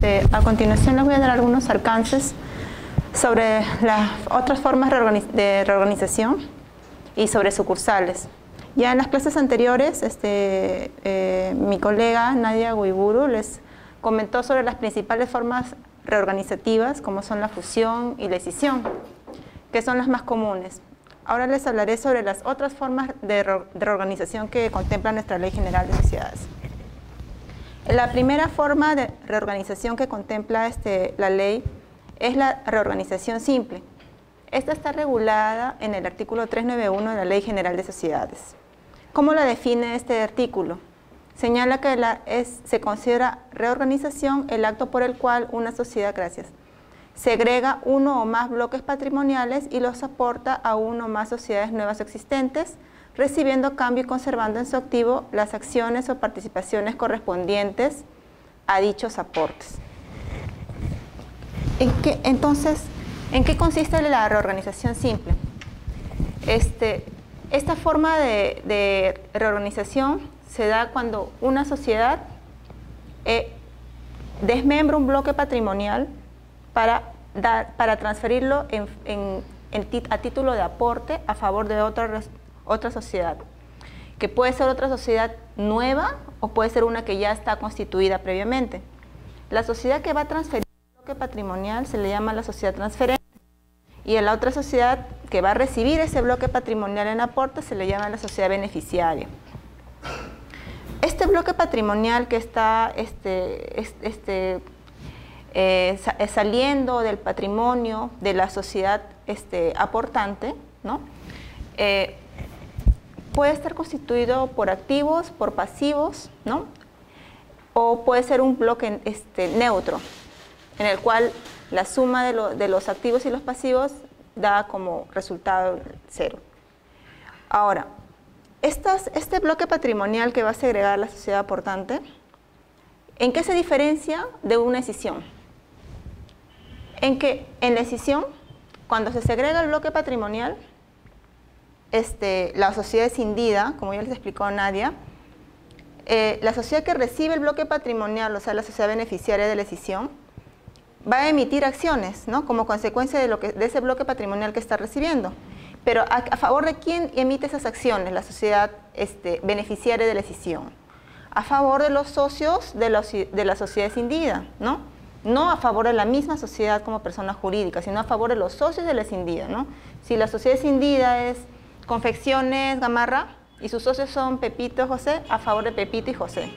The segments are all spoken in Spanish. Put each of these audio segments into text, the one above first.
A continuación les voy a dar algunos alcances sobre las otras formas de reorganización y sobre sucursales. Ya en las clases anteriores, mi colega Nadia Guiburu les comentó sobre las principales formas reorganizativas, como son la fusión y la escisión, que son las más comunes. Ahora les hablaré sobre las otras formas de reorganización que contempla nuestra Ley General de Sociedades. La primera forma de reorganización que contempla la ley es la reorganización simple. Esta está regulada en el artículo 391 de la Ley General de Sociedades. ¿Cómo la define este artículo? Señala que se considera reorganización el acto por el cual una sociedad, segrega uno o más bloques patrimoniales y los aporta a uno o más sociedades nuevas existentes, recibiendo cambio y conservando en su activo las acciones o participaciones correspondientes a dichos aportes. Entonces, ¿en qué consiste la reorganización simple? Esta forma de reorganización se da cuando una sociedad desmembra un bloque patrimonial para transferirlo a título de aporte a favor de otra sociedad, que puede ser otra sociedad nueva o puede ser una que ya está constituida previamente. La sociedad que va a transferir el bloque patrimonial se le llama la sociedad transferente, y a la otra sociedad que va a recibir ese bloque patrimonial en aporte se le llama la sociedad beneficiaria. Este bloque patrimonial que está saliendo del patrimonio de la sociedad aportante, ¿no? Puede estar constituido por activos, por pasivos, ¿no? O puede ser un bloque neutro, en el cual la suma de los activos y los pasivos da como resultado cero. Ahora, este bloque patrimonial que va a segregar la sociedad aportante, ¿en qué se diferencia de una escisión? En que en la escisión, cuando se segrega el bloque patrimonial, la sociedad escindida, como ya les explicó Nadia, la sociedad que recibe el bloque patrimonial, o sea, la sociedad beneficiaria de la escisión, va a emitir acciones, ¿no? Como consecuencia de ese bloque patrimonial que está recibiendo. Pero ¿a favor de quién emite esas acciones la sociedad beneficiaria de la escisión? A favor de los socios de la sociedad escindida, ¿no? No a favor de la misma sociedad como persona jurídica, sino a favor de los socios de la escindida, ¿no? Si la sociedad escindida es Confecciones Gamarra y sus socios son Pepito y José, a favor de Pepito y José.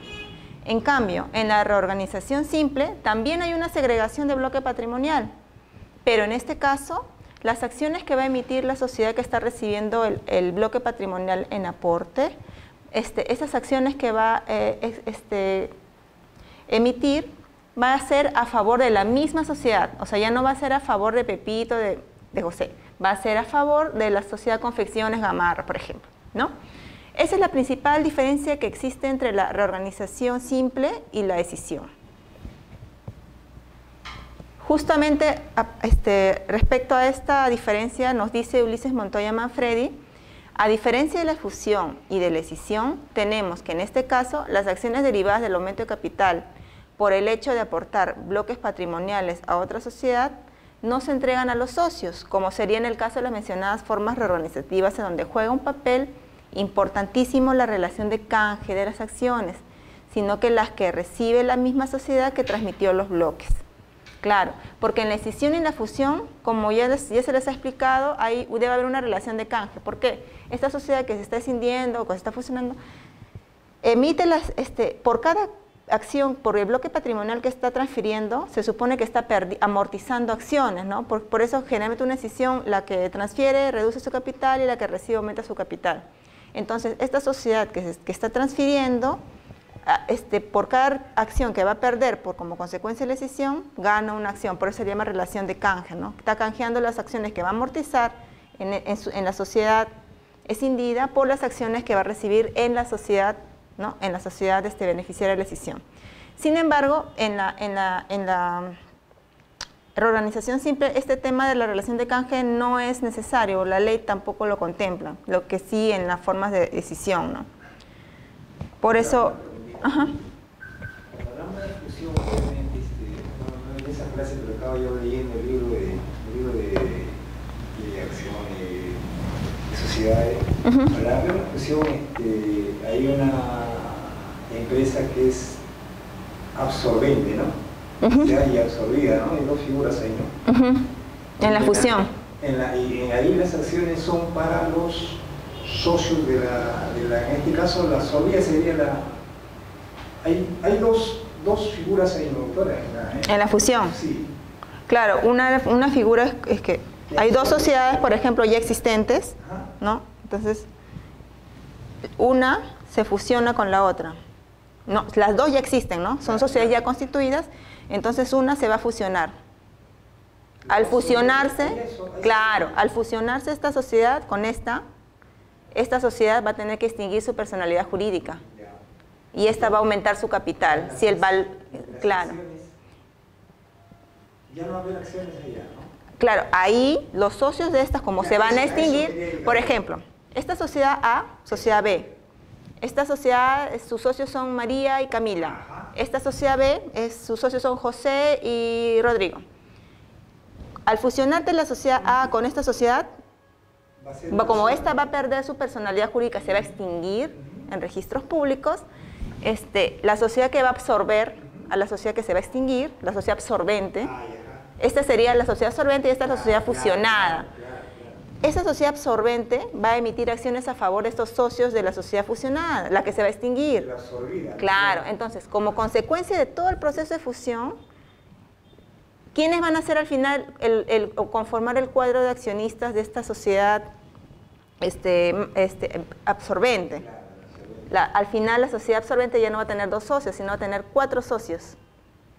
En cambio, en la reorganización simple también hay una segregación de bloque patrimonial, pero en este caso, las acciones que va a emitir la sociedad que está recibiendo el bloque patrimonial en aporte, esas acciones que va a emitir, va a ser a favor de la misma sociedad, o sea, ya no va a ser a favor de Pepito, de José, va a ser a favor de la sociedad Confecciones Gamarra, por ejemplo, ¿no? Esa es la principal diferencia que existe entre la reorganización simple y la escisión. Justamente respecto a esta diferencia nos dice Ulises Montoya Manfredi: a diferencia de la fusión y de la escisión, tenemos que en este caso las acciones derivadas del aumento de capital por el hecho de aportar bloques patrimoniales a otra sociedad no se entregan a los socios, como sería en el caso de las mencionadas formas reorganizativas, en donde juega un papel importantísimo la relación de canje de las acciones, sino que las que recibe la misma sociedad que transmitió los bloques. Claro, porque en la escisión y en la fusión, como ya se les ha explicado, ahí debe haber una relación de canje. ¿Por qué? Esta sociedad que se está escindiendo o que se está fusionando, emite por cada acción, por el bloque patrimonial que está transfiriendo, se supone que está amortizando acciones, ¿no? Por eso generalmente una escisión, la que transfiere reduce su capital y la que recibe aumenta su capital. Entonces, esta sociedad que está transfiriendo, por cada acción que va a perder como consecuencia de la escisión, gana una acción, por eso se llama relación de canje, ¿no? Está canjeando las acciones que va a amortizar en la sociedad escindida por las acciones que va a recibir en la sociedad, ¿no? En la sociedad beneficiaria de la escisión. Sin embargo, en la reorganización simple, este tema de la relación de canje no es necesario, la ley tampoco lo contempla, lo que sí en las formas de escisión, ¿no? Por eso... Ajá. Cuando hablamos de fusión, obviamente, clase, pero estaba yo leyendo el libro de acción de sociedades. Para la cuestión, hay una empresa que es absorbente, ¿no? Y absorbida, ¿no? Hay dos figuras ahí, ¿no? En la fusión. Y ahí las acciones son para los socios de la en este caso la absorbida sería la... Hay dos figuras ahí, ¿no, doctora? En la fusión. Sí. Claro, una figura es que hay dos sociedades, por ejemplo, ya existentes, ¿no? Entonces, una se fusiona con la otra. No, las dos ya existen, ¿no? Son sociedades ya constituidas, entonces una se va a fusionar. Al fusionarse, claro, al fusionarse esta sociedad con esta sociedad va a tener que extinguir su personalidad jurídica. Y esta va a aumentar su capital. Si claro. Ya no va a haber acciones allá, ¿no? Claro, ahí los socios de estas, como se van a extinguir, por ejemplo, esta sociedad A, sociedad B. Esta sociedad, sus socios son María y Camila. Esta sociedad B, sus socios son José y Rodrigo. Al fusionarte la sociedad A con esta sociedad, como esta va a perder su personalidad jurídica, se va a extinguir en registros públicos, la sociedad que va a absorber a la sociedad que se va a extinguir, la sociedad absorbente, esta sería la sociedad absorbente y esta es la sociedad fusionada. Esa sociedad absorbente va a emitir acciones a favor de estos socios de la sociedad fusionada, la que se va a extinguir. La absorbida. Claro, entonces, como consecuencia de todo el proceso de fusión, ¿quiénes van a ser al final o conformar el cuadro de accionistas de esta sociedad absorbente? Al final la sociedad absorbente ya no va a tener dos socios, sino va a tener 4 socios.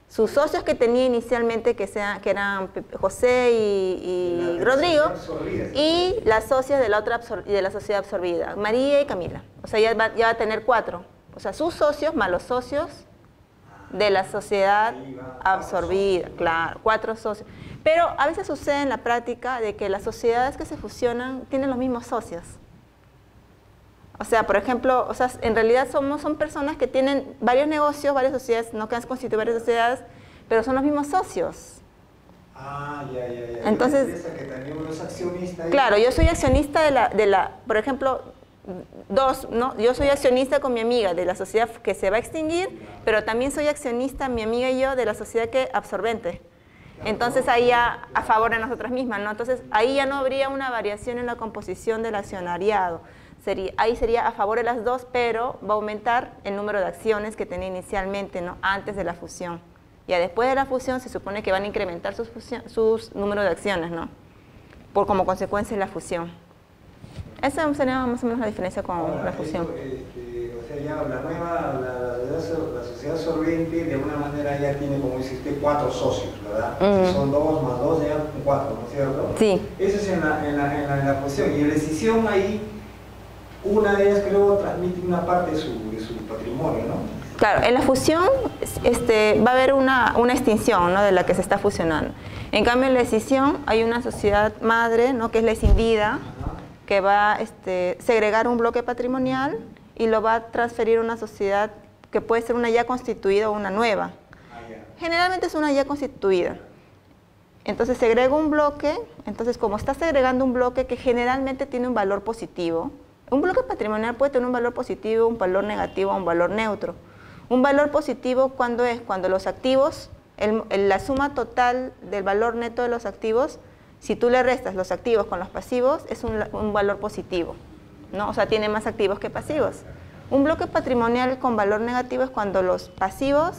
Sus socios que tenía inicialmente, que eran José y Rodrigo, y las socias de la sociedad absorbida, María y Camila. O sea, ya va a tener 4. O sea, sus socios más los socios de la sociedad absorbida, claro, 4 socios. Pero a veces sucede en la práctica de que las sociedades que se fusionan tienen los mismos socios. O sea, por ejemplo, en realidad son personas que tienen varios negocios, varias sociedades, no que han constituido varias sociedades, pero son los mismos socios. Ah, ya. Entonces, que también uno es accionista. Claro, yo soy accionista por ejemplo, ¿no? Yo soy accionista con mi amiga de la sociedad que se va a extinguir, pero también soy accionista, mi amiga y yo, de la sociedad absorbente. Entonces ahí ya a favor de nosotras mismas, ¿no? Entonces ahí ya no habría una variación en la composición del accionariado. Ahí sería a favor de las dos, pero va a aumentar el número de acciones que tenía inicialmente, ¿no? Antes de la fusión. Ya después de la fusión se supone que van a incrementar sus números de acciones, ¿no? Como consecuencia de la fusión. Esa sería más o menos la diferencia con la fusión. O sea, ya la sociedad absorbente de alguna manera ya tiene, como dice usted, 4 socios, ¿verdad? Si son 2 más 2, ya 4, ¿no es cierto? Sí. Eso es en la fusión. Y en la escisión ahí, una de ellas creo transmite una parte de su patrimonio, ¿no? Claro, en la fusión va a haber una extinción, ¿no? De la que se está fusionando. En cambio, en la escisión hay una sociedad madre, ¿no? Que es la escindida, que va a segregar un bloque patrimonial y lo va a transferir a una sociedad que puede ser una ya constituida o una nueva. Generalmente es una ya constituida. Entonces segrega un bloque, entonces como está segregando un bloque que generalmente tiene un valor positivo, un bloque patrimonial puede tener un valor positivo, un valor negativo o un valor neutro. Un valor positivo, ¿cuándo es? Cuando los activos, la suma total del valor neto de los activos, si tú le restas los activos con los pasivos, es un valor positivo, ¿no? O sea, tiene más activos que pasivos. Un bloque patrimonial con valor negativo es cuando los pasivos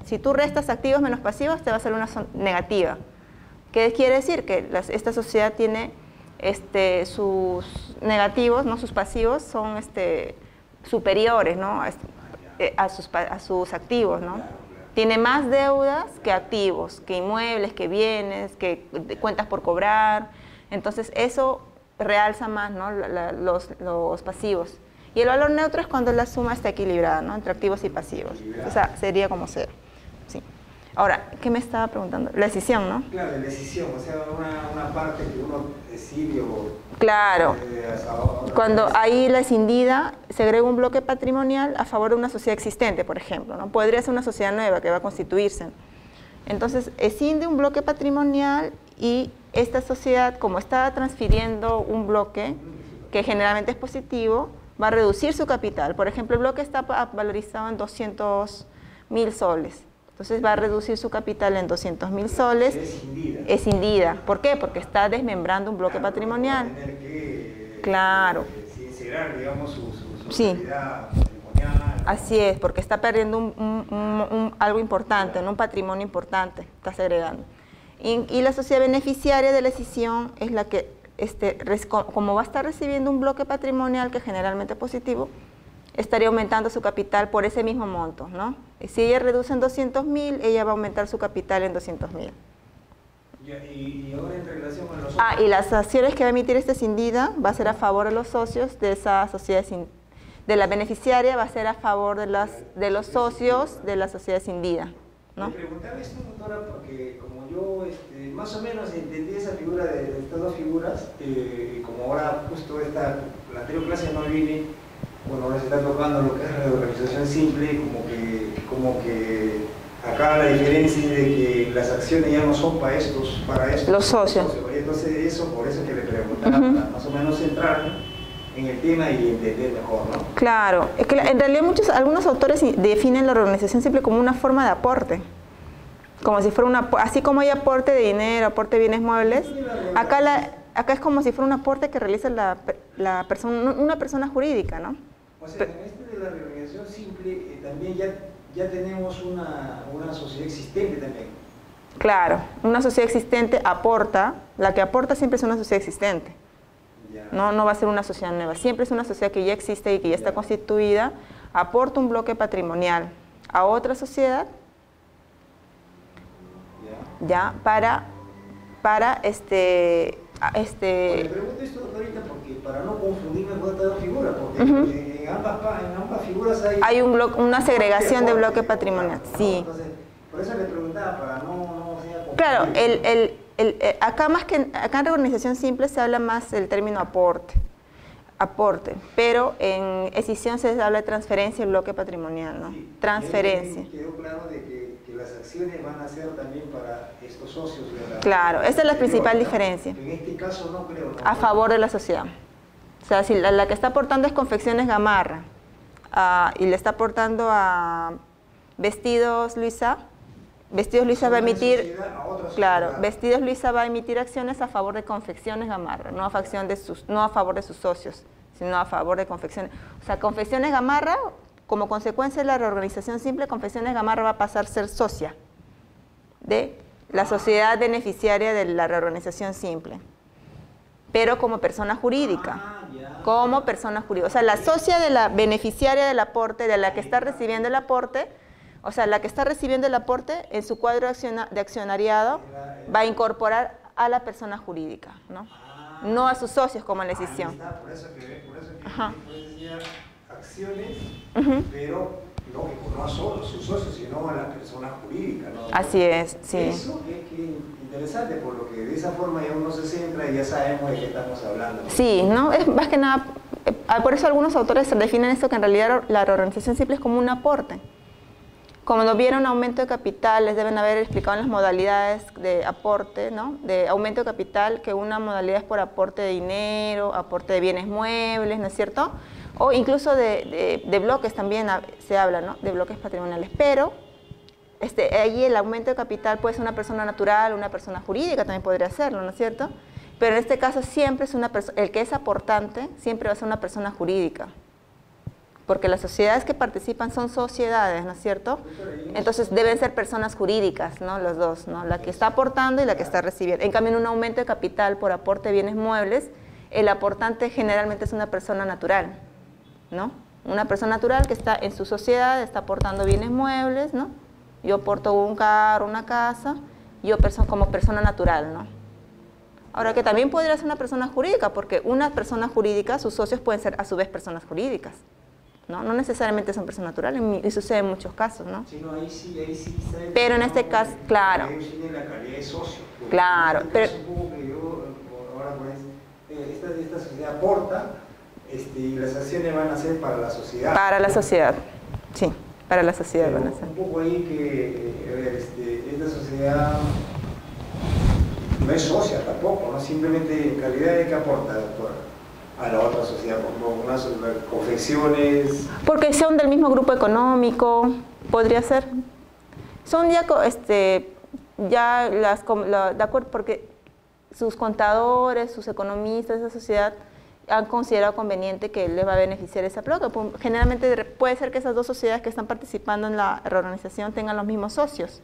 si tú restas activos menos pasivos, te va a salir una negativa. ¿Qué quiere decir? Que esta sociedad tiene sus negativos, ¿no? Sus pasivos son superiores, ¿no? a sus activos, ¿no? Tiene más deudas que activos, que inmuebles, que bienes, que cuentas por cobrar. Entonces eso realza más, ¿no? los pasivos. Y el valor neutro es cuando la suma está equilibrada, ¿no? Entre activos y pasivos. O sea, sería como cero. Sí. Ahora, ¿qué me estaba preguntando? La escisión, ¿no? Claro, la escisión, o sea, una parte que uno decide o... Claro. Cuando ahí la escindida segrega un bloque patrimonial a favor de una sociedad existente, por ejemplo, ¿no? Podría ser una sociedad nueva que va a constituirse. Entonces, escinde un bloque patrimonial y esta sociedad, como está transfiriendo un bloque, que generalmente es positivo, va a reducir su capital. Por ejemplo, el bloque está valorizado en 200.000 soles. Entonces va a reducir su capital en 200.000 soles. Es indida. ¿Por qué? Porque está desmembrando un bloque patrimonial. Va a tener que, claro. Sincerar, digamos, su sí. actividad patrimonial. Así es, porque está perdiendo algo importante, un patrimonio importante, está segregando. Y la sociedad beneficiaria de la escisión es la que, como va a estar recibiendo un bloque patrimonial que generalmente es positivo, estaría aumentando su capital por ese mismo monto, ¿no? Y si ella reduce en 200.000, ella va a aumentar su capital en 200.000. Y ahora en relación a los socios. Y las acciones que va a emitir esta escindida va a ser a favor de los socios de esa sociedad, de la beneficiaria va a ser a favor de los socios de la sociedad escindida, ¿no? Me preguntaba esto, doctora, porque como yo más o menos entendí esa figura de estas dos figuras, como ahora justo la anterior clase no vine, bueno, ahora se está tocando lo que es la organización simple, como que acá la diferencia es de que las acciones ya no son para estos los socios. Entonces por eso que le preguntaba, para más o menos centrarme en el tema y entender mejor, ¿no? Claro, es que en realidad algunos autores definen la organización simple como una forma de aporte, como si fuera así como hay aporte de dinero, aporte de bienes muebles, acá es como si fuera un aporte que realiza una persona jurídica, ¿no? O sea, en de la reorganización simple también ya tenemos una sociedad existente también. Claro, una sociedad existente aporta, la que aporta siempre es una sociedad existente. No va a ser una sociedad nueva, siempre es una sociedad que ya existe y que ya está constituida, aporta un bloque patrimonial a otra sociedad, para Le pregunto esto ahorita porque para no confundirme con estas dos figuras, porque en ambas figuras hay una segregación de bloque patrimonial, sí. Entonces, por eso le preguntaba, para no sea confundir. Claro, acá en reorganización simple se habla más del término aporte, pero en escisión se habla de transferencia del bloque patrimonial, ¿no? Sí, transferencia. Quedó claro de que las acciones van a ser también para estos socios de la... Claro, esa es la principal diferencia. En este caso no creo. ¿No? A favor de la sociedad. O sea, si la que está aportando es Confecciones Gamarra y le está aportando a Vestidos Luisa va a emitir, Vestidos Luisa va a emitir acciones a favor de Confecciones Gamarra, no a favor de sus socios, sino a favor de Confecciones. O sea, Confecciones Gamarra, como consecuencia de la reorganización simple, Confecciones Gamarra va a pasar a ser socia de la sociedad beneficiaria de la reorganización simple, pero como persona jurídica. Como persona jurídica. O sea, la socia de la beneficiaria del aporte, de la que está recibiendo el aporte, o sea, la que está recibiendo el aporte en su cuadro de accionariado va a incorporar a la persona jurídica, ¿no? No a sus socios como en la escisión. Por eso que decía acciones, pero no a sus socios, sino a la persona jurídica, ¿no? Así es, sí. Eso es interesante, por lo que de esa forma ya uno se centra y ya sabemos de qué estamos hablando, ¿no? Sí, ¿no? Es más que nada, por eso algunos autores definen esto, que en realidad la reorganización simple es como un aporte. Como no vieron aumento de capital, les deben haber explicado en las modalidades de aporte, ¿no? De aumento de capital, que una modalidad es por aporte de dinero, aporte de bienes muebles, ¿no es cierto? O incluso de bloques también se habla, ¿no? De bloques patrimoniales. Pero allí el aumento de capital puede ser una persona natural, una persona jurídica también podría hacerlo, ¿no es cierto? Pero en este caso siempre es el que es aportante siempre va a ser una persona jurídica. Porque las sociedades que participan son sociedades, ¿no es cierto? Entonces deben ser personas jurídicas, ¿no? Los dos, ¿no? La que está aportando y la que está recibiendo. En cambio, en un aumento de capital por aporte de bienes muebles, el aportante generalmente es una persona natural, ¿no? Una persona natural que está en su sociedad, está aportando bienes muebles, ¿no? Yo aporto un carro, una casa, yo como persona natural, ¿no? Ahora que también podría ser una persona jurídica, porque una persona jurídica, sus socios pueden ser a su vez personas jurídicas. No necesariamente son personas naturales, y sucede en muchos casos, ¿no? Sí, no, ahí sí pero en este caso, claro. Ahí tiene la calidad de socio. Claro, pero... Supongo que yo, ahora pues, esta sociedad aporta, y las acciones van a ser para la sociedad. Para la sociedad, sí. para la sociedad. Un poco ahí que, a ver, esta sociedad no es socia tampoco, ¿no? Simplemente en calidad de que aporta a la otra sociedad, como unas confecciones. Porque son del mismo grupo económico, podría ser. Son ya, ya de acuerdo, porque sus contadores, sus economistas de esa sociedad han considerado conveniente que les va a beneficiar esa placa. Generalmente puede ser que esas dos sociedades que están participando en la reorganización tengan los mismos socios.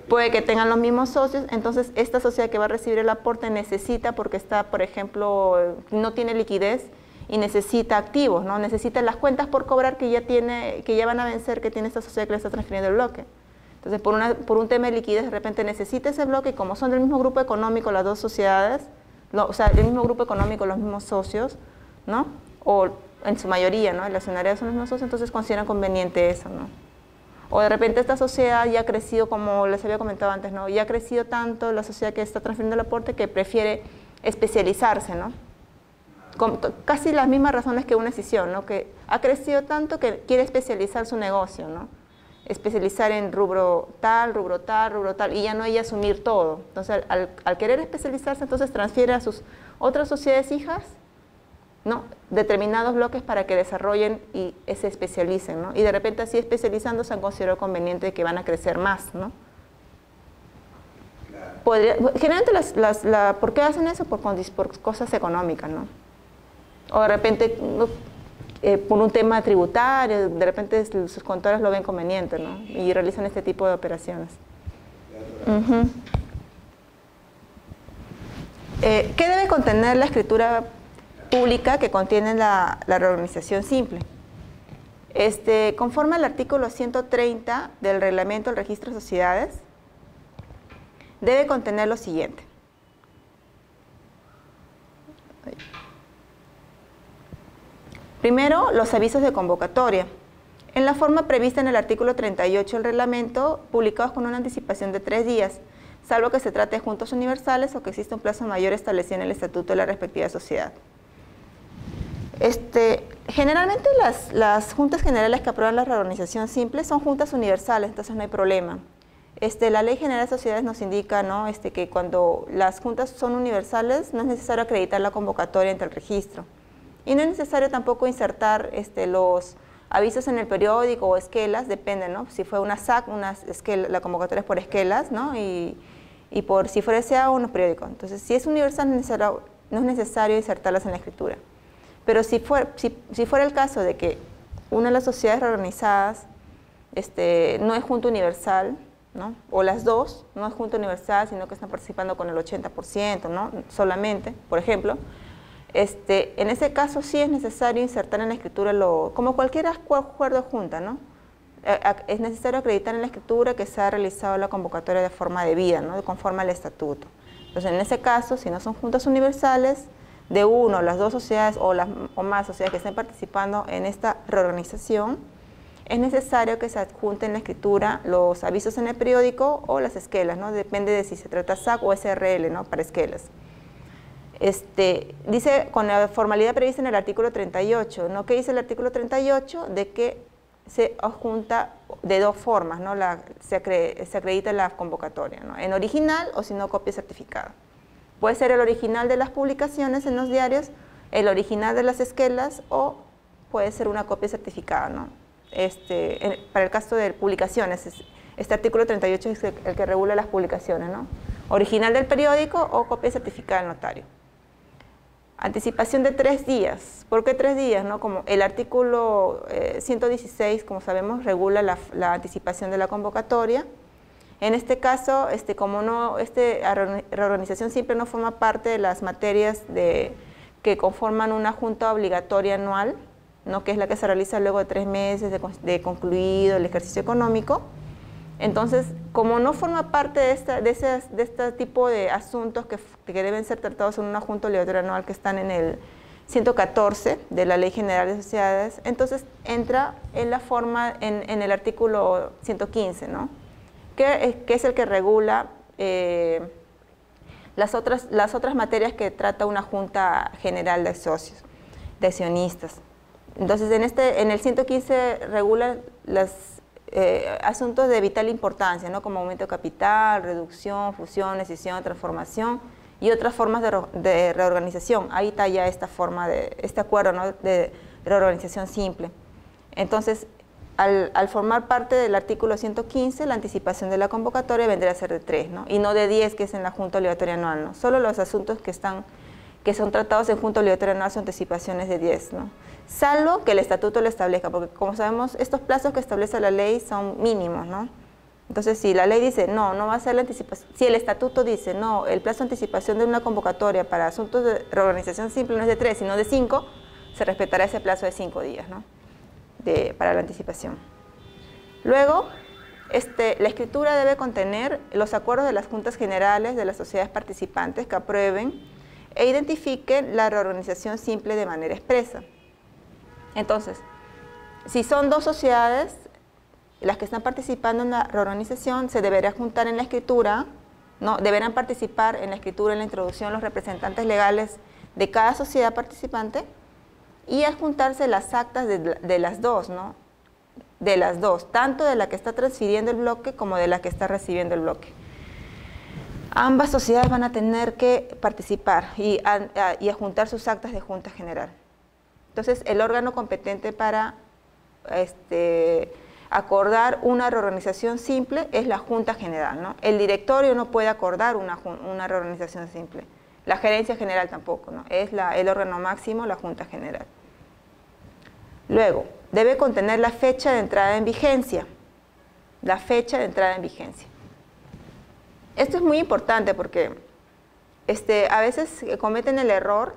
Puede que tengan los mismos socios, entonces esta sociedad que va a recibir el aporte necesita, porque está, por ejemplo, no tiene liquidez y necesita activos, ¿no? Necesita las cuentas por cobrar que ya van a vencer, que tiene esta sociedad que le está transfiriendo el bloque. Entonces, por un tema de liquidez, de repente necesita ese bloque, y como son del mismo grupo económico las dos sociedades, o sea, del mismo grupo económico, los mismos socios, ¿no? O en su mayoría, ¿no? El accionariado son los mismos socios, entonces consideran conveniente eso, ¿no? O de repente esta sociedad ya ha crecido, como les había comentado antes, ¿no? Ya ha crecido tanto la sociedad que está transfiriendo el aporte que prefiere especializarse, ¿no? Con casi las mismas razones que una escisión, ¿no? Que ha crecido tanto que quiere especializar su negocio, ¿no? Especializar en rubro tal, y ya no ella asumir todo. Entonces, al querer especializarse, entonces transfiere a sus otras sociedades hijas, ¿no? Determinados bloques para que desarrollen y se especialicen, ¿no? Y de repente así especializándose han considerado conveniente que van a crecer más, ¿no? Generalmente ¿por qué hacen eso? Por cosas económicas, ¿no? O de repente por un tema tributario, de repente sus contadores lo ven conveniente, ¿no? Y realizan este tipo de operaciones. ¿Qué debe contener la escritura pública que contiene la reorganización simple? Conforme al artículo 130 del Reglamento del Registro de Sociedades, debe contener lo siguiente. Primero, los avisos de convocatoria. En la forma prevista en el artículo 38 del reglamento, publicados con una anticipación de 3 días, salvo que se trate de juntas universales o que exista un plazo mayor establecido en el estatuto de la respectiva sociedad. Generalmente las juntas generales que aprueban la reorganización simple son juntas universales, entonces no hay problema. La Ley General de Sociedades nos indica, ¿no? Que cuando las juntas son universales no es necesario acreditar la convocatoria ante el registro. Y no es necesario tampoco insertar los avisos en el periódico o esquelas, depende, ¿no? Si fue una SAC, la convocatoria es por esquelas, ¿no? Y si fuera SA, unos periódicos. Entonces, si es universal, no es necesario insertarlas en la escritura. Pero si fuera el caso de que una de las sociedades reorganizadas no es junta universal, ¿no? O las dos no es junta universal, sino que están participando con el 80%, ¿no? Solamente, por ejemplo, en ese caso sí es necesario insertar en la escritura, como cualquier acuerdo de junta, ¿no? Es necesario acreditar en la escritura que se ha realizado la convocatoria de forma debida, ¿no? Conforme al estatuto. Entonces, en ese caso, si no son juntas universales, de uno, las dos sociedades o más sociedades que estén participando en esta reorganización, es necesario que se adjunten en la escritura los avisos en el periódico o las esquelas, ¿no? Depende de si se trata SAC o SRL, ¿no? Para esquelas. Dice con la formalidad prevista en el artículo 38, ¿no? ¿Qué dice el artículo 38? De que se adjunta de dos formas, ¿no? Se acredita la convocatoria, ¿no? En original o si no copia certificada. Puede ser el original de las publicaciones en los diarios, el original de las esquelas o puede ser una copia certificada, ¿no? Para el caso de publicaciones, este artículo 38 es el que regula las publicaciones, ¿no? Original del periódico o copia certificada del notario. Anticipación de 3 días. ¿Por qué 3 días? ¿No? Como el artículo 116, como sabemos, regula la anticipación de la convocatoria. En este caso, como reorganización simple no forma parte de las materias que conforman una junta obligatoria anual, ¿no? Que es la que se realiza luego de 3 meses de concluido el ejercicio económico. Entonces, como no forma parte de este tipo de asuntos que deben ser tratados en una junta obligatoria anual que están en el 114 de la Ley General de Sociedades, entonces entra en la forma, en el artículo 115, ¿no? Que es el que regula las otras materias que trata una junta general de socios, de accionistas. Entonces, en el 115 regula los asuntos de vital importancia, ¿no? Como aumento de capital, reducción, fusión, escisión, transformación y otras formas de reorganización. Ahí está ya esta forma este acuerdo, ¿no? de reorganización simple. Entonces, al formar parte del artículo 115, la anticipación de la convocatoria vendría a ser de 3, ¿no? Y no de 10, que es en la Junta Obligatoria Anual, ¿no? Solo los asuntos que son tratados en Junta Obligatoria Anual son anticipaciones de 10, ¿no? Salvo que el estatuto lo establezca, porque como sabemos, estos plazos que establece la ley son mínimos, ¿no? Entonces, si la ley dice, no va a ser la anticipación, si el estatuto dice, no, el plazo de anticipación de una convocatoria para asuntos de reorganización simple no es de 3, sino de 5, se respetará ese plazo de 5 días, ¿no? Para la anticipación. Luego, la escritura debe contener los acuerdos de las juntas generales de las sociedades participantes que aprueben e identifiquen la reorganización simple de manera expresa. Entonces, si son 2 sociedades las que están participando en la reorganización, se deberá juntar en la escritura, ¿no? Deberán participar en la escritura, en la introducción, los representantes legales de cada sociedad participante y adjuntarse las actas de las 2, ¿no? De las 2, tanto de la que está transfiriendo el bloque como de la que está recibiendo el bloque. Ambas sociedades van a tener que participar y adjuntar sus actas de junta general. Entonces, el órgano competente para acordar una reorganización simple es la Junta General, ¿no? El directorio no puede acordar una reorganización simple. La gerencia general tampoco, ¿no? Es el órgano máximo, la Junta General. Luego, debe contener la fecha de entrada en vigencia. La fecha de entrada en vigencia. Esto es muy importante porque a veces cometen el error.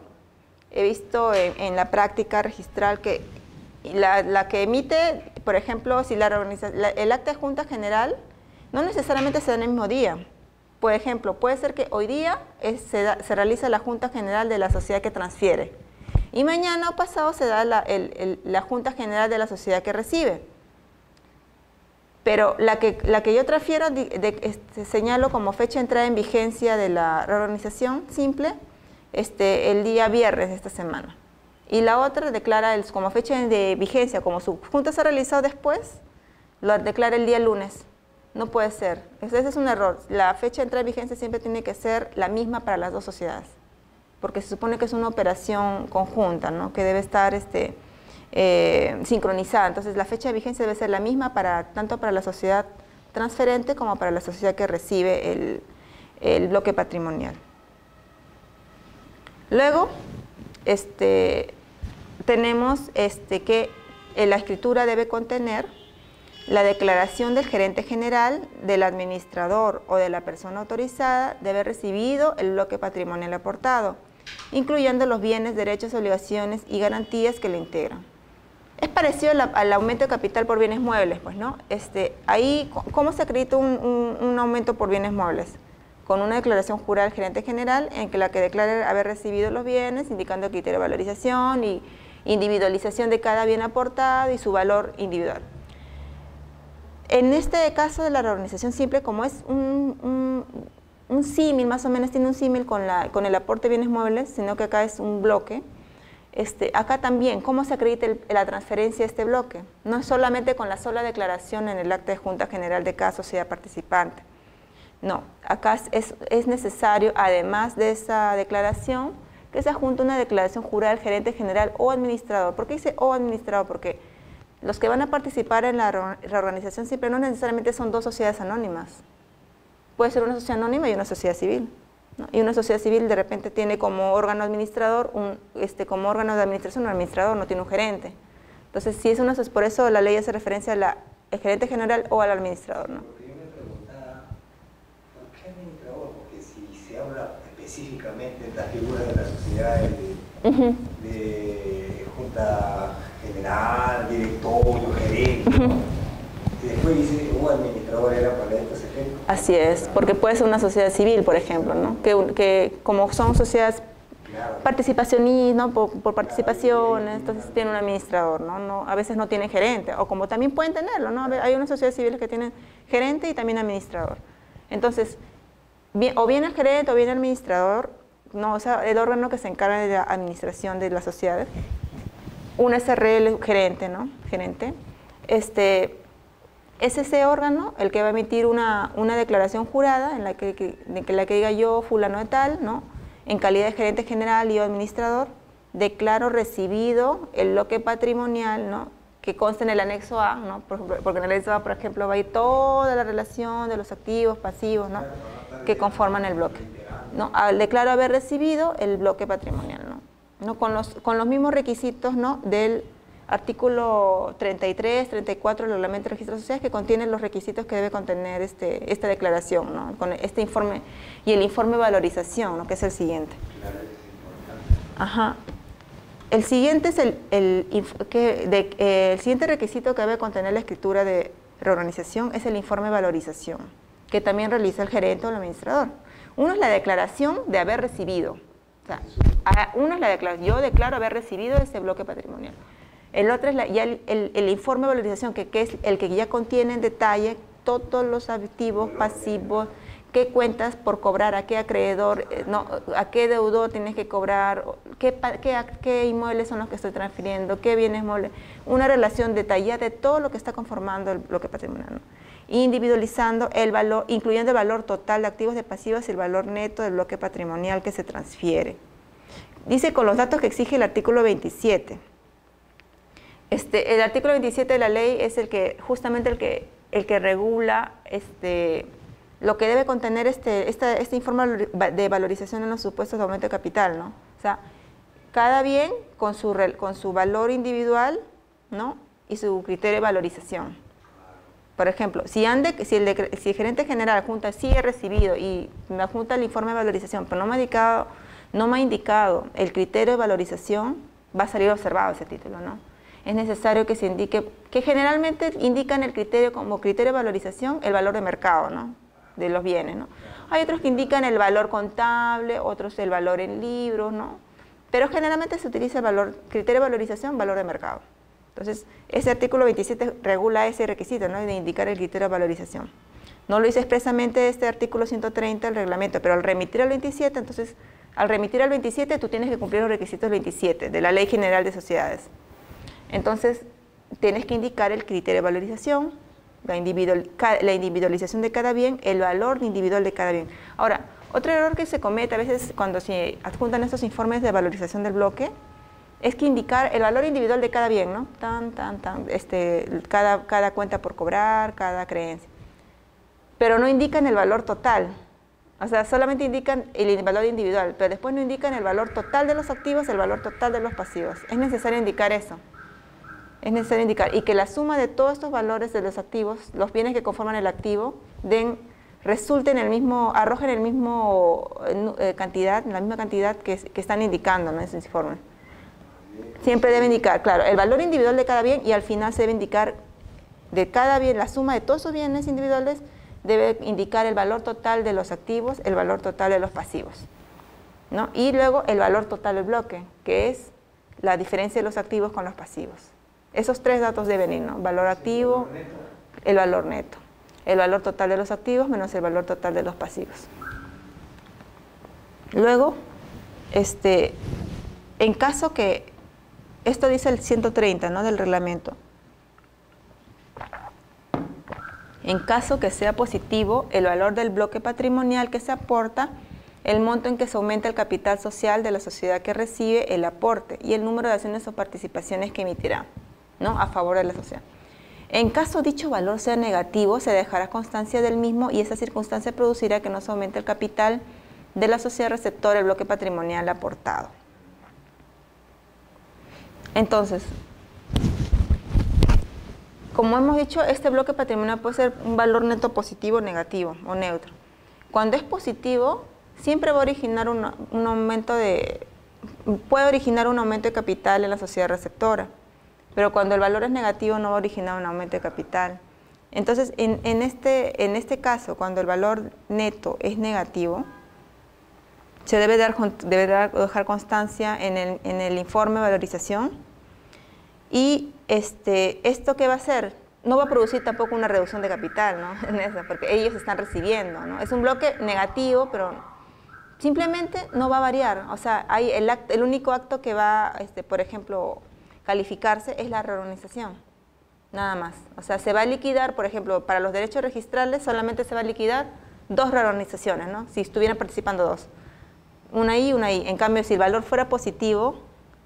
He visto en la práctica registral que la que emite, por ejemplo, si el acta de Junta General no necesariamente se da en el mismo día. Por ejemplo, puede ser que hoy día se realiza la Junta General de la sociedad que transfiere y mañana o pasado se da la Junta General de la sociedad que recibe. Pero la que yo transfiero, señalo como fecha de entrada en vigencia de la reorganización simple el día viernes de esta semana. Y la otra declara como fecha de vigencia, como su junta se ha realizado después, lo declara el día lunes. No puede ser. Ese es un error. La fecha de entrada en vigencia siempre tiene que ser la misma para las 2 sociedades, porque se supone que es una operación conjunta, ¿no? Que debe estar sincronizada. Entonces, la fecha de vigencia debe ser la misma tanto para la sociedad transferente como para la sociedad que recibe el bloque patrimonial. Luego, tenemos que la escritura debe contener la declaración del gerente general, del administrador o de la persona autorizada de haber recibido el bloque patrimonial aportado, incluyendo los bienes, derechos, obligaciones y garantías que lo integran. Es parecido al aumento de capital por bienes muebles, pues, ¿no? Ahí, ¿cómo se acredita un aumento por bienes muebles? Con una declaración jurada del gerente general en la que declare haber recibido los bienes, indicando el criterio de valorización y individualización de cada bien aportado y su valor individual. En este caso de la reorganización simple, como es un símil, más o menos tiene un símil con el aporte de bienes muebles, sino que acá es un bloque, acá también, ¿cómo se acredita la transferencia de este bloque? No es solamente con la sola declaración en el acta de Junta General de cada sociedad participante. No, acá es necesario, además de esa declaración, que se adjunte una declaración jurada del gerente general o administrador. ¿Por qué dice o administrador? Porque los que van a participar en la reorganización simple no necesariamente son 2 sociedades anónimas. Puede ser una sociedad anónima y una sociedad civil, ¿no? Y una sociedad civil de repente tiene como órgano administrador, como órgano de administración un administrador, no tiene un gerente. Entonces, si es por eso la ley hace referencia al gerente general o al administrador, ¿no? Yo me preguntaba, ¿por qué administrador? Porque si se habla específicamente de esta figura de la sociedad de junta general, directorio, gerente, ¿no? Y después dice, administrador era para estos efectos. Así es, porque puede ser una sociedad civil, por ejemplo, ¿no? Que como son sociedades participacionistas, ¿no? por participaciones, entonces tiene un administrador, ¿no? A veces no tienen gerente, o como también pueden tenerlo, ¿no? Hay unas sociedades civiles que tienen gerente y también administrador. Entonces, o bien el gerente o bien el administrador, ¿no? O sea, el órgano que se encarga de la administración de las sociedades, un SRL gerente, ¿no? Gerente. Es ese órgano el que va a emitir una declaración jurada en la que diga yo, fulano de tal, ¿no? En calidad de gerente general y administrador, declaro recibido el bloque patrimonial, ¿no? Que consta en el anexo A, ¿no? Porque en el anexo A, por ejemplo, va a ir toda la relación de los activos, pasivos, ¿no? Que conforman el bloque, ¿no? Declaro haber recibido el bloque patrimonial, ¿no? Con los mismos requisitos, ¿no? Del artículo 33, 34 del Reglamento de Registro de Sociedades, que contiene los requisitos que debe contener esta declaración, ¿no? Con este informe y el informe de valorización, ¿no? Que es el siguiente. Claro, es importante. Ajá. El siguiente es el siguiente requisito que debe contener la escritura de reorganización es el informe de valorización, que también realiza el gerente o el administrador. Uno es la declaración de haber recibido. O sea, uno es la declaración, yo declaro haber recibido ese bloque patrimonial. El otro es ya el informe de valorización, que es el que ya contiene en detalle todos los activos, pasivos, qué cuentas por cobrar, a qué acreedor, no, a qué deudor tienes que cobrar, qué inmuebles son los que estoy transfiriendo, qué bienes muebles, una relación detallada de todo lo que está conformando el bloque patrimonial, ¿no? Individualizando el valor, incluyendo el valor total de activos, de pasivos y el valor neto del bloque patrimonial que se transfiere. Dice con los datos que exige el artículo 27. El artículo 27 de la ley es justamente el que regula lo que debe contener este informe de valorización en los supuestos de aumento de capital, ¿no? O sea, cada bien con su valor individual, ¿no? Y su criterio de valorización. Por ejemplo, si el gerente general junta sí he recibido y me junta el informe de valorización, pero no me ha indicado el criterio de valorización, va a salir observado ese título, ¿no? Es necesario que se indique, que generalmente indican el criterio como criterio de valorización, el valor de mercado, ¿no? De los bienes, ¿no? Hay otros que indican el valor contable, otros el valor en libros, ¿no? Pero generalmente se utiliza el criterio de valorización, valor de mercado. Entonces, ese artículo 27 regula ese requisito, ¿no? De indicar el criterio de valorización. No lo dice expresamente este artículo 130 del reglamento, pero al remitir al 27, entonces, al remitir al 27 tú tienes que cumplir los requisitos 27 de la Ley General de Sociedades. Entonces, tienes que indicar el criterio de valorización, la individualización de cada bien, el valor individual de cada bien. Ahora, otro error que se comete a veces cuando se adjuntan estos informes de valorización del bloque es que indicar el valor individual de cada bien, ¿no? Cada cuenta por cobrar, cada creencia. Pero no indican el valor total. O sea, solamente indican el valor individual, pero después no indican el valor total de los activos, el valor total de los pasivos. Es necesario indicar eso. Es necesario indicar, y que la suma de todos estos valores de los activos, los bienes que conforman el activo, resulten arrojen el mismo cantidad, la misma cantidad que están indicando, ¿no? En ese informe. Siempre debe indicar, claro, el valor individual de cada bien, y al final se debe indicar de cada bien, la suma de todos esos bienes individuales debe indicar el valor total de los activos, el valor total de los pasivos, ¿no? Y luego el valor total del bloque, que es la diferencia de los activos con los pasivos. Esos tres datos deben ir, ¿no? Valor activo, el valor neto. El valor total de los activos menos el valor total de los pasivos. Luego, en caso que, esto dice el 130, ¿no? Del reglamento. En caso que sea positivo, el valor del bloque patrimonial que se aporta, el monto en que se aumenta el capital social de la sociedad que recibe el aporte y el número de acciones o participaciones que emitirá, ¿no? A favor de la sociedad. En caso dicho valor sea negativo, se dejará constancia del mismo y esa circunstancia producirá que no se aumente el capital de la sociedad receptora, el bloque patrimonial aportado. Entonces, como hemos dicho, este bloque patrimonial puede ser un valor neto positivo, negativo o neutro. Cuando es positivo, siempre va a originar puede originar un aumento de capital en la sociedad receptora. Pero cuando el valor es negativo no va a originar un aumento de capital. Entonces, en este caso, cuando el valor neto es negativo, se debe dejar constancia en el informe de valorización. Y ¿esto qué va a hacer? No va a producir tampoco una reducción de capital, ¿no? En eso, porque ellos están recibiendo, ¿no? Es un bloque negativo, pero simplemente no va a variar. O sea, hay el único acto que va, por ejemplo, calificarse es la reorganización, nada más. O sea, se va a liquidar, por ejemplo, para los derechos registrales solamente se va a liquidar 2 reorganizaciones, ¿no? Si estuvieran participando 2. Una ahí y una ahí. En cambio, si el valor fuera positivo,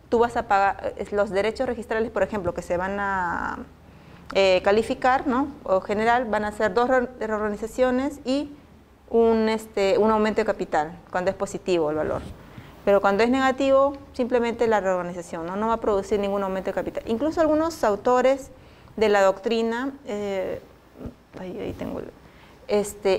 tú vas a pagar los derechos registrales, por ejemplo, que se van a calificar, ¿no? O general, van a ser 2 reorganizaciones y un aumento de capital, cuando es positivo el valor. Pero cuando es negativo, simplemente la reorganización, ¿no? No va a producir ningún aumento de capital. Incluso algunos autores de la doctrina, ahí tengo,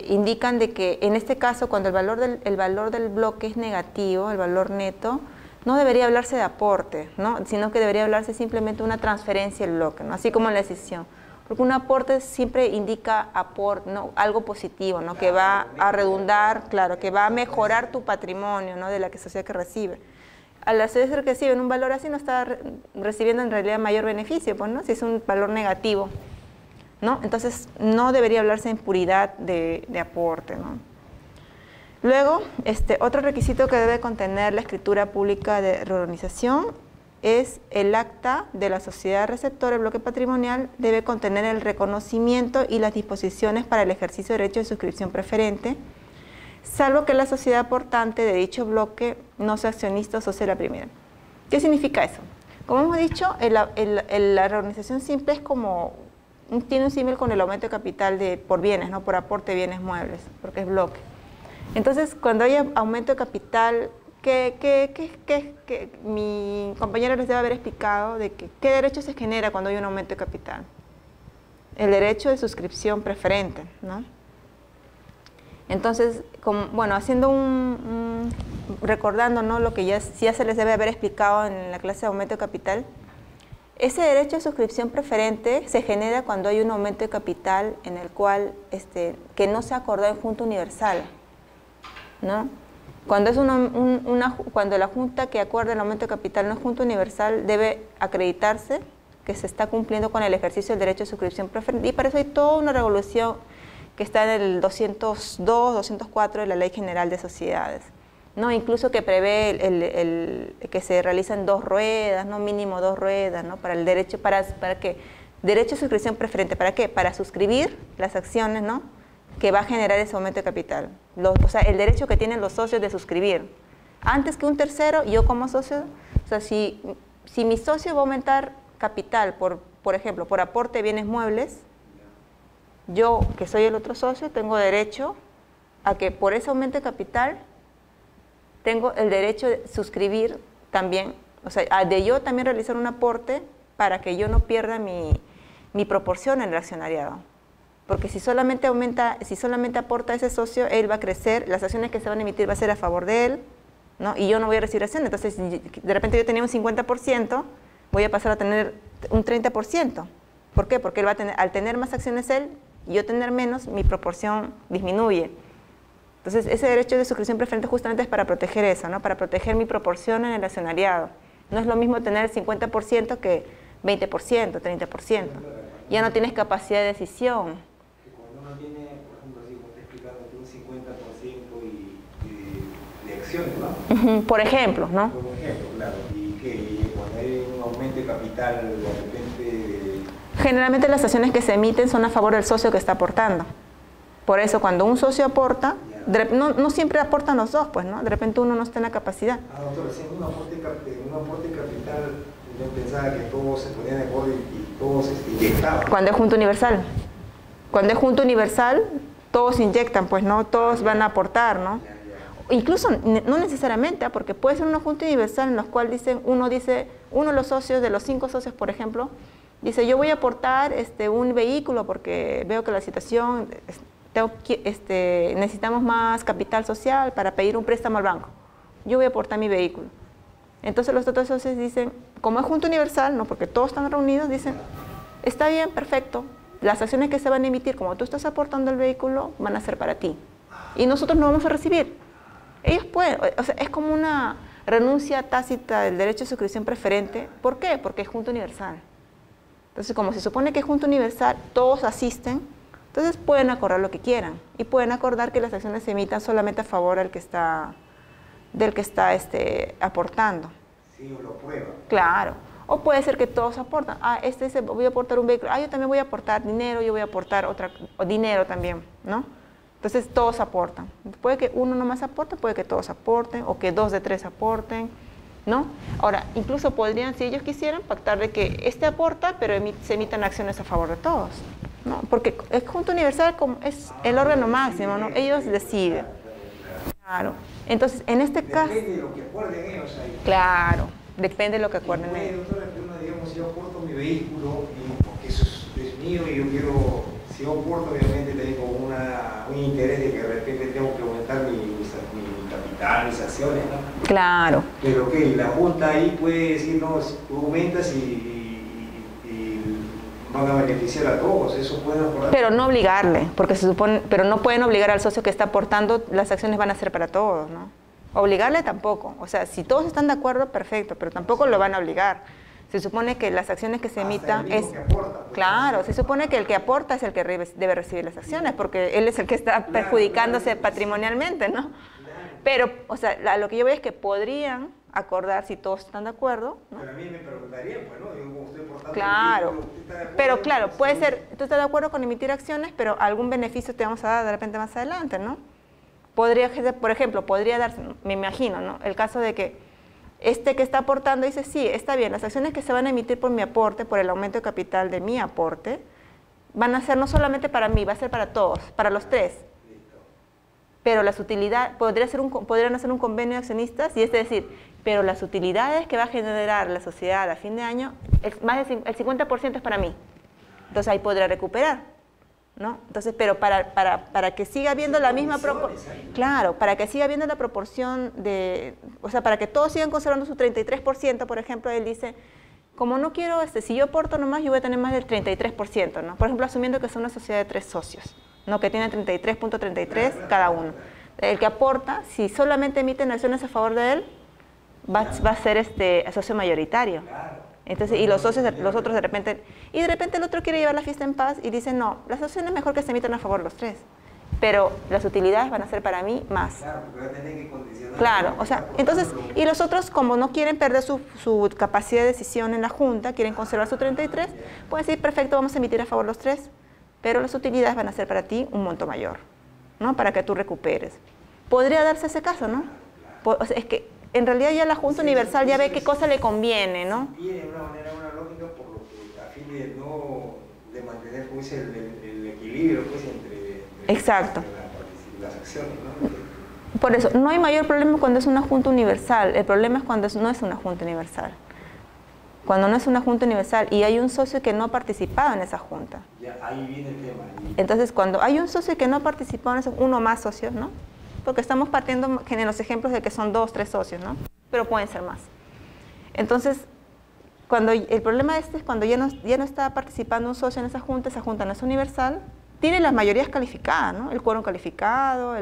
indican de que en este caso, cuando el valor del bloque es negativo, el valor neto, no debería hablarse de aporte, ¿no? Sino que debería hablarse simplemente de una transferencia del bloque, ¿no? Así como en la decisión. Porque un aporte siempre indica aporte, ¿no? Algo positivo, ¿no? Que va a redundar, claro, que va a mejorar tu patrimonio, ¿no? De la sociedad que recibe. A la sociedad que recibe un valor así no está recibiendo en realidad mayor beneficio, pues, ¿no? Si es un valor negativo, ¿no? Entonces no debería hablarse en puridad de aporte, ¿no? Luego, otro requisito que debe contener la escritura pública de reorganización es el acta de la sociedad receptora, el bloque patrimonial, debe contener el reconocimiento y las disposiciones para el ejercicio de derecho de suscripción preferente, salvo que la sociedad aportante de dicho bloque no sea accionista o socio de la primera. ¿Qué significa eso? Como hemos dicho, la reorganización simple es como, tiene un símil con el aumento de capital por bienes, ¿no? Por aporte de bienes muebles, porque es bloque. Entonces, cuando haya aumento de capital, mi compañero les debe haber explicado de qué derecho se genera cuando hay un aumento de capital. El derecho de suscripción preferente, ¿no? Entonces, haciendo recordando, ¿no? Lo que ya se les debe haber explicado en la clase de aumento de capital, ese derecho de suscripción preferente se genera cuando hay un aumento de capital en el cual, que no se acordó en junta universal, ¿no? Cuando es cuando la junta que acuerda el aumento de capital no es junta universal, debe acreditarse que se está cumpliendo con el ejercicio del derecho de suscripción preferente. Y para eso hay toda una regulación que está en el 202, 204 de la Ley General de Sociedades, ¿no? Incluso que prevé que se realicen 2 ruedas, ¿no? Mínimo 2 ruedas, ¿no? Para el derecho, ¿para qué? Derecho de suscripción preferente, ¿para qué? Para suscribir las acciones, ¿no? Que va a generar ese aumento de capital. O sea, el derecho que tienen los socios de suscribir. Antes que un tercero, yo como socio, o sea, si mi socio va a aumentar capital, por ejemplo, por aporte de bienes muebles, yo, que soy el otro socio, tengo derecho a que por ese aumento de capital, tengo el derecho de suscribir también, o sea, de yo también realizar un aporte para que yo no pierda mi proporción en el accionariado. Porque si solamente aporta ese socio, él va a crecer, las acciones que se van a emitir va a ser a favor de él, ¿no? Y yo no voy a recibir acciones. Entonces, de repente yo tenía un 50%, voy a pasar a tener un 30%. ¿Por qué? Porque él al tener más acciones él, y yo tener menos, mi proporción disminuye. Entonces, ese derecho de suscripción preferente justamente es para proteger eso, ¿no? Para proteger mi proporción en el accionariado. No es lo mismo tener 50% que 20%, 30%. Ya no tienes capacidad de decisión. Cuando uno tiene, por ejemplo, así como te he explicado, un 50% de acciones, ¿no? Por ejemplo, ¿no? Por ejemplo, claro. Y que cuando hay un aumento de capital, de repente... Generalmente las acciones que se emiten son a favor del socio que está aportando. Por eso, cuando un socio aporta, no siempre aportan los dos, pues, ¿no? De repente uno no está en la capacidad. Doctor, haciendo un aporte de capital, yo pensaba que todos se ponían de acuerdo y todos inyectaban. Cuando es junta universal. Cuando es junta universal, todos inyectan, pues, ¿no? Todos van a aportar, ¿no? Incluso, no necesariamente, porque puede ser una junta universal en la cual uno de los socios, de los 5 socios, por ejemplo, dice, yo voy a aportar un vehículo porque veo que la situación, necesitamos más capital social para pedir un préstamo al banco. Yo voy a aportar mi vehículo. Entonces los otros socios dicen, como es junta universal, no, porque todos están reunidos, dicen, está bien, perfecto, las acciones que se van a emitir, como tú estás aportando el vehículo, van a ser para ti. Y nosotros no vamos a recibir. Ellos pueden, o sea, es como una renuncia tácita del derecho de suscripción preferente. ¿Por qué? Porque es junta universal. Entonces, como se supone que es junta universal, todos asisten, entonces pueden acordar lo que quieran. Y pueden acordar que las acciones se emitan solamente a favor del que está aportando. Sí, lo prueba. Claro. O puede ser que todos aportan. Ah, este dice, voy a aportar un vehículo. Ah, yo también voy a aportar dinero, yo voy a aportar dinero también, ¿no? Entonces todos aportan. Puede que uno nomás aporte, puede que todos aporten, o que 2 de 3 aporten, ¿no? Ahora, incluso podrían, si ellos quisieran, pactar de que este aporta, pero se emitan acciones a favor de todos, ¿no? Porque el Junta Universal es el órgano máximo, ¿no? Ellos deciden. Claro. Entonces, en este caso... Depende de lo que acuerden ellos ahí. Claro, depende de lo que acuerden ellos. Doctora, digamos, si yo aporto mi vehículo, porque eso es mío y yo quiero, si yo aporto, obviamente tengo un interés de que de repente tengo que aumentar mi capital, mis acciones, ¿no? Claro. Pero que la Junta ahí puede decir, no, tú aumentas y van a beneficiar a todos, eso pueden acordar. Pero no obligarle, porque se supone, pero no pueden obligar al socio que está aportando, las acciones van a ser para todos, ¿no? Obligarle tampoco, o sea, si todos están de acuerdo, perfecto, pero tampoco lo van a obligar. Se supone que las acciones que se emitan es... Que aporta, pues, claro, se supone que el que aporta es el que debe recibir las acciones, porque él es el que está perjudicándose patrimonialmente, ¿no? Pero, o sea, lo que yo veo es que podrían acordar si todos están de acuerdo, ¿no? Pero a mí me preguntarían, pues, ¿no? Digo, como estoy aportando... Claro, pero claro, puede ser, tú estás de acuerdo con emitir acciones, pero algún beneficio te vamos a dar de repente más adelante, ¿no? Podría, por ejemplo, podría darse, me imagino, ¿no? El caso de que este que está aportando dice, sí, está bien, las acciones que se van a emitir por mi aporte, por el aumento de capital de mi aporte, van a ser no solamente para mí, va a ser para todos, para los tres. Pero las utilidades, podrían hacer un convenio de accionistas y es decir, pero las utilidades que va a generar la sociedad a fin de año, el 50% es para mí. Entonces ahí podrá recuperar, ¿no? Entonces, pero para que siga habiendo la misma proporción, claro, para que siga habiendo la proporción de, o sea, para que todos sigan conservando su 33%, por ejemplo, él dice, como no quiero, si yo aporto nomás, yo voy a tener más del 33%, ¿no? Por ejemplo, asumiendo que es una sociedad de 3 socios, ¿no? Que tienen 33.33 cada uno. El que aporta, si solamente emiten acciones a favor de él, va a ser socio mayoritario. Entonces, y los otros de repente el otro quiere llevar la fiesta en paz y dice, no, las acciones es mejor que se emitan a favor de los tres, pero las utilidades van a ser para mí más. Claro, porque va a tener que condicionar. Claro, o sea, entonces, y los otros como no quieren perder su capacidad de decisión en la Junta, quieren conservar su 33, pueden decir, perfecto, vamos a emitir a favor los tres, pero las utilidades van a ser para ti un monto mayor, ¿no? Para que tú recuperes. Podría darse ese caso, ¿no? O sea, es que en realidad ya la Junta Universal ya ve qué cosa le conviene, ¿no? Tiene de una manera, una lógica, por lo que a fin de mantener pues, el equilibrio pues, entre exacto. Las acciones, ¿no? Por eso, no hay mayor problema cuando es una Junta Universal, el problema es cuando no es una Junta Universal. Cuando no es una Junta Universal y hay un socio que no ha participado en esa Junta. Ya, ahí viene el tema. Entonces, cuando hay un socio que no ha participado en eso, uno más socios, ¿no? Porque estamos partiendo en los ejemplos de que son 2, 3 socios, ¿no? Pero pueden ser más. Entonces, el problema es cuando ya no está participando un socio en esa Junta no es universal, tiene las mayorías calificadas, ¿no? El quórum calificado,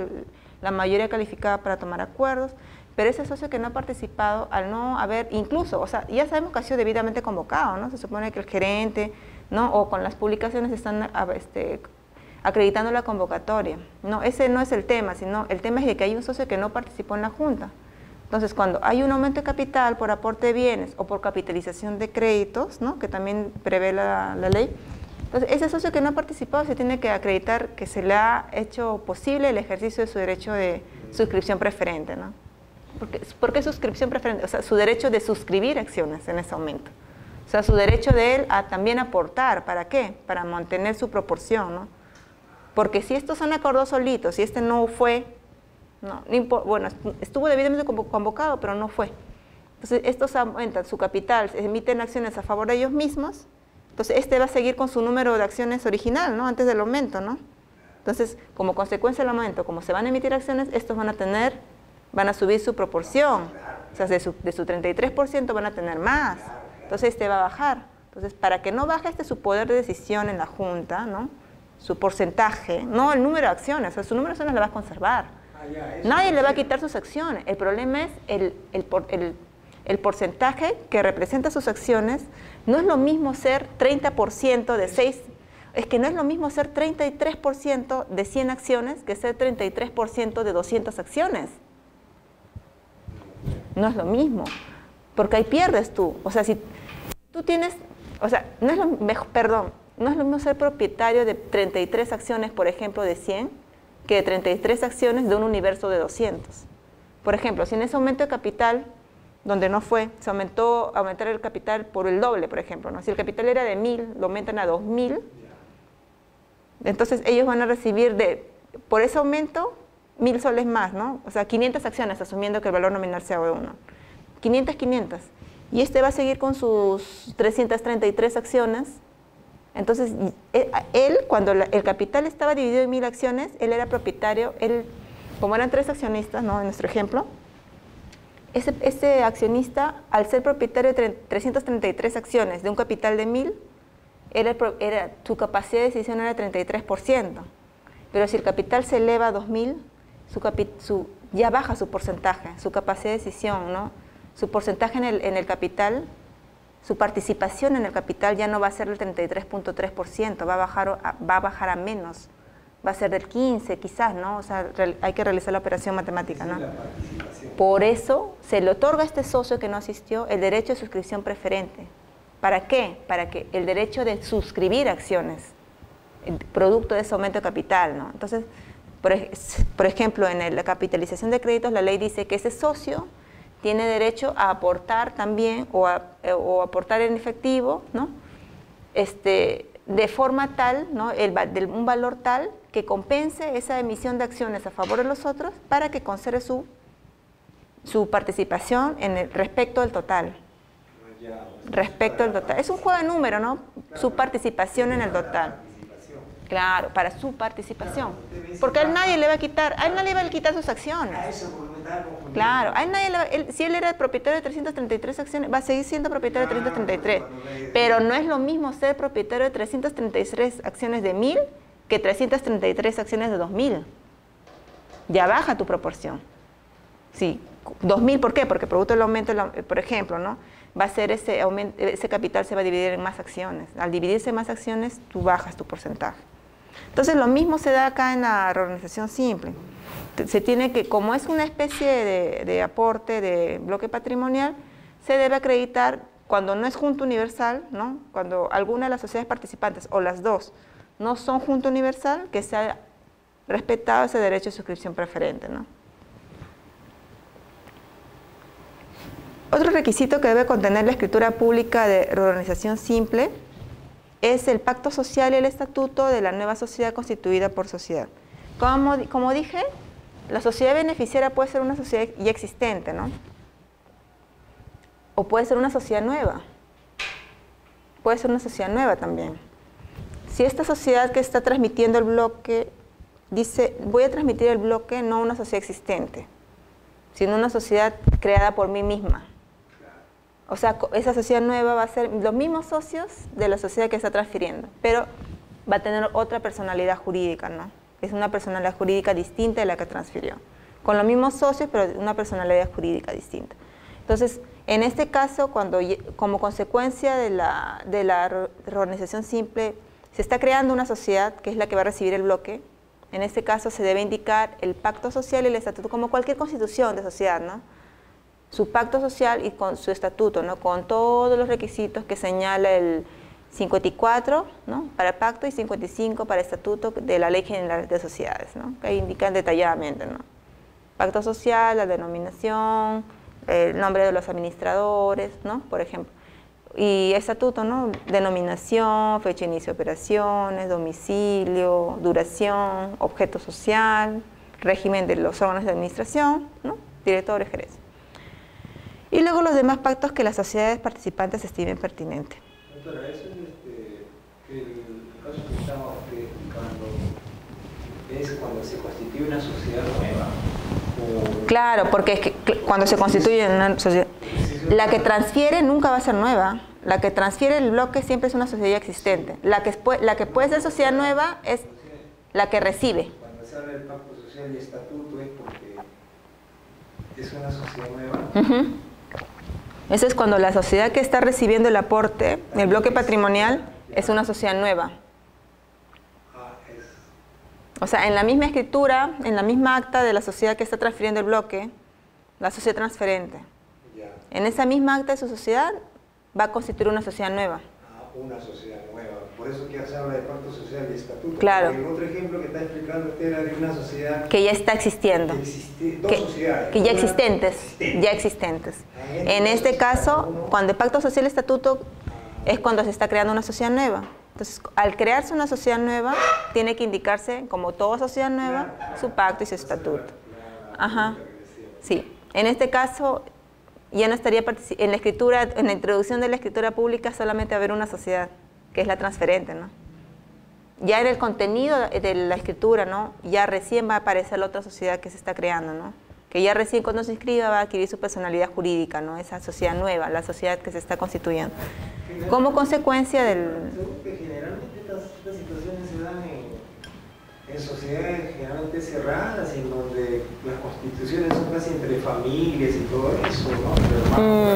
la mayoría calificada para tomar acuerdos, pero ese socio que no ha participado, al no haber, incluso, o sea, ya sabemos que ha sido debidamente convocado, ¿no? Se supone que el gerente, ¿no? O con las publicaciones están acreditando la convocatoria. No, ese no es el tema, sino el tema es de que hay un socio que no participó en la Junta. Entonces, cuando hay un aumento de capital por aporte de bienes o por capitalización de créditos, ¿no? Que también prevé la ley, entonces ese socio que no ha participado se tiene que acreditar que se le ha hecho posible el ejercicio de su derecho de suscripción preferente, ¿no? ¿Por qué suscripción preferente? O sea, su derecho de suscribir acciones en ese aumento. O sea, su derecho de él a también aportar. ¿Para qué? Para mantener su proporción, ¿no? Porque si estos son acordados solitos, si este no fue, bueno, estuvo debidamente convocado, pero no fue. Entonces, estos aumentan su capital, emiten acciones a favor de ellos mismos, entonces este va a seguir con su número de acciones original, ¿no? Antes del aumento, ¿no? Entonces, como consecuencia del aumento, como se van a emitir acciones, estos van a subir su proporción. O sea, de su 33% van a tener más. Entonces, este va a bajar. Entonces, para que no baje su poder de decisión en la Junta, ¿no? Su porcentaje, no el número de acciones, o sea, su número de acciones la va a conservar. Nadie le va a quitar sus acciones. El problema es el porcentaje que representa sus acciones. No es lo mismo ser 30% de 6, es que no es lo mismo ser 33% de 100 acciones que ser 33% de 200 acciones. No es lo mismo, porque ahí pierdes tú. O sea, si tú tienes, o sea, no es lo mismo ser propietario de 33 acciones, por ejemplo, de 100, que de 33 acciones de un universo de 200. Por ejemplo, si en ese aumento de capital, donde no fue, se aumentar el capital por el doble, por ejemplo, ¿no? Si el capital era de 1000, lo aumentan a 2000, entonces ellos van a recibir por ese aumento 1000 soles más, ¿no? O sea, 500 acciones, asumiendo que el valor nominal sea de 1. 500. Y este va a seguir con sus 333 acciones. Entonces, él, cuando el capital estaba dividido en 1000 acciones, él era propietario, como eran 3 accionistas, ¿no? En nuestro ejemplo, ese accionista, al ser propietario de 333 acciones de un capital de 1000, su capacidad de decisión era 33%. Pero si el capital se eleva a 2000, ya baja su porcentaje, su capacidad de decisión, ¿no? Su porcentaje en el capital, su participación en el capital ya no va a ser del 33.3%, va a bajar a menos. Va a ser del 15 quizás, ¿no? O sea, hay que realizar la operación matemática, ¿no? Por eso se le otorga a este socio que no asistió el derecho de suscripción preferente. ¿Para qué? Para que el derecho de suscribir acciones, producto de ese aumento de capital, ¿no? Entonces, por ejemplo, en la capitalización de créditos, la ley dice que ese socio tiene derecho a aportar también, o aportar en efectivo, ¿no? De forma tal, ¿no? Un valor tal que compense esa emisión de acciones a favor de los otros para que conserve su participación respecto al total. Respecto al total. Es un juego de números, ¿no? Su participación en el total. Claro, para su participación. Porque a él nadie le va a quitar, sus acciones. Claro, a él nadie si él era el propietario de 333 acciones, va a seguir siendo propietario de 333. Pero no es lo mismo ser propietario de 333 acciones de 1000 que 333 acciones de 2000. Ya baja tu proporción. Sí, 2000, ¿por qué? Porque producto del aumento, por ejemplo, ¿no? Va a ser ese capital se va a dividir en más acciones. Al dividirse en más acciones, tú bajas tu porcentaje. Entonces, lo mismo se da acá en la reorganización simple. Se tiene que, como es una especie de aporte de bloque patrimonial, se debe acreditar cuando no es junta universal, ¿no? Cuando alguna de las sociedades participantes o las dos no son junta universal, que se ha respetado ese derecho de suscripción preferente, ¿no? Otro requisito que debe contener la escritura pública de reorganización simple es el pacto social y el estatuto de la nueva sociedad constituida por sociedad. Como dije, la sociedad beneficiaria puede ser una sociedad ya existente, ¿no? O puede ser una sociedad nueva. Puede ser una sociedad nueva también. Si esta sociedad que está transmitiendo el bloque dice, voy a transmitir el bloque no una sociedad existente, sino una sociedad creada por mí misma. O sea, esa sociedad nueva va a ser los mismos socios de la sociedad que está transfiriendo, pero va a tener otra personalidad jurídica, ¿no? Es una personalidad jurídica distinta de la que transfirió. Con los mismos socios, pero una personalidad jurídica distinta. Entonces, en este caso, como consecuencia de la reorganización simple, se está creando una sociedad que es la que va a recibir el bloque. En este caso, se debe indicar el pacto social y el estatuto, como cualquier constitución de sociedad, ¿no? Su pacto social y con su estatuto, ¿no? Con todos los requisitos que señala el 54, ¿no? Para el pacto y 55 para el estatuto de la Ley General de Sociedades, ¿no? Que indican detalladamente, ¿no? Pacto social, la denominación, el nombre de los administradores, ¿no? Por ejemplo. Y estatuto, ¿no? Denominación, fecha de inicio de operaciones, domicilio, duración, objeto social, régimen de los órganos de administración, ¿no? Directores, gerentes. Y luego los demás pactos que las sociedades participantes estimen pertinentes. Doctora, eso es el caso que estamos explicando, es cuando se constituye una sociedad nueva. Claro, porque es que cuando se constituye una sociedad, la que transfiere nunca va a ser nueva. La que transfiere el bloque siempre es una sociedad ya existente. La que puede ser sociedad nueva es la que recibe. Cuando se habla del pacto social y estatuto es porque es una sociedad nueva. Eso es cuando la sociedad que está recibiendo el aporte, el bloque patrimonial, es una sociedad nueva. O sea, en la misma escritura, en la misma acta de la sociedad que está transfiriendo el bloque, la sociedad transferente. En esa misma acta de su sociedad va a constituir una sociedad nueva. Una sociedad nueva. Por eso que se habla de pacto social y estatuto. Claro. Porque el otro ejemplo que está explicando usted era de una sociedad que ya está existiendo. Dos sociedades. Que ya existentes. Ya existentes. En este caso, cuando el pacto social y estatuto es cuando se está creando una sociedad nueva. Entonces, al crearse una sociedad nueva, tiene que indicarse, como toda sociedad nueva, su pacto y su estatuto. Ajá. Sí. En este caso, ya no estaría en la escritura, en la introducción de la escritura pública, solamente va a haber una sociedad, que es la transferente, ¿no? Ya en el contenido de la escritura, ¿no? Ya recién va a aparecer la otra sociedad que se está creando, ¿no? Que ya recién cuando se inscriba va a adquirir su personalidad jurídica, ¿no? Esa sociedad nueva, la sociedad que se está constituyendo. Como consecuencia del... Según que generalmente estas situaciones se dan en sociedades generalmente cerradas, en donde las constituciones son casi entre familias y todo eso, ¿no?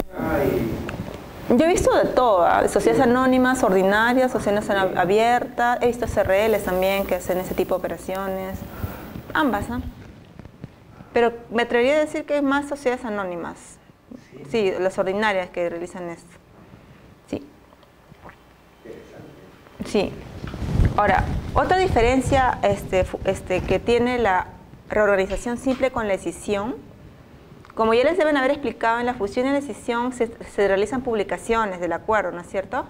Yo he visto de todo, sociedades anónimas, ordinarias, sociedades abiertas, he visto CRLs también que hacen ese tipo de operaciones, ambas, ¿no? Pero me atrevería a decir que es más sociedades anónimas, sí, las ordinarias que realizan esto, sí. Sí. Ahora, otra diferencia que tiene la reorganización simple con la escisión, como ya les deben haber explicado, en la fusión y la escisión se realizan publicaciones del acuerdo, ¿no es cierto?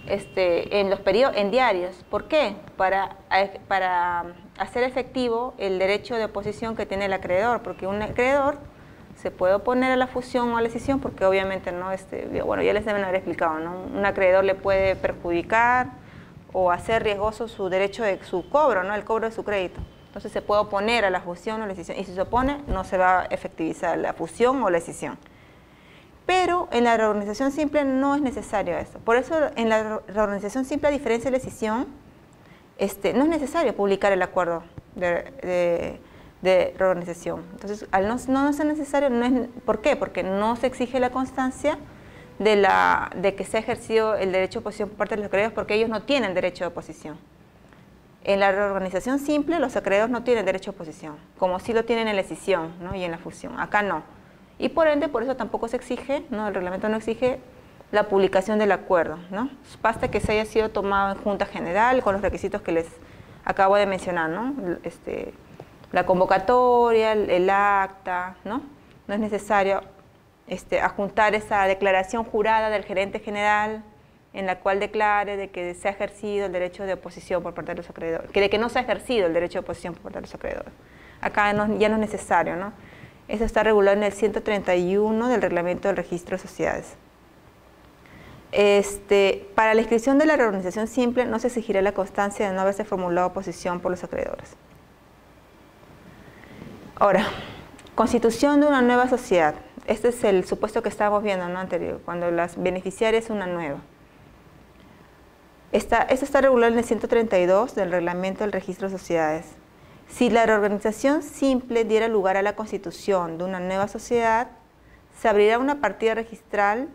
En diarios. ¿Por qué? Para hacer efectivo el derecho de oposición que tiene el acreedor, porque un acreedor se puede oponer a la fusión o a la escisión, porque obviamente no, bueno, ya les deben haber explicado, ¿no? Un acreedor le puede perjudicar o hacer riesgoso su derecho de su cobro, ¿no? El cobro de su crédito. Entonces se puede oponer a la fusión o la escisión, y si se opone no se va a efectivizar la fusión o la escisión. Pero en la reorganización simple no es necesario esto. Por eso en la reorganización simple, a diferencia de la escisión, no es necesario publicar el acuerdo de reorganización. Entonces, al no ser necesario, ¿por qué? Porque no se exige la constancia de que se ha ejercido el derecho de oposición por parte de los acreedores, porque ellos no tienen derecho de oposición. En la reorganización simple, los acreedores no tienen derecho de oposición, como sí lo tienen en la escisión, ¿no? Y en la fusión. Acá no. Y por ende, por eso tampoco se exige, ¿no? El reglamento no exige la publicación del acuerdo, ¿no? Basta que se haya sido tomado en junta general con los requisitos que les acabo de mencionar, ¿no? La convocatoria, el acta, ¿no? No es necesario adjuntar esa declaración jurada del gerente general en la cual declare de que se ha ejercido el derecho de oposición por parte de los acreedores, de que no se ha ejercido el derecho de oposición por parte de los acreedores. Acá ya no es necesario, ¿no? Eso está regulado en el 131 del reglamento del registro de sociedades. Para la inscripción de la reorganización simple no se exigirá la constancia de no haberse formulado oposición por los acreedores. Ahora, constitución de una nueva sociedad. Este es el supuesto que estábamos viendo, ¿no? Anterior, cuando las beneficiarias es una nueva. Esto está regulado en el 132 del reglamento del registro de sociedades. Si la reorganización simple diera lugar a la constitución de una nueva sociedad, se abrirá una partida registral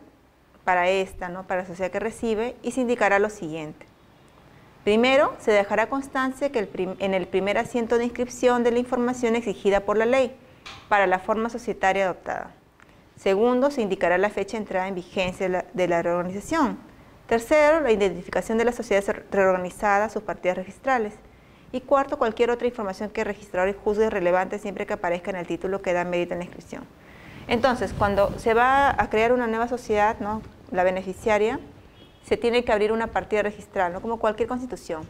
para esta, ¿no? Para la sociedad que recibe, y se indicará lo siguiente. Primero, se dejará constancia que en el primer asiento de inscripción de la información exigida por la ley para la forma societaria adoptada. Segundo, se indicará la fecha de entrada en vigencia de la reorganización. Tercero, la identificación de las sociedades reorganizadas, sus partidas registrales. Y cuarto, cualquier otra información que el registrador juzgue relevante siempre que aparezca en el título que da mérito en la inscripción. Entonces, cuando se va a crear una nueva sociedad, ¿no? La beneficiaria, se tiene que abrir una partida registral, ¿no? Como cualquier constitución.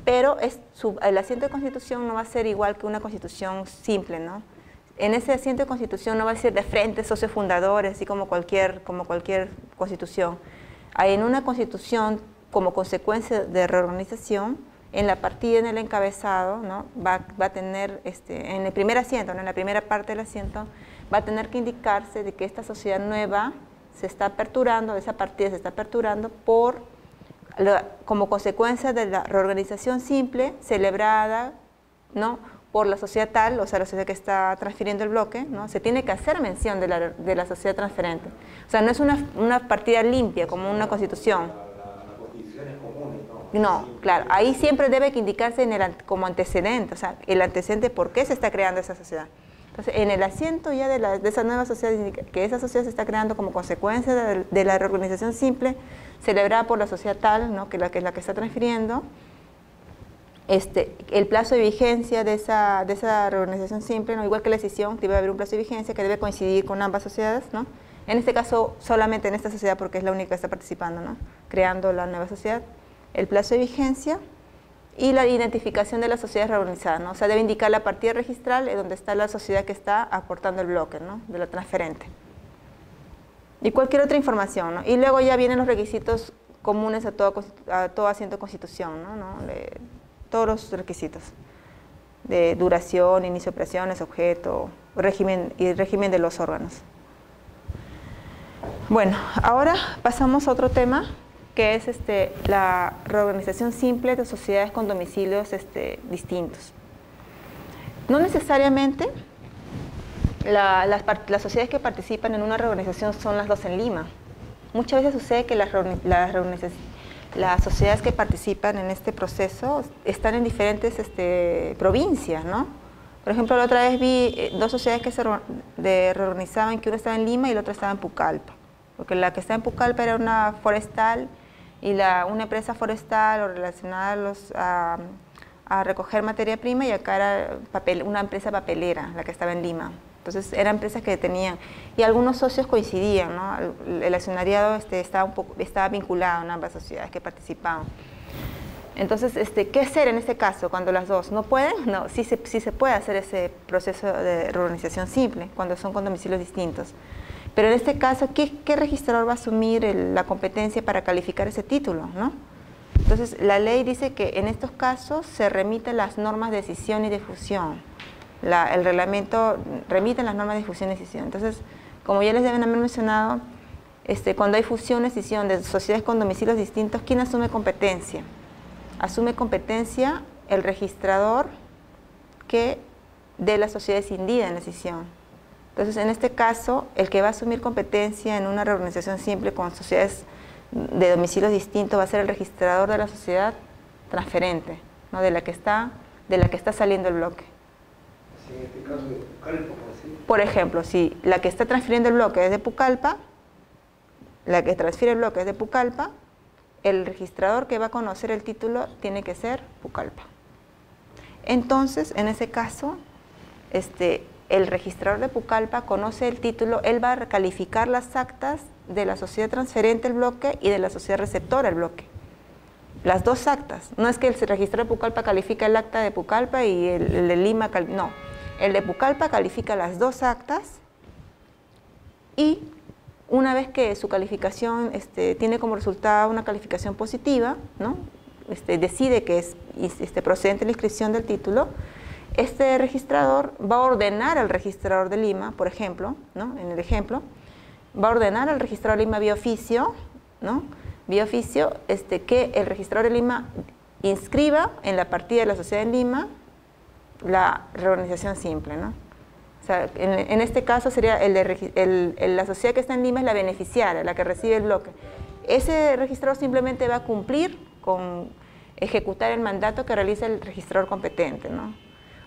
Pero el asiento de constitución no va a ser igual que una constitución simple, ¿no? En ese asiento de constitución no va a ser de frente, socios fundadores, así como cualquier constitución. En una constitución, como consecuencia de reorganización, en la partida, en el encabezado, ¿no? va a tener, en el primer asiento, ¿no? En la primera parte del asiento, va a tener que indicarse de que esta sociedad nueva se está aperturando, esa partida se está aperturando como consecuencia de la reorganización simple celebrada, ¿no? Por la sociedad tal, o sea, la sociedad que está transfiriendo el bloque, ¿no? Se tiene que hacer mención de la sociedad transferente. O sea, no es una partida limpia como una constitución. La constitución es común, ¿no? No, claro, ahí siempre debe que indicarse como antecedente, o sea, el antecedente por qué se está creando esa sociedad. Entonces, en el asiento ya de esa nueva sociedad, que esa sociedad se está creando como consecuencia de la reorganización simple, celebrada por la sociedad tal, ¿no? que es la que está transfiriendo, el plazo de vigencia de esa reorganización simple, ¿no? igual que la escisión, debe haber un plazo de vigencia que debe coincidir con ambas sociedades, ¿no? En este caso, solamente en esta sociedad, porque es la única que está participando, ¿no? creando la nueva sociedad, el plazo de vigencia y la identificación de las sociedades reorganizadas, ¿no? O sea, debe indicar la partida registral donde está la sociedad que está aportando el bloque, ¿no? de la transferente. Y cualquier otra información, ¿no? Y luego ya vienen los requisitos comunes a todo asiento de constitución, ¿no? Todos los requisitos de duración, inicio de operaciones, objeto, régimen y régimen de los órganos. Bueno, ahora pasamos a otro tema, que es la reorganización simple de sociedades con domicilios distintos. No necesariamente las sociedades que participan en una reorganización son las dos en Lima. Muchas veces sucede que las sociedades que participan en este proceso están en diferentes provincias, ¿no? Por ejemplo, la otra vez vi dos sociedades que se reorganizaban, que una estaba en Lima y la otra estaba en Pucallpa. Porque la que está en Pucallpa era una forestal y una empresa forestal o relacionada a recoger materia prima, y acá era una empresa papelera, la que estaba en Lima. Entonces eran empresas que tenían, y algunos socios coincidían, ¿no? El accionariado estaba vinculado en ambas sociedades que participaban. Entonces, ¿qué hacer en este caso cuando las dos no pueden? No, sí se puede hacer ese proceso de reorganización simple cuando son con domicilios distintos. Pero en este caso, ¿qué registrador va a asumir la competencia para calificar ese título, ¿no? Entonces, la ley dice que en estos casos se remiten las normas de decisión y de fusión. El reglamento remite las normas de fusión y decisión. Entonces, como ya les deben haber mencionado, cuando hay fusión y decisión de sociedades con domicilios distintos, ¿quién asume competencia? Asume competencia el registrador que de la sociedad escindida en la decisión. Entonces, en este caso, el que va a asumir competencia en una reorganización simple con sociedades de domicilios distintos va a ser el registrador de la sociedad transferente, ¿no? de la que está saliendo el bloque. Sí, en este caso de Pucallpa, por ejemplo, si la que está transfiriendo el bloque es de Pucallpa, la que transfiere el bloque es de Pucallpa, el registrador que va a conocer el título tiene que ser Pucallpa. Entonces, en ese caso, el registrador de Pucallpa conoce el título, él va a calificar las actas de la sociedad transferente el bloque y de la sociedad receptora el bloque. Las dos actas. No es que el registrador de Pucallpa califica el acta de Pucallpa y el de Lima, no. El de Pucallpa califica las dos actas y una vez que su calificación tiene como resultado una calificación positiva, ¿no? Decide que es procedente la inscripción del título, este registrador va a ordenar al registrador de Lima, por ejemplo, ¿no? En el ejemplo, va a ordenar al registrador de Lima vía oficio, ¿no? Vía oficio, que el registrador de Lima inscriba en la partida de la sociedad en Lima la reorganización simple, ¿no? O sea, en este caso sería la sociedad que está en Lima es la beneficiaria, la que recibe el bloque. Ese registrador simplemente va a cumplir con ejecutar el mandato que realiza el registrador competente, ¿no?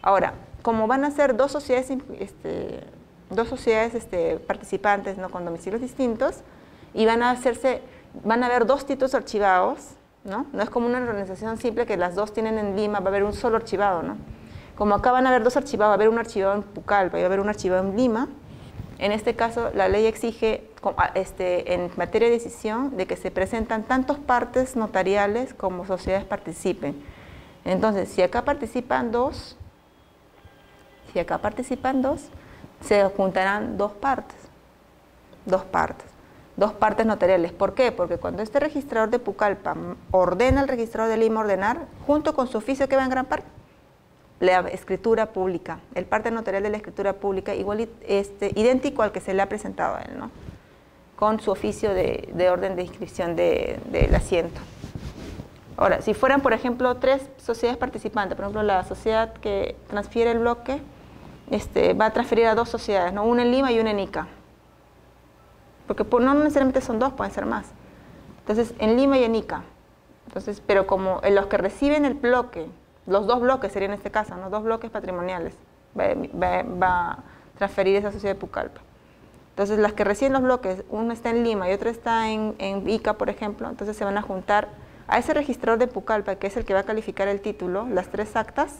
Ahora, como van a ser dos sociedades participantes, ¿no? con domicilios distintos, y van a haber dos títulos archivados, ¿no? No es como una organización simple que las dos tienen en Lima, va a haber un solo archivado, ¿no? Como acá van a haber dos archivados, va a haber un archivado en Pucallpa y va a haber un archivado en Lima, en este caso la ley exige, en materia de decisión, de que se presentan tantos partes notariales como sociedades participen. Entonces, si acá participan dos, se juntarán dos partes notariales. ¿Por qué? Porque cuando este registrador de Pucallpa ordena al registrador de Lima ordenar, junto con su oficio que va en gran parte, la escritura pública, el parte notarial de la escritura pública, igual idéntico al que se le ha presentado a él, ¿no? Con su oficio de orden de inscripción del asiento. Ahora, si fueran, por ejemplo, tres sociedades participantes, por ejemplo, la sociedad que transfiere el bloque va a transferir a dos sociedades, ¿no? Una en Lima y una en Ica. Porque no necesariamente son dos, pueden ser más. Entonces, en Lima y en Ica. Entonces, pero como en los que reciben el bloque, los dos bloques serían en este caso, ¿no? Dos bloques patrimoniales, va transferir esa sociedad de Pucallpa. Entonces, las que reciben los bloques, uno está en Lima y otro está en Ica, por ejemplo, entonces se van a juntar a ese registrador de Pucallpa, que es el que va a calificar el título, las 3 actas.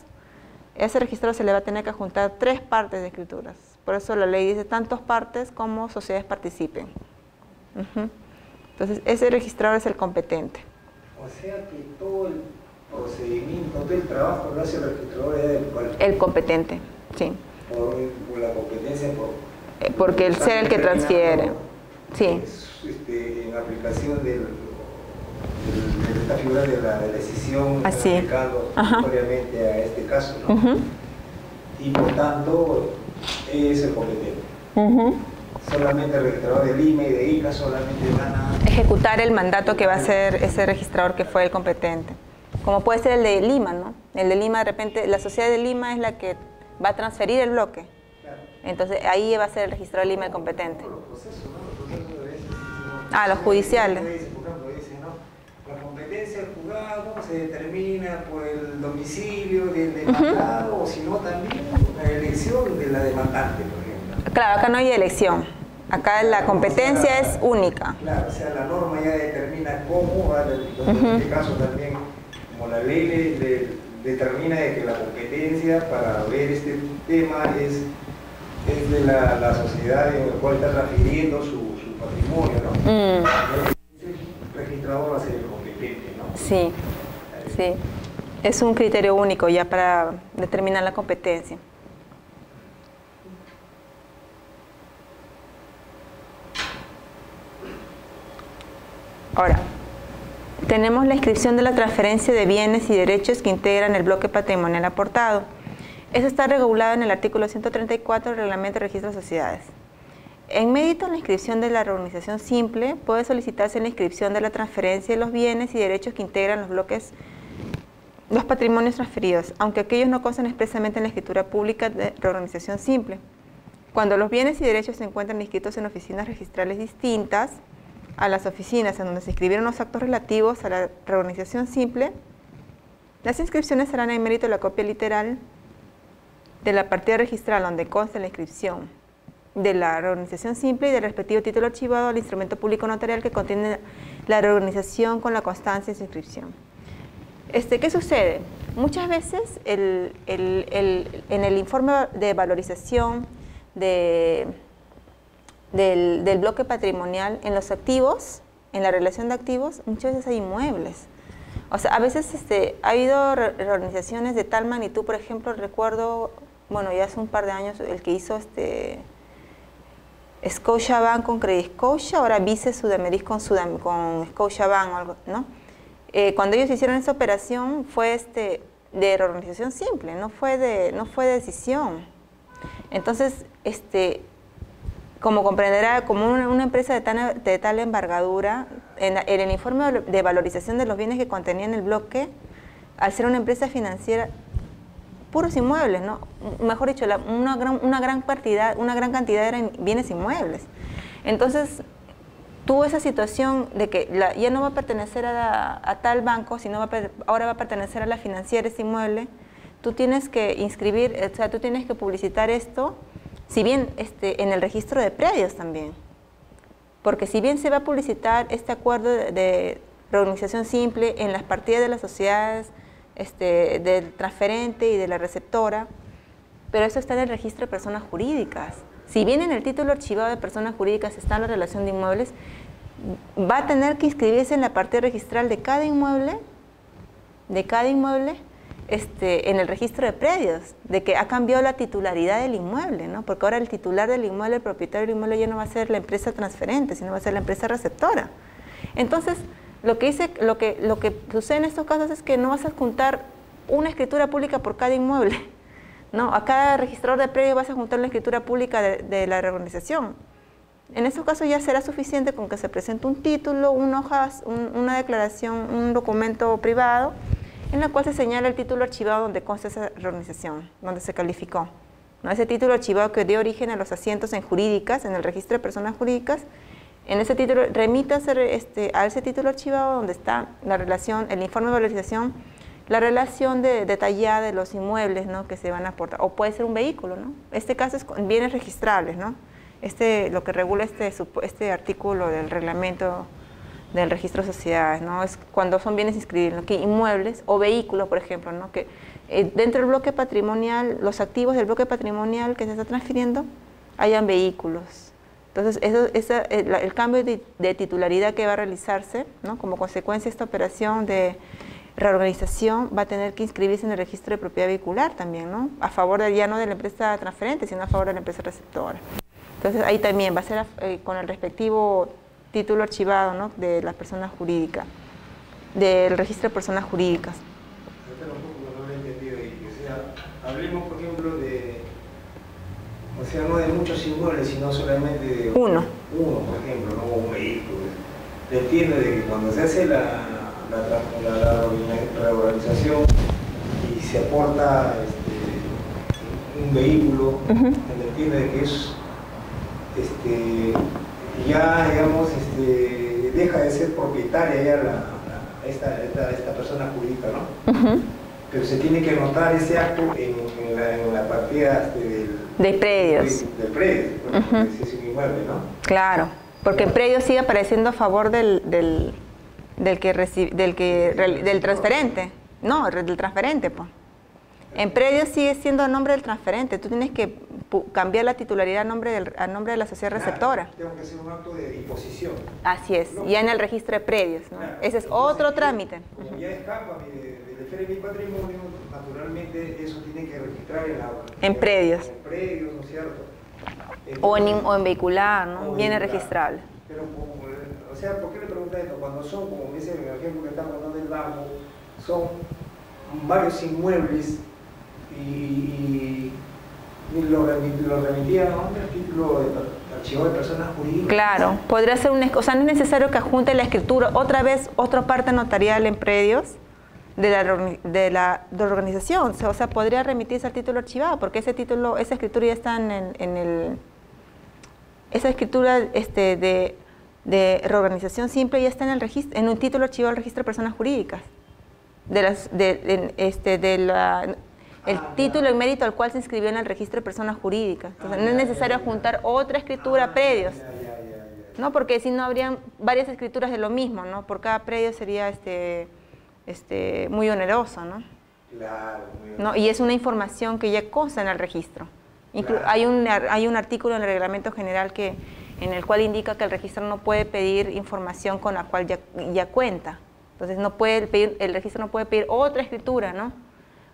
A ese registrador se le va a tener que juntar 3 partes de escrituras. Por eso la ley dice tantas partes como sociedades participen. Entonces, ese registrador es el competente. O sea que todo el procedimiento, todo el trabajo lo hace el registrador de Pucallpa. El competente, sí. Por la competencia, porque el ser el que transfiere. Sí. En aplicación de esta figura de la decisión, aplicando obviamente a este caso, ¿no? Y por tanto es el competente. Solamente el registrador de Lima y de Ica solamente van a ejecutar el mandato que va a hacer ese registrador que fue el competente. Como puede ser el de Lima, ¿no? El de Lima, de repente, la sociedad de Lima es la que va a transferir el bloque. Entonces ahí va a ser el registrador de Lima el competente. Los procesos, ¿no? Los judiciales. La competencia del juzgado se determina por el domicilio del demandado, o si no también la elección de la demandante, por ejemplo. Claro, acá no hay elección. Acá la competencia es única. Claro, o sea, la norma ya determina cómo, en este caso también, como la ley determina de que la competencia para ver este tema es de la sociedad en la cual está transfiriendo su patrimonio, ¿no? El registrador va a ser el competente, ¿no? Sí, sí. Es un criterio único ya para determinar la competencia. Ahora, tenemos la inscripción de la transferencia de bienes y derechos que integran el bloque patrimonial aportado. Eso está regulado en el artículo 134 del Reglamento de Registro de Sociedades. En mérito a la inscripción de la reorganización simple, puede solicitarse la inscripción de la transferencia de los bienes y derechos que integran los bloques, los patrimonios transferidos, aunque aquellos no constan expresamente en la escritura pública de reorganización simple. Cuando los bienes y derechos se encuentran inscritos en oficinas registrales distintas a las oficinas en donde se inscribieron los actos relativos a la reorganización simple, las inscripciones serán en mérito de la copia literal de la partida registral donde consta la inscripción de la reorganización simple y del respectivo título archivado al instrumento público notarial que contiene la reorganización con la constancia de su inscripción. ¿Qué sucede? Muchas veces en el informe de valorización del bloque patrimonial, en los activos, en la relación de activos, muchas veces hay inmuebles. O sea, a veces ha habido reorganizaciones de tal magnitud, por ejemplo, recuerdo, bueno, ya hace un par de años, el que hizo Scotiabank con Credit Scotia, ahora Vice Sudameris con Scotiabank, algo, ¿no? Cuando ellos hicieron esa operación fue de reorganización simple, no fue de decisión. Entonces, como comprenderá, como una empresa de tal envergadura, en el informe de valorización de los bienes que contenían el bloque, al ser una empresa financiera, puros inmuebles, ¿no? Mejor dicho, una gran cantidad eran bienes inmuebles. Entonces, tuvo esa situación de que ya no va a pertenecer a tal banco, sino ahora va a pertenecer a la financiera ese inmueble. Tú tienes que inscribir, o sea, tú tienes que publicitar esto, si bien en el registro de predios también. Porque si bien se va a publicitar este acuerdo de reorganización simple en las partidas de las sociedades, del transferente y de la receptora, pero eso está en el registro de personas jurídicas. Si bien en el título archivado de personas jurídicas está la relación de inmuebles, va a tener que inscribirse en la partida registral de cada inmueble, en el registro de predios, de que ha cambiado la titularidad del inmueble, ¿no? Porque ahora el titular del inmueble, el propietario del inmueble, ya no va a ser la empresa transferente, sino va a ser la empresa receptora. Entonces, lo que sucede en estos casos es que no vas a juntar una escritura pública por cada inmueble, ¿no? A cada registrador de predio vas a juntar la escritura pública de la reorganización. En estos casos ya será suficiente con que se presente un título, una declaración, un documento privado, en la cual se señala el título archivado donde consta esa reorganización, donde se calificó, ¿no? Ese título archivado que dio origen a los asientos en jurídicas, en el registro de personas jurídicas. En ese título, remítase a ese título archivado donde está la relación, el informe de valorización la relación detallada de los inmuebles, ¿no?, que se van a aportar, o puede ser un vehículo, ¿no? Este caso es con bienes registrables, ¿no? Lo que regula este artículo del reglamento del registro de sociedades, ¿no? Es cuando son bienes inscritos, ¿no?, que inmuebles o vehículos, por ejemplo, ¿no?, que dentro del bloque patrimonial, los activos del bloque patrimonial que se está transfiriendo, hayan vehículos. Entonces, el cambio de titularidad que va a realizarse, ¿no?, como consecuencia de esta operación de reorganización, va a tener que inscribirse en el registro de propiedad vehicular también, ¿no?, a favor ya no de la empresa transferente, sino a favor de la empresa receptora. Entonces, ahí también va a ser con el respectivo título archivado, ¿no?, de las personas jurídicas, del registro de personas jurídicas. Hablemos, por ejemplo, no de muchos inmuebles, sino solamente de uno, por ejemplo, ¿no?, un vehículo. Entiendo de que cuando se hace la reorganización y se aporta un vehículo, entiende de que es ya, digamos, deja de ser propietaria ya esta persona jurídica, ¿no? Pero se tiene que anotar ese acto en la partida de predios. Del predio, si es un inmueble, ¿no? Claro, porque el predio sigue apareciendo a favor del transferente. No, del transferente, pues. En predio sigue siendo a nombre del transferente. Tú tienes que cambiar la titularidad a nombre de la sociedad receptora. Tengo que hacer un acto de disposición. Así es, ya en el registro de predios, ¿no? Claro. Ese es otro trámite. Como ya escapa del esfera de mi patrimonio, naturalmente eso tiene que registrar en predios. En predios, ¿no es cierto? Entonces, o en vehicular, ¿no? Viene registrable. Pero, o sea, ¿por qué le pregunta esto? Cuando son, como dice el ejemplo que estamos dando del banco, son varios inmuebles y lo remitían a un título de archivo de personas jurídicas. Claro, podría ser o sea, no es necesario que adjunte la escritura, otra parte notarial en predios de la organización, o sea, podría remitirse al título archivado, porque esa escritura ya está esa escritura de reorganización simple ya está en un título archivado del registro de personas jurídicas, el título en mérito al cual se inscribió en el registro de personas jurídicas. Entonces, no es necesario adjuntar otra escritura a predios, ¿no? Porque si no habrían varias escrituras de lo mismo, ¿no? Por cada predio sería muy oneroso, ¿no? Claro, ¿no? Y es una información que ya consta en el registro. Claro. Hay un artículo en el reglamento general en el cual indica que el registro no puede pedir información con la cual ya cuenta. Entonces el registro no puede pedir otra escritura, ¿no?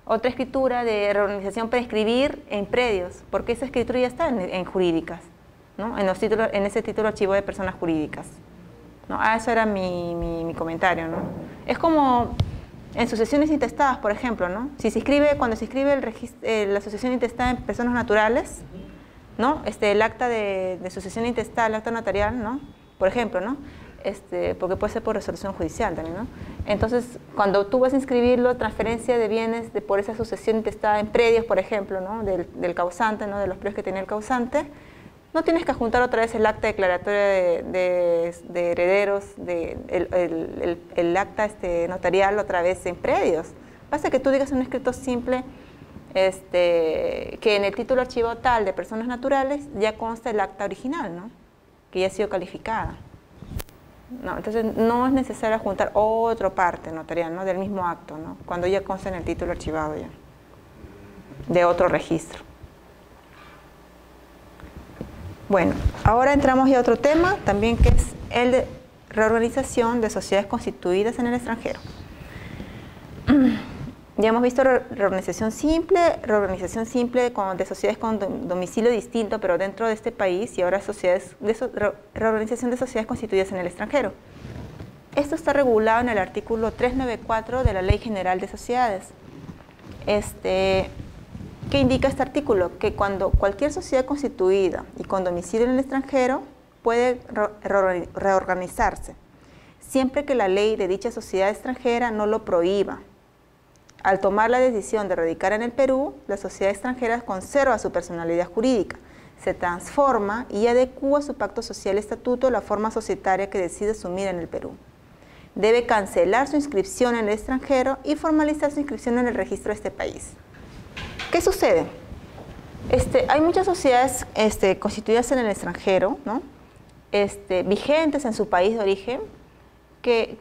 Otra escritura de reorganización para escribir en predios, porque esa escritura ya está en jurídicas, ¿no? En ese título archivo de personas jurídicas, ¿no? Eso era mi comentario, ¿no? Es como en sucesiones intestadas, por ejemplo, ¿no? Cuando se inscribe la sucesión intestada en personas naturales, ¿no? El acta de sucesión intestada, el acta notarial, ¿no? Por ejemplo, ¿no? Porque puede ser por resolución judicial también, ¿no? Entonces, cuando tú vas a inscribirlo, transferencia de bienes por esa sucesión intestada en predios, por ejemplo, ¿no? Del causante, ¿no? De los predios que tenía el causante, no tienes que adjuntar otra vez el acta declaratoria de herederos, el acta notarial otra vez en predios. Basta que tú digas un escrito simple que en el título archivo tal de personas naturales ya consta el acta original, ¿no? Que ya ha sido calificada. No, entonces no es necesario juntar otra parte notarial, ¿no? Del mismo acto, ¿no? Cuando ya consta en el título archivado ya, de otro registro. Bueno, ahora entramos ya a otro tema, también que es el de reorganización de sociedades constituidas en el extranjero. Ya hemos visto reorganización simple de sociedades con domicilio distinto, pero dentro de este país, y ahora reorganización de sociedades constituidas en el extranjero. Esto está regulado en el artículo 394 de la Ley General de Sociedades. ¿Qué indica este artículo? Que cuando cualquier sociedad constituida y con domicilio en el extranjero puede reorganizarse, siempre que la ley de dicha sociedad extranjera no lo prohíba. Al tomar la decisión de radicar en el Perú, la sociedad extranjera conserva su personalidad jurídica, se transforma y adecúa su pacto social estatuto a la forma societaria que decide asumir en el Perú. debe cancelar su inscripción en el extranjero y formalizar su inscripción en el registro de este país. ¿Qué sucede? Hay muchas sociedades constituidas en el extranjero, ¿no? Vigentes en su país de origen, que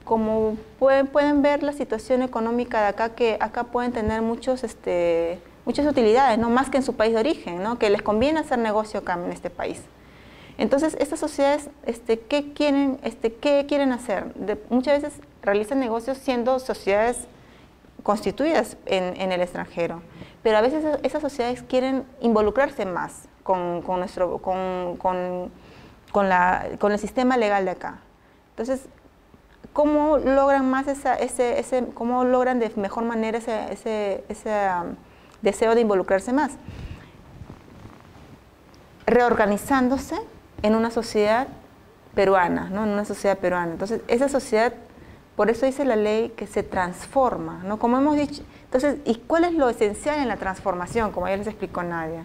como pueden ver la situación económica de acá, que acá pueden tener muchas utilidades, ¿no? Más que en su país de origen, ¿no? Que les conviene hacer negocio acá en este país. Entonces, estas sociedades, ¿qué quieren hacer? Muchas veces realizan negocios siendo sociedades constituidas en el extranjero, pero a veces esas sociedades quieren involucrarse más con el sistema legal de acá. Entonces, ¿cómo logran más cómo logran de mejor manera ese deseo de involucrarse más? Reorganizándose en una sociedad peruana, ¿no? En una sociedad peruana. Entonces, esa sociedad, por eso dice la ley que se transforma, ¿no? Como hemos dicho. Entonces, ¿y cuál es lo esencial en la transformación? Como ya les explicó Nadia.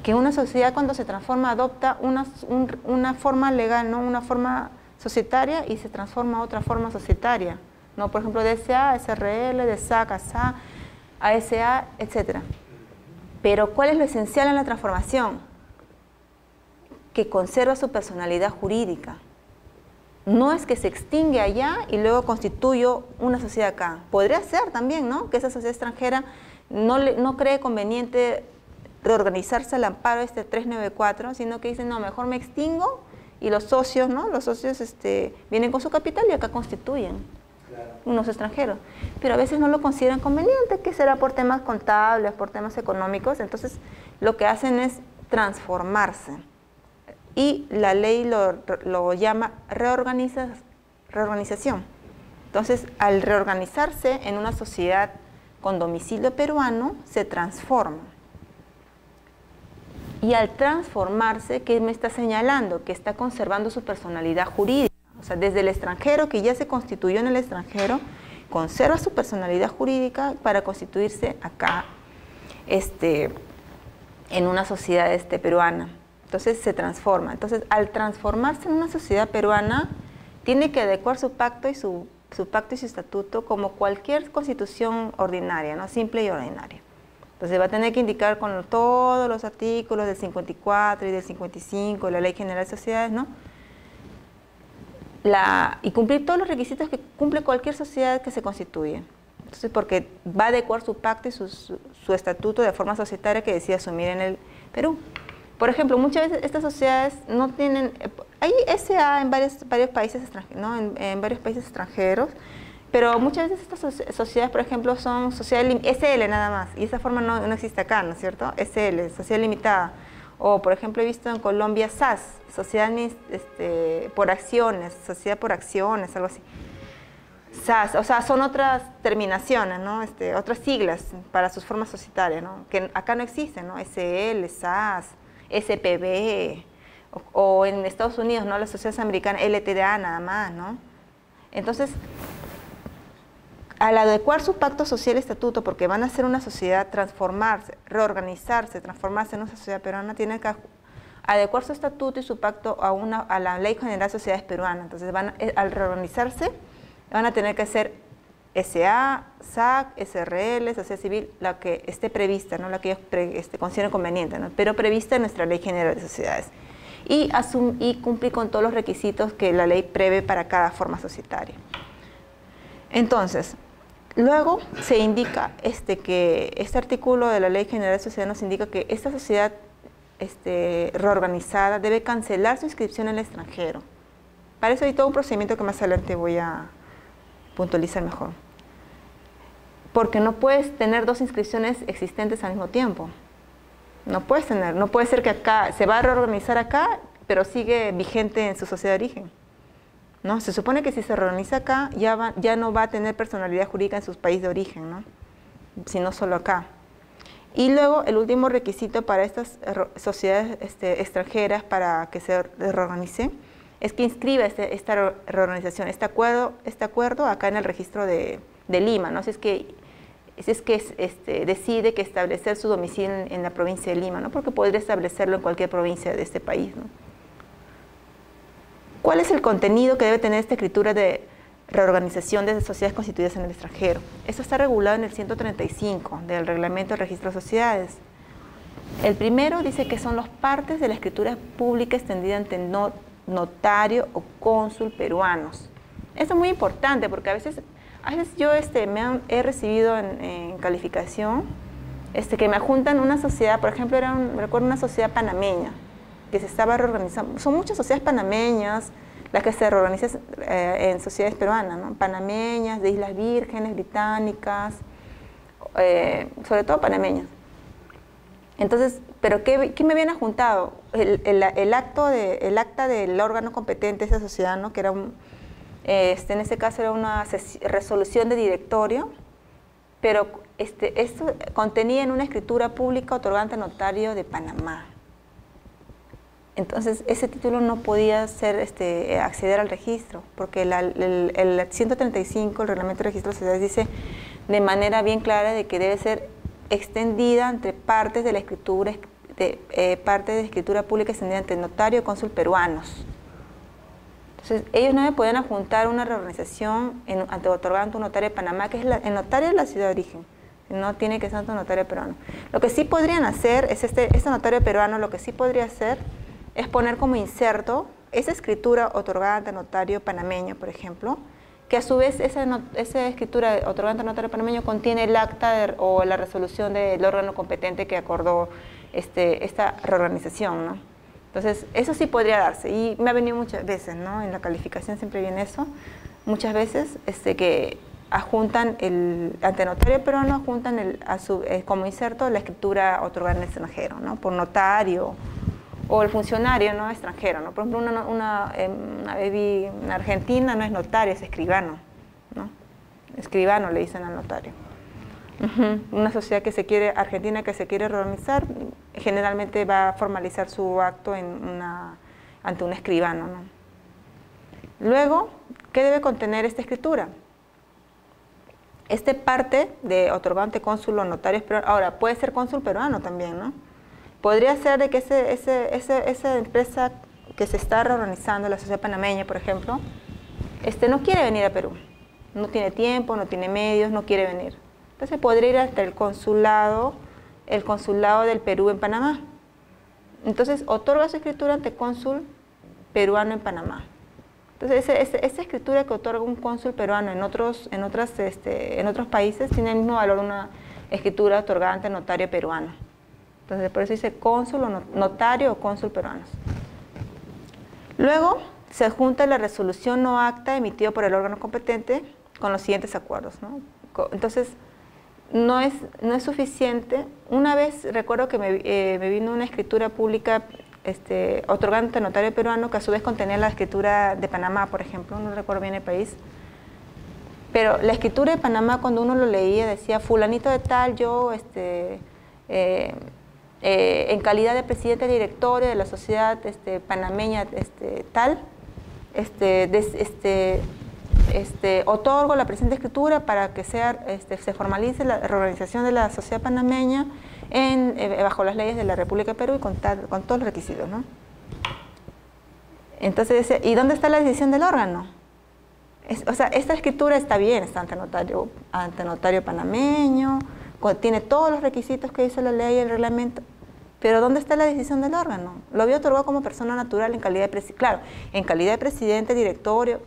Que una sociedad cuando se transforma adopta una forma legal, ¿no? Una forma societaria y se transforma a otra forma societaria, ¿no? Por ejemplo, de SA a SRL, de SAC a SA, a SA, etc. Pero ¿cuál es lo esencial en la transformación? Que conserva su personalidad jurídica. No es que se extingue allá y luego constituyo una sociedad acá. Podría ser también, ¿no? Que esa sociedad extranjera no cree conveniente reorganizarse al amparo 394, sino que dicen, no, mejor me extingo y los socios, ¿no? Los socios vienen con su capital y acá constituyen unos extranjeros. Pero a veces no lo consideran conveniente, que será por temas contables, por temas económicos. Entonces, lo que hacen es transformarse. Y la ley lo llama reorganización. Entonces, al reorganizarse en una sociedad con domicilio peruano, se transforma. Y al transformarse, ¿qué me está señalando? Que está conservando su personalidad jurídica. O sea, desde el extranjero, que ya se constituyó en el extranjero, conserva su personalidad jurídica para constituirse acá en una sociedad peruana. Entonces se transforma. Entonces, al transformarse en una sociedad peruana, tiene que adecuar su pacto y su estatuto como cualquier constitución ordinaria, ¿no? Simple y ordinaria. Entonces va a tener que indicar con todos los artículos del 54 y del 55 de la Ley General de Sociedades, ¿no? Y cumplir todos los requisitos que cumple cualquier sociedad que se constituye. Entonces, porque va a adecuar su pacto y su estatuto de forma societaria que decide asumir en el Perú. Por ejemplo, muchas veces estas sociedades no tienen... Hay SA en varios países extranjeros, ¿no? En varios países extranjeros, pero muchas veces estas sociedades, por ejemplo, son sociedades SL nada más, y esa forma no existe acá, ¿no es cierto? SL, sociedad limitada. O, por ejemplo, he visto en Colombia SAS, sociedad por acciones, sociedad por acciones, algo así. SAS, o sea, son otras terminaciones, ¿no? Otras siglas para sus formas societarias, ¿no? Que acá no existen, ¿no? SL, SAS, SPB, o en Estados Unidos, ¿no? Las sociedades americanas, LTDA nada más, ¿no? Entonces, al adecuar su pacto social y estatuto, porque van a ser una sociedad, transformarse, reorganizarse, transformarse en una sociedad peruana, tienen que adecuar su estatuto y su pacto a la Ley General de Sociedades Peruanas. Entonces, al reorganizarse, van a tener que ser SA, SAC, SRL, Sociedad Civil, la que esté prevista, ¿no? La que ellos consideren conveniente, ¿no? Pero prevista en nuestra Ley General de Sociedades. Y cumplir con todos los requisitos que la ley prevé para cada forma societaria. Entonces, luego se indica que este artículo de la Ley General de Sociedades nos indica que esta sociedad reorganizada debe cancelar su inscripción en el extranjero. Para eso hay todo un procedimiento que más adelante voy a puntualizar mejor. Porque no puedes tener dos inscripciones existentes al mismo tiempo. No puede ser que acá se va a reorganizar acá, pero sigue vigente en su sociedad de origen. ¿No? Se supone que si se reorganiza acá, ya no va a tener personalidad jurídica en su país de origen, ¿no? Sino solo acá. Y luego, el último requisito para estas sociedades extranjeras para que se reorganice es que inscriba esta reorganización, este acuerdo acá en el registro de Lima, ¿no? Si es que decide que establecer su domicilio en la provincia de Lima, ¿no? Porque podría establecerlo en cualquier provincia de este país, ¿no? ¿Cuál es el contenido que debe tener esta escritura de reorganización de sociedades constituidas en el extranjero. Esto está regulado en el 135 del Reglamento del Registro de Sociedades. El primero dice que son las partes de la escritura pública extendida ante notario o cónsul peruanos. Esto es muy importante porque a veces yo he recibido en calificación que me adjuntan una sociedad, por ejemplo, recuerdo una sociedad panameña que se estaba reorganizando. Son muchas sociedades panameñas las que se reorganizan en sociedades peruanas, ¿no? Panameñas, de Islas Vírgenes, británicas, sobre todo panameñas. Entonces, ¿pero qué me habían adjuntado? El acta del órgano competente de esa sociedad, ¿no? Que era en ese caso era una resolución de directorio, pero esto contenía en una escritura pública otorgante notario de Panamá. Entonces, ese título no podía acceder al registro, porque el 135, el Reglamento de Registro de Sociedades, dice de manera bien clara de que debe ser extendida entre partes de la escritura, parte de escritura pública extendida ante notario o cónsul peruanos. Entonces, ellos no me podían adjuntar una reorganización ante otorgante un notario de Panamá, que es el notario de la ciudad de origen. No tiene que ser un notario peruano. Lo que sí podrían hacer es este notario peruano, lo que sí podría hacer es poner como inserto esa escritura otorgada ante notario panameño, por ejemplo, que a su vez esa escritura otorgada ante notario panameño contiene el acta o la resolución del órgano competente que acordó esta reorganización, ¿no? Entonces, eso sí podría darse, y me ha venido muchas veces, ¿no? En la calificación siempre viene eso, muchas veces que adjuntan ante notario peruano, adjuntan como inserto la escritura otorgada en el extranjero, ¿no? Por notario o el funcionario, ¿no? Extranjero, ¿no? Por ejemplo, una baby en Argentina no es notario, es escribano, ¿no? Escribano le dicen al notario. Una sociedad argentina que se quiere reorganizar, generalmente va a formalizar su acto ante un escribano, ¿no? Luego, ¿qué debe contener esta escritura? Parte de otorgante cónsul o notario peruano. Ahora, puede ser cónsul peruano también, ¿no? Podría ser de que esa empresa que se está reorganizando, la sociedad panameña, por ejemplo, no quiere venir a Perú. No tiene tiempo, no tiene medios, no quiere venir. Entonces podría ir hasta el consulado del Perú en Panamá. Entonces otorga su escritura ante cónsul peruano en Panamá. Entonces esa escritura que otorga un cónsul peruano en otros países tiene el mismo valor de una escritura otorgada ante notario peruano. Entonces por eso dice cónsul o notario o cónsul peruanos. Luego se adjunta la resolución no acta emitida por el órgano competente con los siguientes acuerdos, ¿no? Entonces, no es suficiente. Una vez recuerdo que me vino una escritura pública otorgante ante notario peruano que a su vez contenía la escritura de Panamá, por ejemplo, no recuerdo bien el país. Pero la escritura de Panamá, cuando uno lo leía, decía fulanito de tal, yo en calidad de presidente directorio de la sociedad panameña tal, otorgo la presente escritura para que se formalice la reorganización de la sociedad panameña bajo las leyes de la República de Perú y con todos los requisitos, ¿no? Entonces, ¿y dónde está la decisión del órgano? O sea, esta escritura está bien, está ante notario panameño, tiene todos los requisitos que dice la ley y el reglamento, pero ¿dónde está la decisión del órgano? Lo había otorgado como persona natural en calidad de presidente, claro, en calidad de presidente, directorio,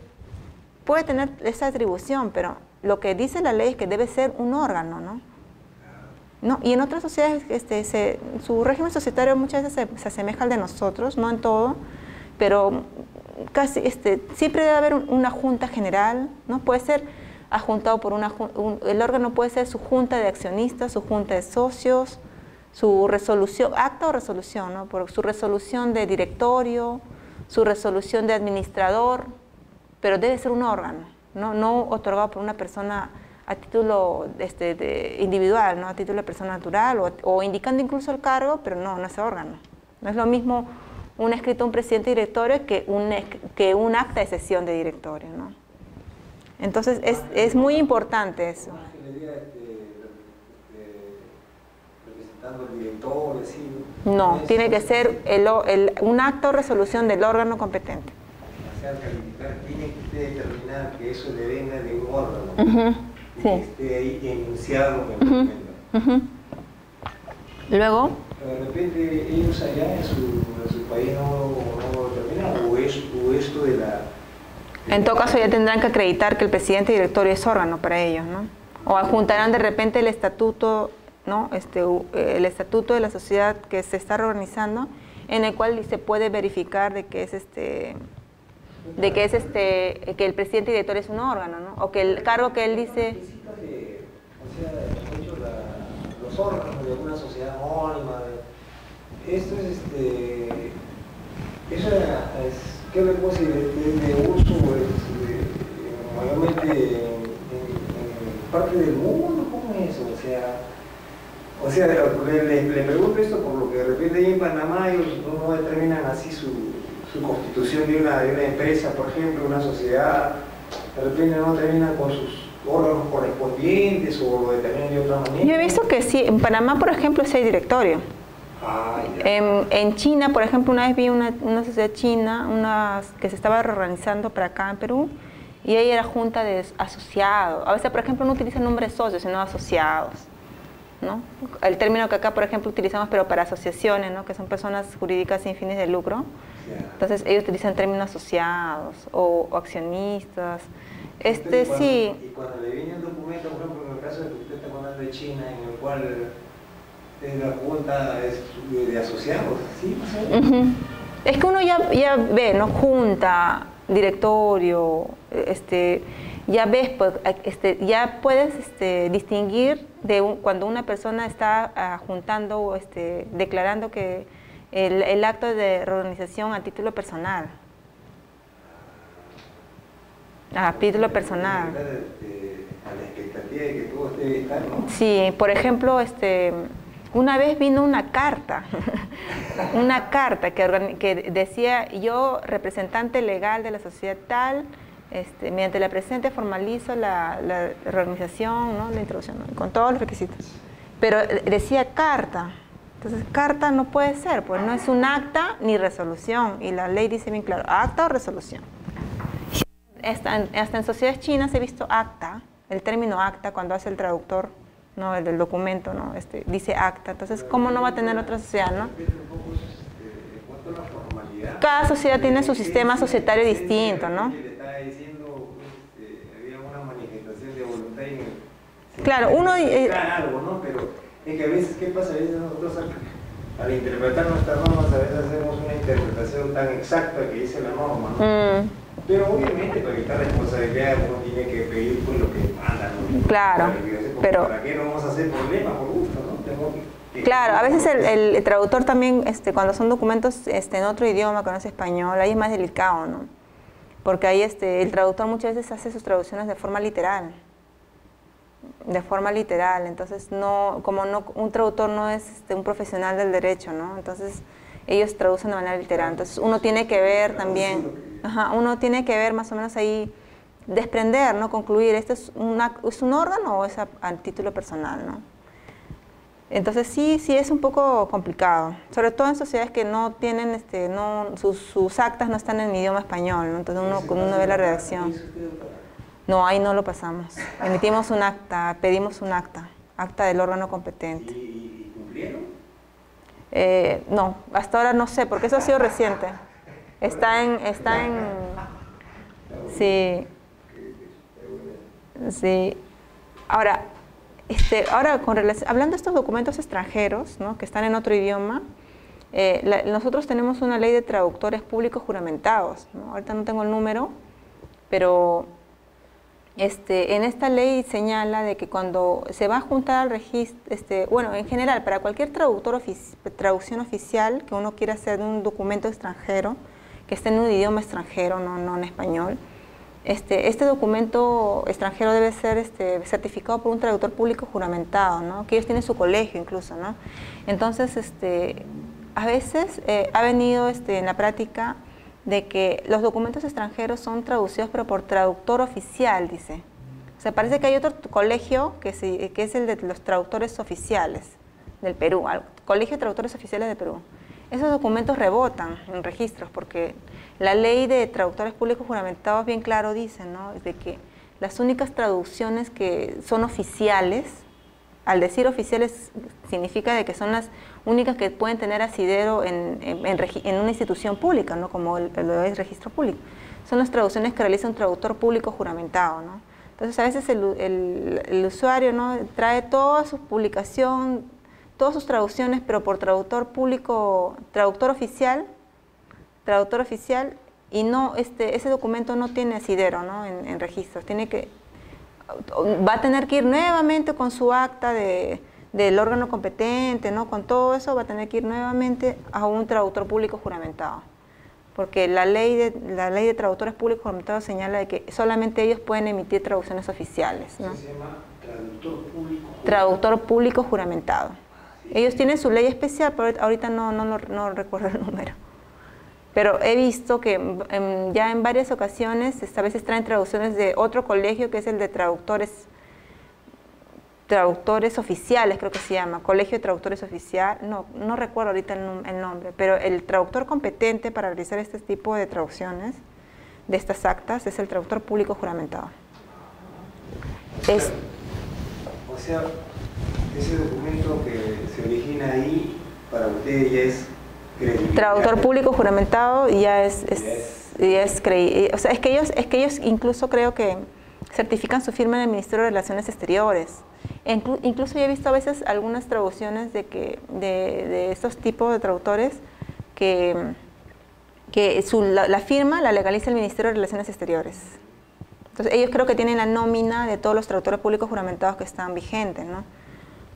puede tener esa atribución, pero lo que dice la ley es que debe ser un órgano, ¿no? Y en otras sociedades su régimen societario muchas veces se asemeja al de nosotros, no en todo, pero casi siempre debe haber una junta general, ¿no? Puede ser adjuntado por el órgano puede ser su junta de accionistas, su junta de socios, su resolución, acta o resolución, ¿no? Por su resolución de directorio, su resolución de administrador, pero debe ser un órgano, no otorgado por una persona a título individual, ¿no? A título de persona natural o indicando incluso el cargo, pero no es órgano. No es lo mismo un escrito de un presidente directorio que un acta de sesión de directorio, ¿no? Entonces es muy importante eso. Representando el directorio, ¿sí? No, tiene que ser un acta o resolución del órgano competente. calificar, tiene que usted determinar que eso le venga de un órgano, y que esté ahí enunciado en el documento. Luego, de repente ellos allá en su país no lo determinan, o esto de la... En todo caso ya tendrán que acreditar que el presidente y directorio es órgano para ellos, ¿no? O adjuntarán de repente el estatuto, ¿no? El estatuto de la sociedad que se está reorganizando, en el cual se puede verificar de que que el presidente y director es un órgano, ¿no? O que el cargo que él dice... Los órganos de alguna sociedad anónima, esto es ¿qué le puedo decir? De uso mayormente en parte del mundo, ¿cómo es eso? O sea, le pregunto esto por lo que de repente ahí en Panamá ellos no determinan así su constitución de una empresa, por ejemplo, una sociedad, de repente no terminan con sus órganos correspondientes o lo determinan de otra manera. Yo he visto que sí, en Panamá, por ejemplo, sí hay directorio. En China, por ejemplo, una vez vi una sociedad china que se estaba reorganizando para acá en Perú, y ahí era junta de asociados. A veces, por ejemplo, no utilizan nombre socios, sino asociados, ¿no? El término que acá, por ejemplo, utilizamos, pero para asociaciones, ¿no? Que son personas jurídicas sin fines de lucro. Entonces, ellos utilizan términos asociados o accionistas. Sí. Y cuando le viene un documento, por ejemplo, en el caso de que usted está hablando de China, en el cual la junta es de asociados, ¿sí? Es que uno ya ve, ¿no? Junta, directorio, ya ves, pues, ya puedes distinguir cuando una persona está juntando, declarando que el acto de reorganización a título personal. A título personal. A la expectativa de que todo esté bien, ¿no? Sí, por ejemplo, una vez vino una carta, que decía: yo, representante legal de la sociedad tal, mediante la presente formalizo la reorganización, ¿no? La introducción, ¿no? Con todos los requisitos. Pero decía carta. Entonces, carta no puede ser, pues no es un acta ni resolución. Y la ley dice bien claro, acta o resolución. Hasta en sociedades chinas he visto acta, el término acta, cuando hace el traductor, ¿no? El del documento, ¿no? Dice acta. Entonces, ¿cómo no va a tener otra sociedad, no? Cada sociedad tiene su sistema societario distinto, ¿no? Claro, uno... Pero es que a veces, ¿qué pasa? A veces nosotros al interpretar nuestras normas, a veces hacemos una interpretación tan exacta que dice la norma, ¿no? Pero obviamente para evitar responsabilidad uno tiene que pedir pues lo que manda, ¿no? Claro, pero... ¿Para qué no vamos a hacer problemas por gusto, no? Claro, a veces el traductor también, cuando son documentos en otro idioma que no es español, ahí es más delicado, ¿no? Porque ahí el traductor muchas veces hace sus traducciones de forma literal. Entonces un traductor no es un profesional del derecho, ¿no? Entonces ellos traducen de manera literal. Entonces uno tiene que ver también, uno tiene que ver más o menos ahí, desprender, ¿no? Concluir, ¿esto es un órgano o es a título personal, ¿no? Entonces sí es un poco complicado, sobre todo en sociedades que no tienen, sus actas no están en idioma español, ¿no? Entonces uno ve la redacción. No, ahí no lo pasamos. Emitimos un acta, pedimos un acta del órgano competente. ¿Y cumplieron? No, hasta ahora no sé, porque eso ha sido reciente. Está en sí. Sí. Ahora, hablando de estos documentos extranjeros, ¿no? Que están en otro idioma, nosotros tenemos una ley de traductores públicos juramentados, ¿no? Ahorita no tengo el número, pero en esta ley señala de que cuando se va a juntar al registro, bueno, en general, para cualquier traducción oficial que uno quiera hacer de un documento extranjero, que esté en un idioma extranjero, no en español, este documento extranjero debe ser certificado por un traductor público juramentado, ¿no? Que ellos tienen su colegio incluso, ¿no? Entonces, a veces ha venido en la práctica de que los documentos extranjeros son traducidos pero por traductor oficial, dice. O sea, parece que hay otro colegio que es el de los traductores oficiales del Perú, Colegio de Traductores Oficiales de Perú. esos documentos rebotan en registros, porque la ley de traductores públicos juramentados bien claro dice, ¿no?, de que las únicas traducciones que son oficiales, al decir oficiales significa de que son las únicas que pueden tener asidero en una institución pública, ¿no?, como lo es registro público. Son las traducciones que realiza un traductor público juramentado, ¿no? Entonces a veces el usuario, ¿no?, trae toda su publicación, todas sus traducciones, pero por traductor público, traductor oficial, y no, ese documento no tiene asidero, ¿no?, en registros. Va a tener que ir nuevamente con su acta del órgano competente, ¿no?, con todo eso va a tener que ir nuevamente a un traductor público juramentado. Porque la ley de traductores públicos juramentados señala de que solamente ellos pueden emitir traducciones oficiales, ¿no? Se llama traductor público. Traductor público juramentado. Ellos tienen su ley especial, pero ahorita no recuerdo el número. Pero he visto que ya en varias ocasiones, a veces traen traducciones de otro colegio, que es el de traductores oficiales, creo que se llama, Colegio de Traductores Oficial, no recuerdo ahorita el nombre, pero el traductor competente para realizar este tipo de traducciones, de estas actas, es el traductor público juramentado. O sea, ese documento que se origina ahí, para usted ya es creíble. Traductor público juramentado ya es creíble. O sea, es que ellos incluso creo que certifican su firma en el Ministerio de Relaciones Exteriores. Incluso yo he visto a veces algunas traducciones de estos tipos de traductores que la firma la legaliza el Ministerio de Relaciones Exteriores. Entonces ellos creo que tienen la nómina de todos los traductores públicos juramentados que están vigentes, ¿no?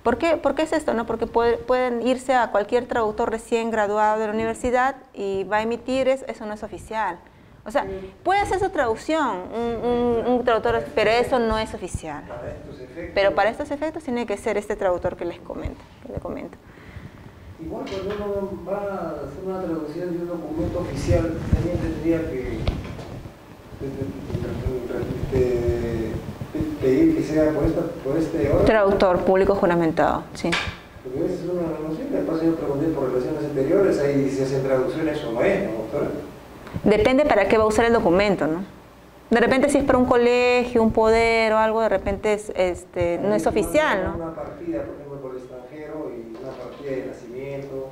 ¿Por qué es esto, no? Porque pueden irse a cualquier traductor recién graduado de la universidad y va a emitir, eso no es oficial. O sea, puede hacer su traducción, un traductor, pero eso no es oficial. Pero para estos efectos tiene que ser este traductor que le comento. Igual cuando uno va a hacer una traducción de un documento oficial, también tendría que pedir que sea por este órgano. Traductor público juramentado, sí. Porque a veces uno no siempre pasa, yo pregunté por relaciones exteriores, ahí se hacen traducciones o no es, ¿no, doctora? Depende para qué va a usar el documento, ¿no? De repente si es para un colegio, un poder o algo, de repente no es oficial, ¿no? Una partida, por ejemplo, por el extranjero y una partida de nacimiento.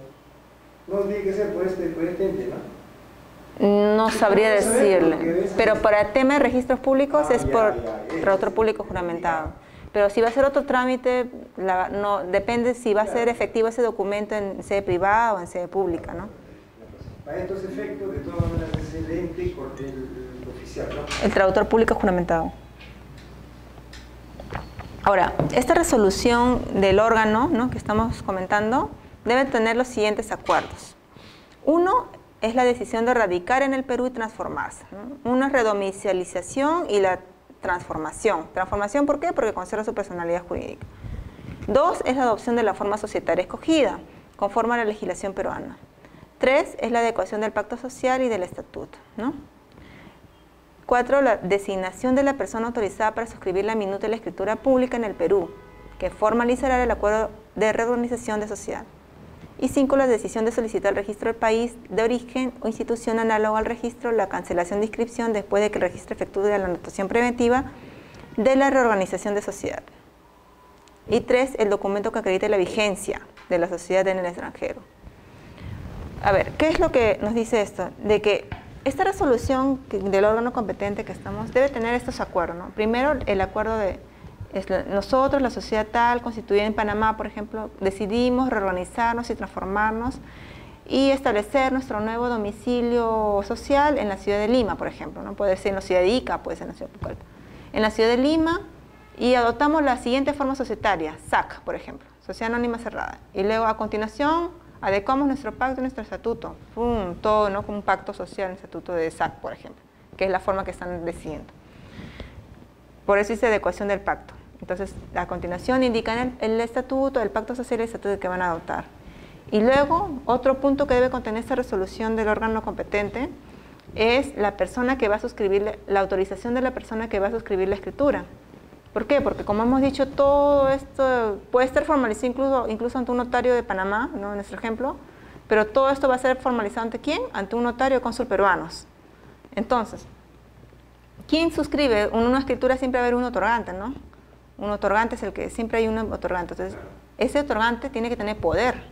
No tiene que ser por este ente, ¿no? No sabría decirle, pero para tema de registros públicos es por traductor público juramentado. Pero si va a ser otro trámite, depende si va a ser efectivo ese documento en sede privada o en sede pública, ¿no? Para estos efectos, de todas maneras, es el ente el oficial, ¿no? El traductor público juramentado. Ahora, esta resolución del órgano, ¿no?, que estamos comentando, debe tener los siguientes acuerdos. Uno es la decisión de radicar en el Perú y transformarse, ¿no? Uno es redomicilización y la transformación. ¿Transformación por qué? Porque conserva su personalidad jurídica. Dos es la adopción de la forma societaria escogida, conforme a la legislación peruana. 3 es la adecuación del pacto social y del estatuto, ¿no? 4, la designación de la persona autorizada para suscribir la minuta de la escritura pública en el Perú, que formalizará el acuerdo de reorganización de sociedad. Y 5, la decisión de solicitar al registro del país de origen o institución análoga al registro, la cancelación de inscripción después de que el registro efectúe la anotación preventiva de la reorganización de sociedad. Y 3, el documento que acredite la vigencia de la sociedad en el extranjero. A ver, ¿qué es lo que nos dice esto? De que esta resolución del órgano competente que estamos debe tener estos acuerdos, ¿no? Primero, el acuerdo de nosotros, la sociedad tal, constituida en Panamá, por ejemplo, decidimos reorganizarnos y transformarnos y establecer nuestro nuevo domicilio social en la ciudad de Lima, por ejemplo, ¿no? Puede ser en la ciudad de Ica, puede ser en la ciudad de Pucallpa. En la ciudad de Lima, y adoptamos la siguiente forma societaria, SAC, por ejemplo, Sociedad Anónima Cerrada. Y luego, a continuación, adecuamos nuestro pacto y nuestro estatuto, todo, ¿no?, como un pacto social, el estatuto de SAC, por ejemplo, que es la forma que están decidiendo. Por eso dice adecuación del pacto. Entonces, a continuación indican el estatuto, el pacto social y el estatuto que van a adoptar. Y luego, otro punto que debe contener esta resolución del órgano competente es la persona que va a suscribir, la autorización de la persona que va a suscribir la escritura. ¿Por qué? Porque como hemos dicho, todo esto puede estar formalizado incluso ante un notario de Panamá, ¿no?, en nuestro ejemplo, Pero todo esto va a ser formalizado ¿ante quién? Ante un notario o cónsul peruanos. Entonces, ¿quién suscribe? En una escritura siempre va a haber un otorgante, ¿no? Un otorgante es el que siempre hay un otorgante. Entonces, ese otorgante tiene que tener poder,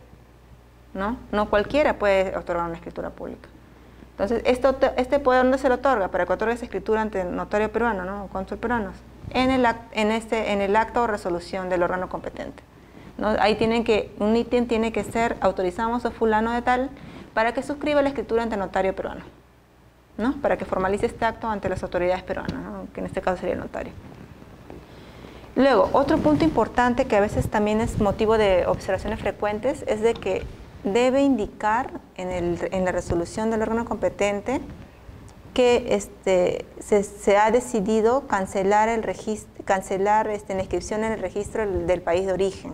¿no? No cualquiera puede otorgar una escritura pública. Entonces, este poder, ¿dónde se le otorga? Para que otorgue esa escritura ante el notario peruano, ¿no? O cónsul peruanos. En el acta o resolución del órgano competente, ¿no? Ahí un ítem tiene que ser autorizamos a fulano de tal para que suscriba la escritura ante el notario peruano, ¿no? Para que formalice este acto ante las autoridades peruanas, ¿no? Que en este caso sería el notario. Luego, otro punto importante que a veces también es motivo de observaciones frecuentes es de que debe indicar en la resolución del órgano competente que se ha decidido cancelar la inscripción en el registro del país de origen,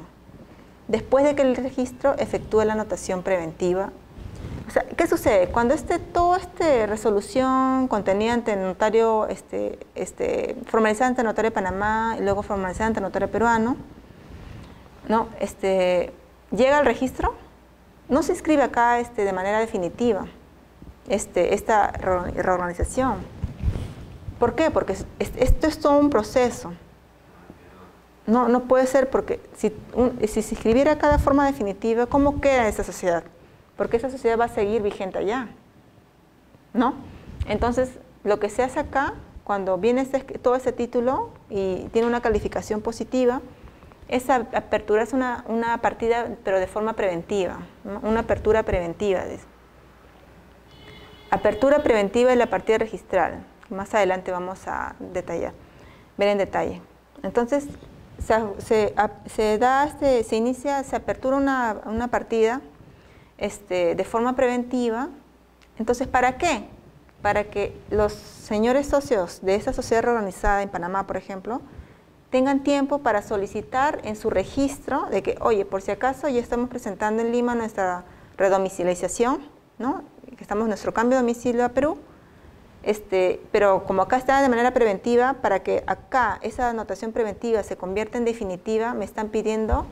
después de que el registro efectúe la anotación preventiva. O sea, ¿qué sucede? Cuando toda esta resolución contenida ante el notario, formalizada ante el notario de Panamá y luego formalizada ante el notario peruano, ¿no? Llega al registro, no se inscribe acá de manera definitiva esta reorganización. ¿Por qué? Porque esto es todo un proceso. No puede ser porque si se inscribiera cada forma definitiva, ¿cómo queda esa sociedad? Porque esa sociedad va a seguir vigente allá, ¿no? Entonces, lo que se hace acá, cuando viene todo ese título y tiene una calificación positiva, esa apertura es una partida, pero de forma preventiva, ¿no? Una apertura preventiva. Apertura preventiva de la partida registral. Más adelante vamos a ver en detalle. Entonces, se apertura una partida de forma preventiva. Entonces, ¿para qué? Para que los señores socios de esa sociedad reorganizada en Panamá, por ejemplo, tengan tiempo para solicitar en su registro de que, oye, por si acaso ya estamos presentando en Lima nuestra redomicilización, ¿no? Que estamos en nuestro cambio de domicilio a Perú, pero como acá está de manera preventiva, para que acá esa anotación preventiva se convierta en definitiva, me están pidiendo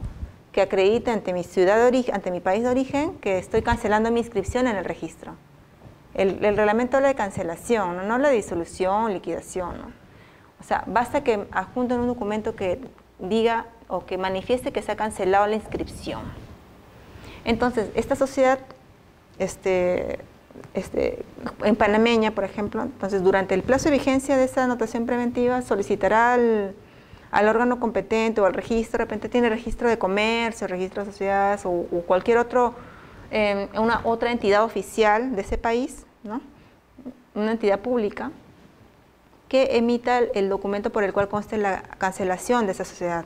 que acredite ante mi ciudad de origen, ante mi país de origen, que estoy cancelando mi inscripción en el registro. El reglamento habla de cancelación, no habla de disolución, liquidación, ¿no? O sea, basta que adjunten un documento que diga o que manifieste que se ha cancelado la inscripción. Entonces, esta sociedad en panameña, por ejemplo, entonces durante el plazo de vigencia de esa anotación preventiva solicitará al órgano competente o al registro, de repente tiene registro de comercio, registro de sociedades o cualquier otra entidad oficial de ese país, ¿no? Una entidad pública, que emita el documento por el cual conste la cancelación de esa sociedad.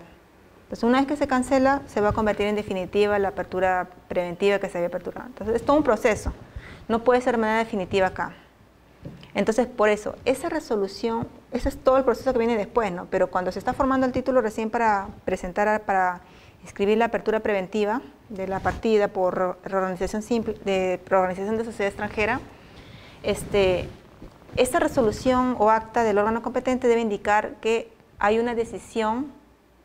Entonces, una vez que se cancela, se va a convertir en definitiva la apertura preventiva que se había aperturado. Entonces, es todo un proceso. No puede ser de manera definitiva acá. Entonces, por eso, esa resolución, ese es todo el proceso que viene después, ¿no? Pero cuando se está formando el título recién para inscribir la apertura preventiva de la partida por reorganización simple, de reorganización de sociedad extranjera, esta resolución o acta del órgano competente debe indicar que hay una decisión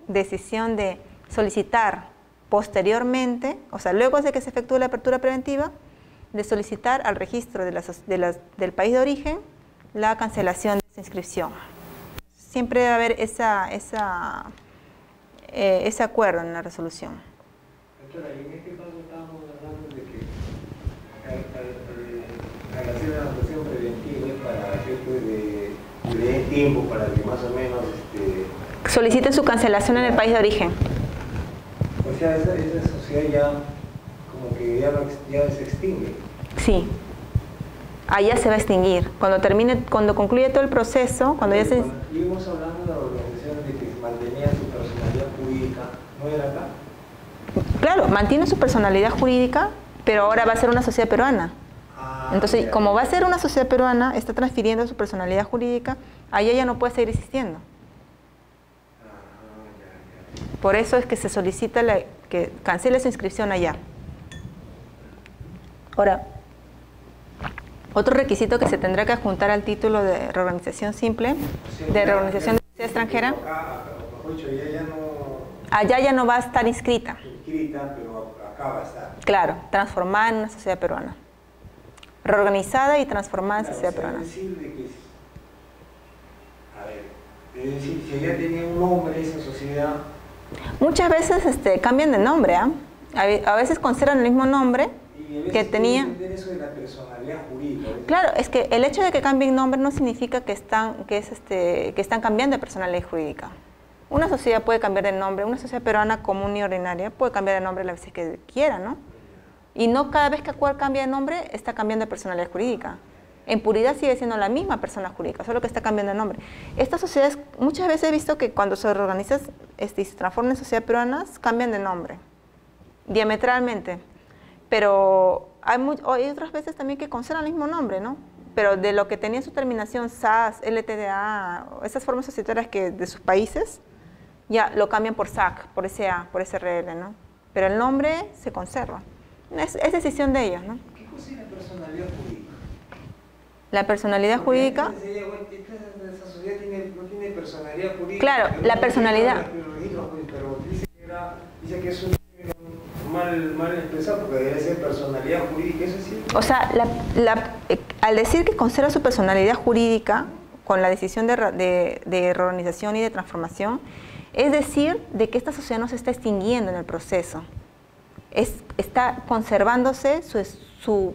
de solicitar posteriormente, o sea, luego de que se efectúe la apertura preventiva, de solicitar al registro del país de origen la cancelación de esa inscripción. Siempre debe haber ese acuerdo en la resolución. Doctora, y en este caso estábamos hablando de que al hacer la anotación preventiva es para que le den tiempo para que más o menos soliciten su cancelación en el país de origen. O sea, esa sociedad ya como que ya se extingue. Sí. Allá se va a extinguir. Cuando concluye todo el proceso, cuando ya se... Íbamos hablando de la organización de que mantenía su personalidad jurídica, ¿no era acá? Claro, mantiene su personalidad jurídica, pero ahora va a ser una sociedad peruana. Entonces, como va a ser una sociedad peruana, está transfiriendo su personalidad jurídica, allá ya no puede seguir existiendo. Por eso es que se solicita que cancele su inscripción allá. Ahora, otro requisito que se tendrá que adjuntar al título de reorganización simple, de reorganización de sociedad extranjera, allá ya no va a estar inscrita. Pero acá va a estar. Claro, transformada en una sociedad peruana. Reorganizada y transformada en sociedad peruana. Es decir, si ya tenía un nombre esa sociedad. Muchas veces cambian de nombre, ¿ah? A veces conservan el mismo nombre que tenía. Eso de la personalidad jurídica. Claro, es que el hecho de que cambien nombre no significa que están cambiando de personalidad jurídica. Una sociedad puede cambiar de nombre, una sociedad peruana común y ordinaria puede cambiar de nombre las veces que quiera, ¿no? Y no cada vez que cambia de nombre está cambiando de personalidad jurídica. En puridad sigue siendo la misma persona jurídica, solo que está cambiando de nombre. Estas sociedades, muchas veces he visto que cuando se reorganizan y se transforman en sociedades peruanas, cambian de nombre, diametralmente. Pero hay otras veces también que conservan el mismo nombre, ¿no? Pero de lo que tenía su terminación SAS, LTDA, esas formas societarias que de sus países, ya lo cambian por SAC, por SA, por SRL, ¿no? Pero el nombre se conserva. Es decisión de ellos, ¿no? ¿Qué cosa es la personalidad jurídica? La personalidad jurídica... Esa sociedad no tiene personalidad jurídica. Claro, la personalidad... Pero dice que es un mal expresado porque debe ser personalidad jurídica, ¿eso es cierto? O sea, al decir que conserva su personalidad jurídica con la decisión de reorganización y de transformación, es decir, de que esta sociedad no se está extinguiendo en el proceso. Está conservándose su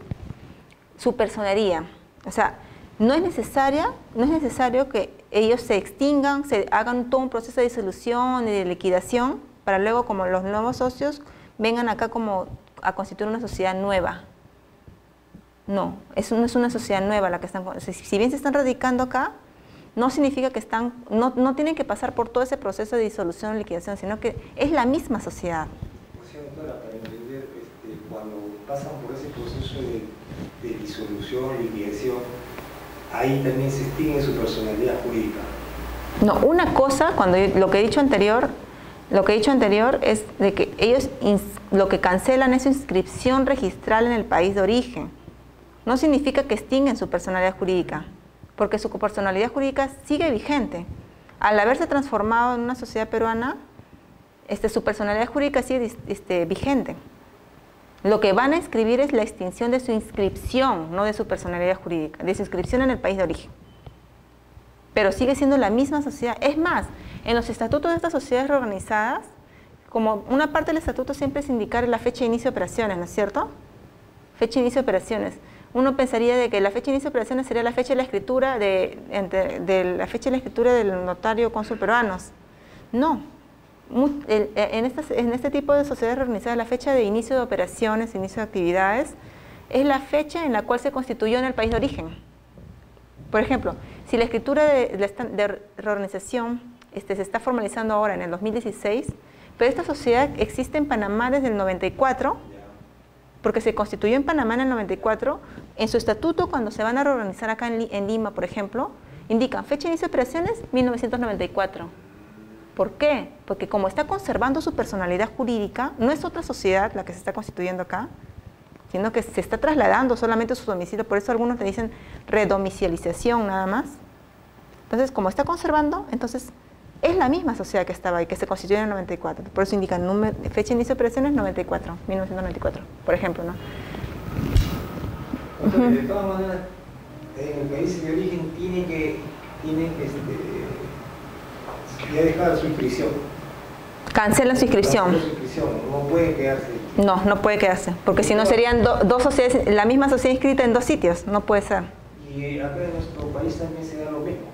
personería. O sea, no es necesario que ellos se extingan, se hagan todo un proceso de disolución y de liquidación para luego, como los nuevos socios, vengan acá como a constituir una sociedad nueva. No es una sociedad nueva la que están... Si bien se están radicando acá, no significa que no tienen que pasar por todo ese proceso de disolución y liquidación, sino que es la misma sociedad. O sea, doctora, para entender, cuando pasan por ese proceso de disolución, liquidación, ahí también se extingue su personalidad jurídica. No, una cosa, lo que he dicho anterior es de que ellos lo que cancelan es su inscripción registral en el país de origen. No significa que extinguen su personalidad jurídica, porque su personalidad jurídica sigue vigente. Al haberse transformado en una sociedad peruana, su personalidad jurídica sigue vigente. Lo que van a inscribir es la extinción de su inscripción, no de su personalidad jurídica, de su inscripción en el país de origen. Pero sigue siendo la misma sociedad. Es más, en los estatutos de estas sociedades reorganizadas, como una parte del estatuto siempre es indicar la fecha de inicio de operaciones, ¿no es cierto? Fecha de inicio de operaciones. Uno pensaría de que la fecha de inicio de operaciones sería la fecha de la escritura la fecha de la escritura del notario cónsul peruanos. No. En este tipo de sociedades reorganizadas, la fecha de inicio de operaciones, inicio de actividades, es la fecha en la cual se constituyó en el país de origen. Por ejemplo, si la escritura de reorganización se está formalizando ahora en el 2016, pero esta sociedad existe en Panamá desde el 94, porque se constituyó en Panamá en el 94, en su estatuto, cuando se van a reorganizar acá en Lima, por ejemplo, indican fecha de inicio de operaciones 1994. ¿Por qué? Porque como está conservando su personalidad jurídica, no es otra sociedad la que se está constituyendo acá, sino que se está trasladando solamente a su domicilio, por eso algunos le dicen redomicilización nada más. Entonces, como está conservando, entonces es la misma sociedad que estaba ahí, que se constituyó en el 94. Por eso indican fecha de inicio de operaciones 1994, por ejemplo, ¿no? Entonces, de todas maneras, en el país de origen tienen que ya dejar su inscripción. Cancelan su inscripción. No puede quedarse. No puede quedarse, porque si no serían dos sociedades, la misma sociedad inscrita en dos sitios, no puede ser. Y acá en nuestro país también se da lo mismo.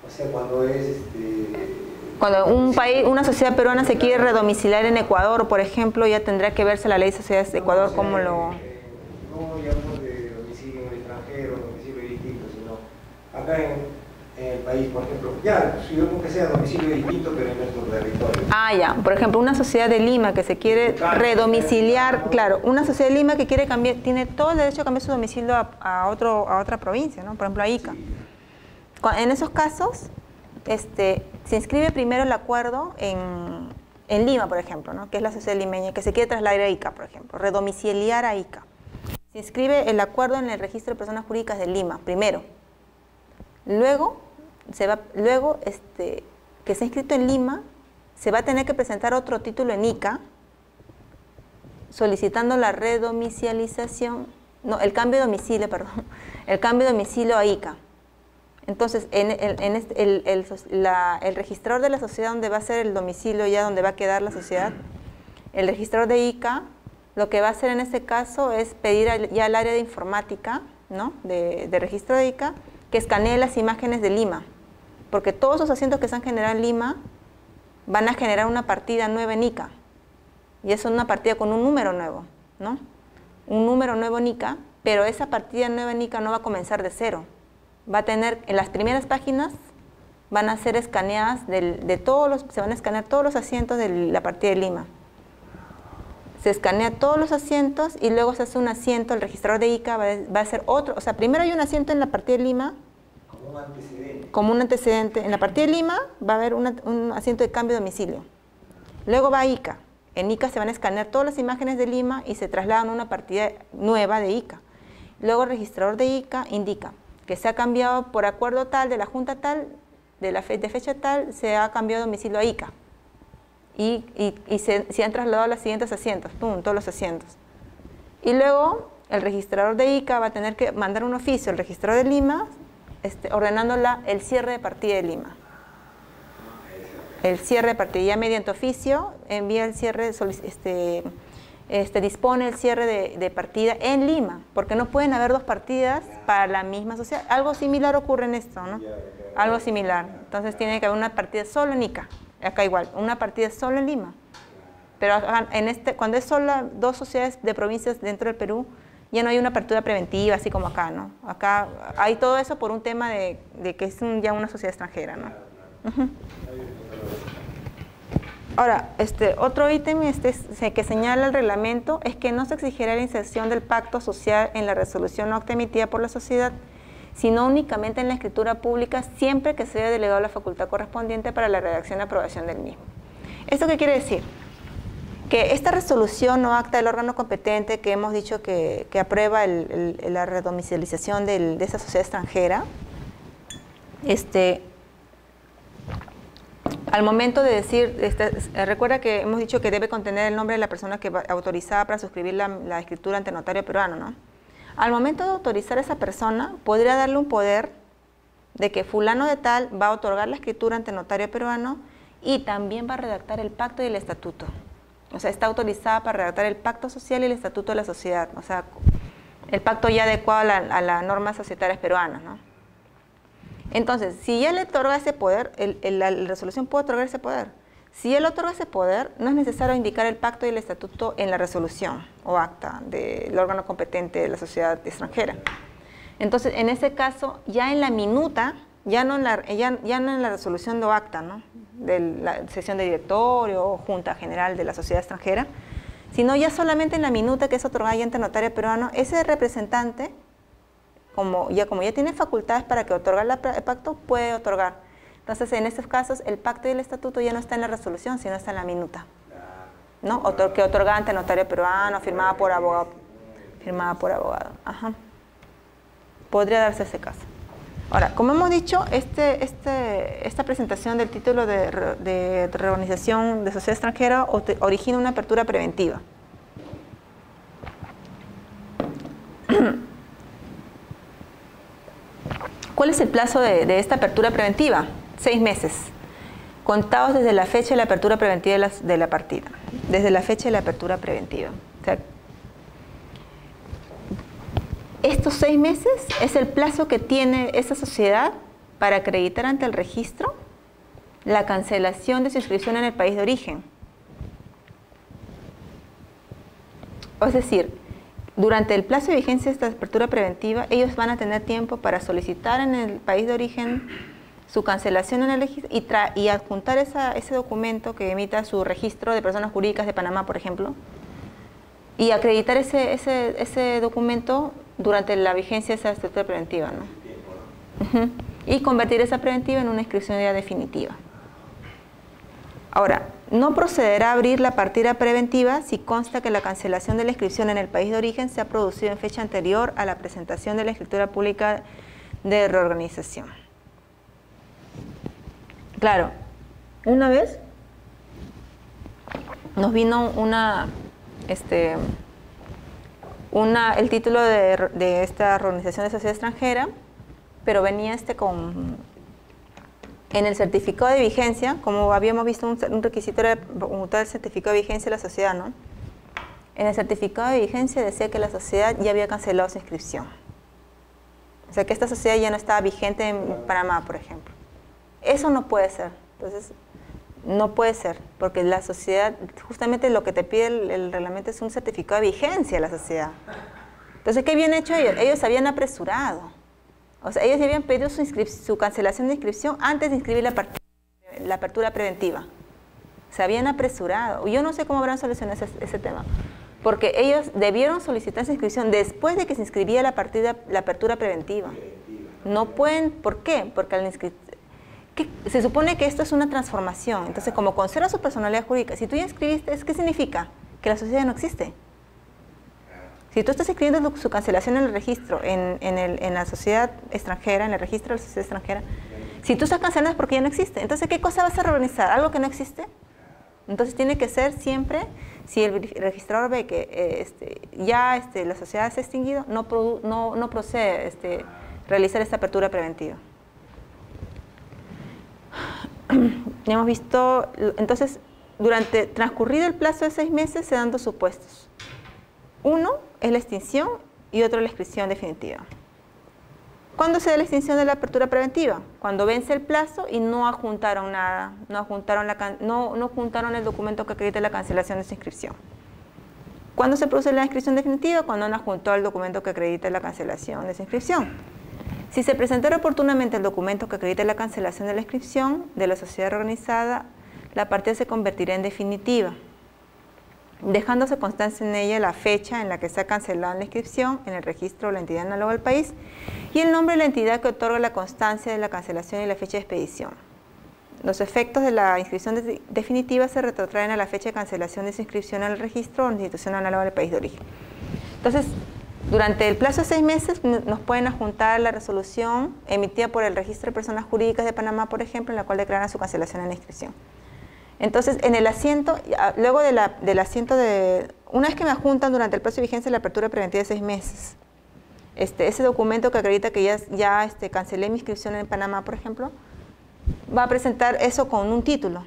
O sea, cuando es Cuando una sociedad peruana se quiere redomiciliar en Ecuador, por ejemplo, ya tendrá que verse la ley de sociedades de Ecuador como lo... No llamamos de domicilio en el extranjero, domicilio distinto, sino acá en el país, por ejemplo, ya, supongamos que sea domicilio distinto, pero en nuestro territorio. Ah, ya. Por ejemplo, una sociedad de Lima que se quiere redomiciliar, claro, una sociedad de Lima que quiere cambiar, tiene todo el derecho a cambiar su domicilio a otra provincia, ¿no? Por ejemplo, a Ica. En esos casos, se inscribe primero el acuerdo en Lima, por ejemplo, ¿no? Que es la sociedad limeña, que se quiere trasladar a Ica, por ejemplo, redomiciliar a Ica. Se inscribe el acuerdo en el registro de personas jurídicas de Lima, primero. Luego, que se ha inscrito en Lima, se va a tener que presentar otro título en Ica solicitando la redomicilización, no, el cambio de domicilio, perdón, el cambio de domicilio a ICA. Entonces, el registrador de la sociedad, donde va a ser el domicilio ya donde va a quedar la sociedad, el registrador de ICA, lo que va a hacer en este caso es pedir ya al área de informática, ¿no?, de registro de ICA, que escanee las imágenes de Lima, porque todos los asientos que se han generado en Lima van a generar una partida nueva en ICA, y es una partida con un número nuevo, ¿no? Un número nuevo en ICA, pero esa partida nueva en ICA no va a comenzar de cero. Va a tener, en las primeras páginas, van a ser escaneadas se van a escanear todos los asientos de la partida de Lima. Se escanea todos los asientos y luego se hace un asiento, el registrador de ICA va a hacer otro, o sea, primero hay un asiento en la partida de Lima. Como un antecedente. Como un antecedente. En la partida de Lima va a haber un asiento de cambio de domicilio. Luego va a ICA. En ICA se van a escanear todas las imágenes de Lima y se trasladan a una partida nueva de ICA. Luego el registrador de ICA indica que se ha cambiado por acuerdo tal, de la junta tal, de fecha tal, se ha cambiado domicilio a ICA. Y se han trasladado a los siguientes asientos, ¡pum!, todos los asientos. Y luego el registrador de ICA va a tener que mandar un oficio al registrador de Lima, ordenando el cierre de partida de Lima. El cierre de partida, ya mediante oficio, envía el cierre, dispone el cierre de partida en Lima, porque no pueden haber dos partidas para la misma sociedad. Algo similar ocurre en esto, ¿no? Algo similar. Entonces tiene que haber una partida solo en ICA, acá igual, una partida solo en Lima. Pero cuando es solo dos sociedades de provincias dentro del Perú, ya no hay una apertura preventiva, así como acá, ¿no? Acá hay todo eso por un tema de que es ya una sociedad extranjera, ¿no? Uh-huh. Ahora, otro ítem que señala el reglamento es que no se exigirá la inserción del pacto social en la resolución o acta emitida por la sociedad, sino únicamente en la escritura pública, siempre que se haya delegado la facultad correspondiente para la redacción y aprobación del mismo. ¿Esto qué quiere decir? Que esta resolución o acta del órgano competente que hemos dicho que aprueba la redomiciliación de esa sociedad extranjera, al momento de decir, recuerda que hemos dicho que debe contener el nombre de la persona que va autorizada para suscribir la escritura ante notario peruano, ¿no? Al momento de autorizar a esa persona, podría darle un poder de que fulano de tal va a otorgar la escritura ante notario peruano y también va a redactar el pacto y el estatuto. O sea, está autorizada para redactar el pacto social y el estatuto de la sociedad. O sea, el pacto ya adecuado a las normas societarias peruanas, ¿no? Entonces, si ya le otorga ese poder, la resolución puede otorgar ese poder. Si él otorga ese poder, no es necesario indicar el pacto y el estatuto en la resolución o acta del órgano competente de la sociedad extranjera. Entonces, en ese caso, ya en la minuta, ya no en la resolución o acta, ¿no?, de la sesión de directorio o junta general de la sociedad extranjera, sino ya solamente en la minuta que es otorgada ya ante notario peruano, ese representante, como ya tiene facultades para que otorgue el pacto, puede otorgar. Entonces, en estos casos, el pacto y el estatuto ya no está en la resolución, sino está en la minuta, ¿no? Que otorga ante notario peruano, firmada por abogado. Ajá. Podría darse ese caso. Ahora, como hemos dicho, esta presentación del título de reorganización de sociedad extranjera origina una apertura preventiva. ¿Cuál es el plazo de esta apertura preventiva? 6 meses, contados desde la fecha de la apertura preventiva de la partida. Desde la fecha de la apertura preventiva. O sea, estos 6 meses es el plazo que tiene esa sociedad para acreditar ante el registro la cancelación de su inscripción en el país de origen. Es decir, durante el plazo de vigencia de esta apertura preventiva, ellos van a tener tiempo para solicitar en el país de origen su cancelación en el registro y adjuntar ese documento que emita su registro de personas jurídicas de Panamá, por ejemplo, y acreditar ese documento durante la vigencia de esa apertura preventiva, ¿no? Uh-huh. Y convertir esa preventiva en una inscripción ya definitiva. Ahora, no procederá a abrir la partida preventiva si consta que la cancelación de la inscripción en el país de origen se ha producido en fecha anterior a la presentación de la escritura pública de reorganización. Claro, una vez nos vino el título de esta organización de sociedad extranjera, pero venía en el certificado de vigencia, como habíamos visto, un requisito era preguntar el certificado de vigencia de la sociedad, ¿no? En el certificado de vigencia decía que la sociedad ya había cancelado su inscripción. O sea, que esta sociedad ya no estaba vigente en Panamá, por ejemplo. Eso no puede ser. Entonces, no puede ser, porque la sociedad, justamente lo que te pide el reglamento es un certificado de vigencia de la sociedad. Entonces, ¿qué habían hecho ellos? Ellos se habían apresurado. O sea, ellos habían pedido su cancelación de inscripción antes de inscribir la apertura preventiva. Se habían apresurado. Yo no sé cómo habrán solucionado ese tema, porque ellos debieron solicitar esa inscripción después de que se inscribía la apertura preventiva. No pueden, ¿por qué? Porque se supone que esto es una transformación. Entonces, como conserva su personalidad jurídica, si tú ya inscribiste, ¿qué significa? Que la sociedad no existe. Si tú estás escribiendo su cancelación en el registro, en la sociedad extranjera, en el registro de la sociedad extranjera, si tú estás cancelando es porque ya no existe. Entonces, ¿qué cosa vas a reorganizar? ¿Algo que no existe? Entonces, tiene que ser siempre, si el registrador ve que la sociedad se ha extinguido, no procede realizar esta apertura preventiva. Hemos visto, entonces, transcurrido el plazo de 6 meses se dan 2 supuestos. Uno es la extinción y otro la inscripción definitiva. ¿Cuándo se da la extinción de la apertura preventiva? Cuando vence el plazo y no adjuntaron nada, no juntaron el documento que acredite la cancelación de esa inscripción. ¿Cuándo se produce la inscripción definitiva? Cuando no adjuntó el documento que acredite la cancelación de esa inscripción. Si se presentara oportunamente el documento que acredite la cancelación de la inscripción de la sociedad reorganizada, la partida se convertirá en definitiva, dejándose constancia en ella la fecha en la que se ha cancelado la inscripción en el registro de la entidad análoga al país y el nombre de la entidad que otorga la constancia de la cancelación y la fecha de expedición. Los efectos de la inscripción definitiva se retrotraen a la fecha de cancelación de su inscripción al registro o institución análoga al país de origen. Entonces, durante el plazo de 6 meses nos pueden adjuntar la resolución emitida por el Registro de Personas Jurídicas de Panamá, por ejemplo, en la cual declaran su cancelación en la inscripción. Entonces, en el asiento, luego del asiento una vez que me adjuntan durante el plazo de vigencia de la apertura preventiva de 6 meses, ese documento que acredita que ya cancelé mi inscripción en Panamá, por ejemplo, va a presentar eso con un título,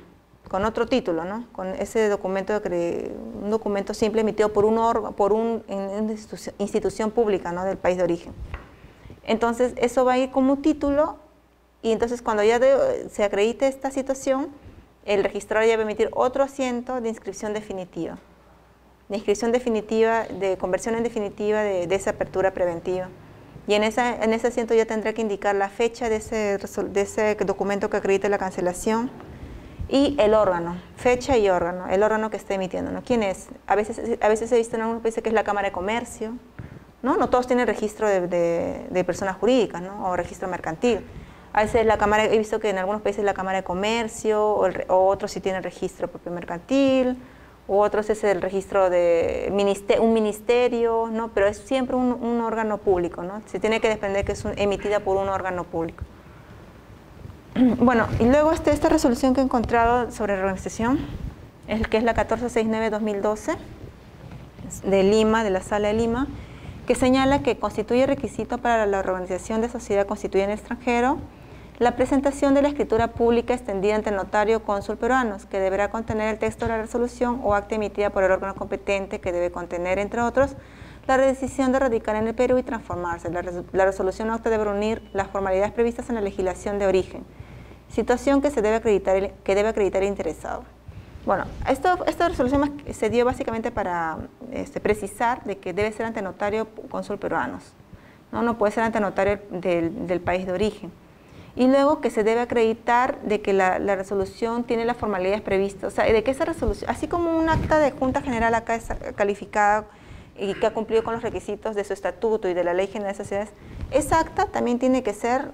con otro título, ¿no? Con ese documento, un documento simple emitido por una institución pública, ¿no? Del país de origen. Entonces, eso va a ir como título y entonces cuando ya se acredite esta situación, el registrador ya va a emitir otro asiento de inscripción definitiva. De conversión en definitiva de esa apertura preventiva. Y en ese asiento ya tendrá que indicar la fecha de ese documento que acredite la cancelación y el órgano, fecha y órgano, el órgano que esté emitiendo, ¿no? ¿Quién es? A veces he visto en algunos países que es la Cámara de Comercio, ¿no? No todos tienen registro de personas jurídicas, ¿no? O registro mercantil. A veces he visto que en algunos países la Cámara de Comercio, o otros sí tienen registro propio mercantil, u otros es el registro de un ministerio, ¿no? Pero es siempre un órgano público, ¿no? Se tiene que desprender que es emitida por un órgano público. Bueno, y luego esta resolución que he encontrado sobre reorganización, que es la 1469-2012 de Lima, de la Sala de Lima, que señala que constituye requisito para la reorganización de sociedad constituida en el extranjero la presentación de la escritura pública extendida ante el notario cónsul peruanos, que deberá contener el texto de la resolución o acta emitida por el órgano competente, que debe contener, entre otros, la decisión de radicar en el Perú y transformarse. La resolución o acta debe reunir las formalidades previstas en la legislación de origen, situación que debe acreditar el interesado. Bueno, esta resolución se dio básicamente para precisar de que debe ser ante notario cónsul peruanos, no puede ser ante notario del país de origen. Y luego que se debe acreditar de que la resolución tiene las formalidades previstas, o sea, de que esa resolución, así como un acta de Junta General acá es calificada y que ha cumplido con los requisitos de su estatuto y de la Ley General de Sociedades, esa acta también tiene que ser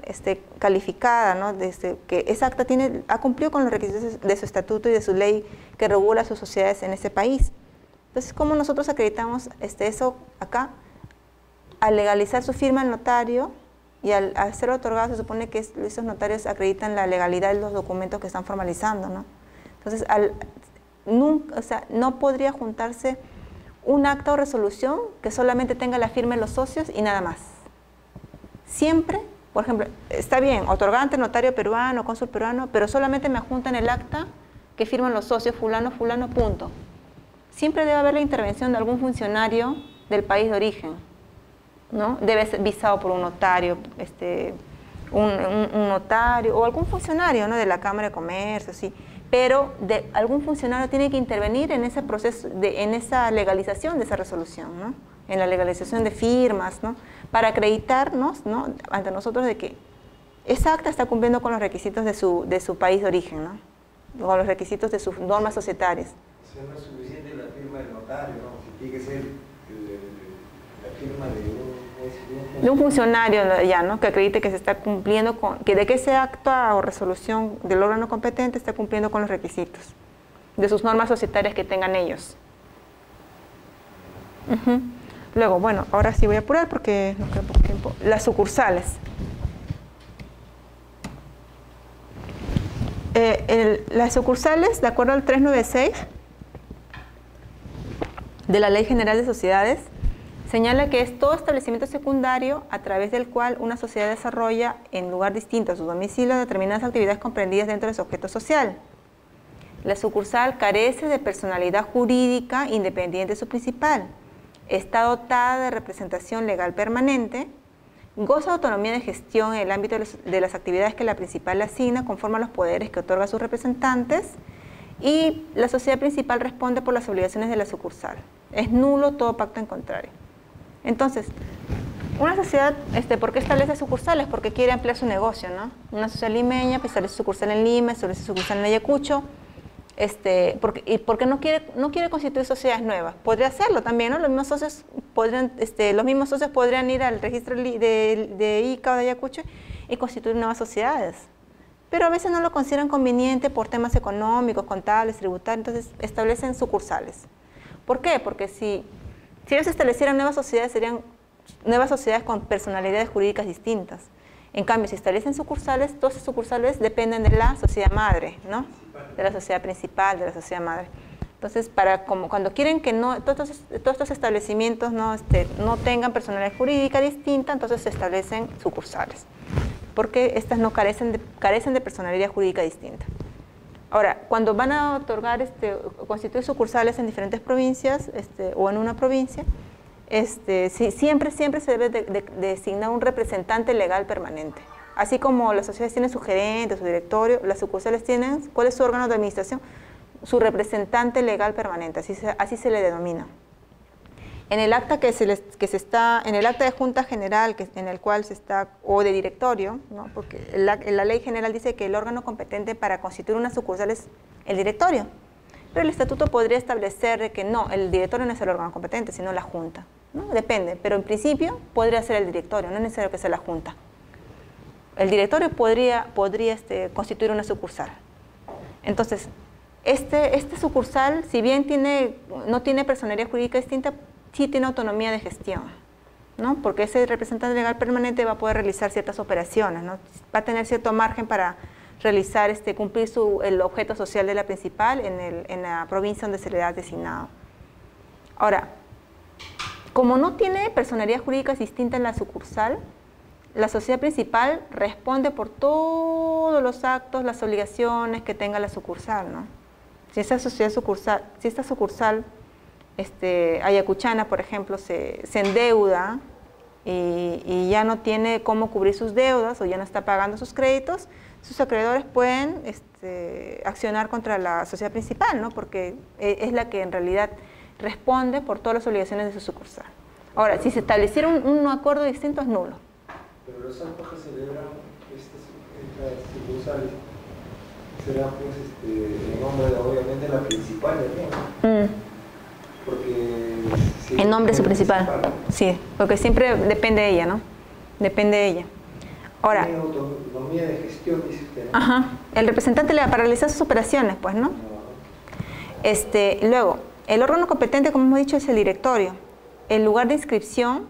calificada, ¿no? Que esa acta ha cumplido con los requisitos de su estatuto y de su ley que regula sus sociedades en ese país. Entonces, ¿cómo nosotros acreditamos eso acá? Al legalizar su firma al notario, y al ser otorgado se supone que esos notarios acreditan la legalidad de los documentos que están formalizando, ¿no? Entonces, no podría juntarse un acta o resolución que solamente tenga la firma de los socios y nada más. Siempre, por ejemplo, está bien, otorgante, notario peruano, cónsul peruano, pero solamente me adjuntan el acta que firman los socios fulano, fulano, punto. Siempre debe haber la intervención de algún funcionario del país de origen, ¿no? Debe ser visado por un notario, un notario o algún funcionario, ¿no? De la Cámara de Comercio, sí. Pero algún funcionario tiene que intervenir en ese proceso, en esa legalización de esa resolución, ¿no? En la legalización de firmas, ¿no? Para acreditarnos, ¿no? Ante nosotros de que esa acta está cumpliendo con los requisitos de su país de origen, ¿no? Con los requisitos de sus normas societarias. O sea, no es suficiente la firma del notario, ¿no? Si tiene que ser la firma de un funcionario ya, ¿no? Que acredite que se está cumpliendo con, que de que ese acta o resolución del órgano competente está cumpliendo con los requisitos de sus normas societarias que tengan ellos. Luego, bueno, ahora sí voy a apurar porque nos queda poco tiempo. Las sucursales. Las sucursales, de acuerdo al 396 de la Ley General de Sociedades, señala que es todo establecimiento secundario a través del cual una sociedad desarrolla en lugar distinto a su domicilio determinadas actividades comprendidas dentro de su objeto social. La sucursal carece de personalidad jurídica independiente de su principal, está dotada de representación legal permanente, goza de autonomía de gestión en el ámbito de las actividades que la principal le asigna conforme a los poderes que otorga a sus representantes, y la sociedad principal responde por las obligaciones de la sucursal. Es nulo todo pacto en contrario. Entonces, una sociedad, ¿por qué establece sucursales? Porque quiere ampliar su negocio, ¿no? Una sociedad limeña pues, establece sucursal en Lima, establece sucursal en Ayacucho, porque no quiere constituir sociedades nuevas. Podría hacerlo también, ¿no? Los mismos socios podrían ir al registro de Ica o de Ayacucho y constituir nuevas sociedades. Pero a veces no lo consideran conveniente por temas económicos, contables, tributarios, entonces establecen sucursales. ¿Por qué? Porque si ellos establecieran nuevas sociedades, serían nuevas sociedades con personalidades jurídicas distintas. En cambio, si establecen sucursales, todas esas sucursales dependen de la sociedad madre, ¿no? De la sociedad principal, de la sociedad madre. Entonces, cuando quieren que todos estos establecimientos no tengan personalidad jurídica distinta, entonces se establecen sucursales, porque estas no carecen de personalidad jurídica distinta. Ahora, cuando van a otorgar, constituir sucursales en diferentes provincias o en una provincia, siempre se debe de designar un representante legal permanente. Así como las sociedades tienen su gerente, su directorio, las sucursales tienen, ¿cuál es su órgano de administración? Su representante legal permanente, así se le denomina. En el acta en el acta de Junta General, en el cual se está, o de directorio, ¿no? Porque la ley general dice que el órgano competente para constituir una sucursal es el directorio, pero el estatuto podría establecer que no, el directorio no es el órgano competente, sino la Junta, ¿no? Depende, pero en principio podría ser el directorio, no es necesario que sea la Junta. El directorio podría constituir una sucursal. Entonces, este sucursal, si bien no tiene personalidad jurídica distinta, sí tiene autonomía de gestión, ¿no? Porque ese representante legal permanente va a poder realizar ciertas operaciones, ¿no? Va a tener cierto margen para realizar, cumplir el objeto social de la principal en la provincia donde se le ha designado. Ahora, como no tiene personalidad jurídica distinta en la sucursal, la sociedad principal responde por todos los actos, las obligaciones que tenga la sucursal, ¿no? Si esta sucursal ayacuchana, por ejemplo, se endeuda y ya no tiene cómo cubrir sus deudas o ya no está pagando sus créditos, sus acreedores pueden accionar contra la sociedad principal, ¿no? Porque es la que en realidad responde por todas las obligaciones de su sucursal. Ahora, si se estableciera un acuerdo distinto, es nulo. Pero los actos que celebran estas sucursales será pues en nombre de, obviamente, la principal de porque en nombre de su principal, sí, porque siempre depende de ella, ¿no? Depende de ella. Ahora, tiene autonomía de gestión, dice usted, ¿no? Ajá, el representante le va para realizar sus operaciones, pues, ¿no? Luego, el órgano competente, como hemos dicho, es el directorio. El lugar de inscripción,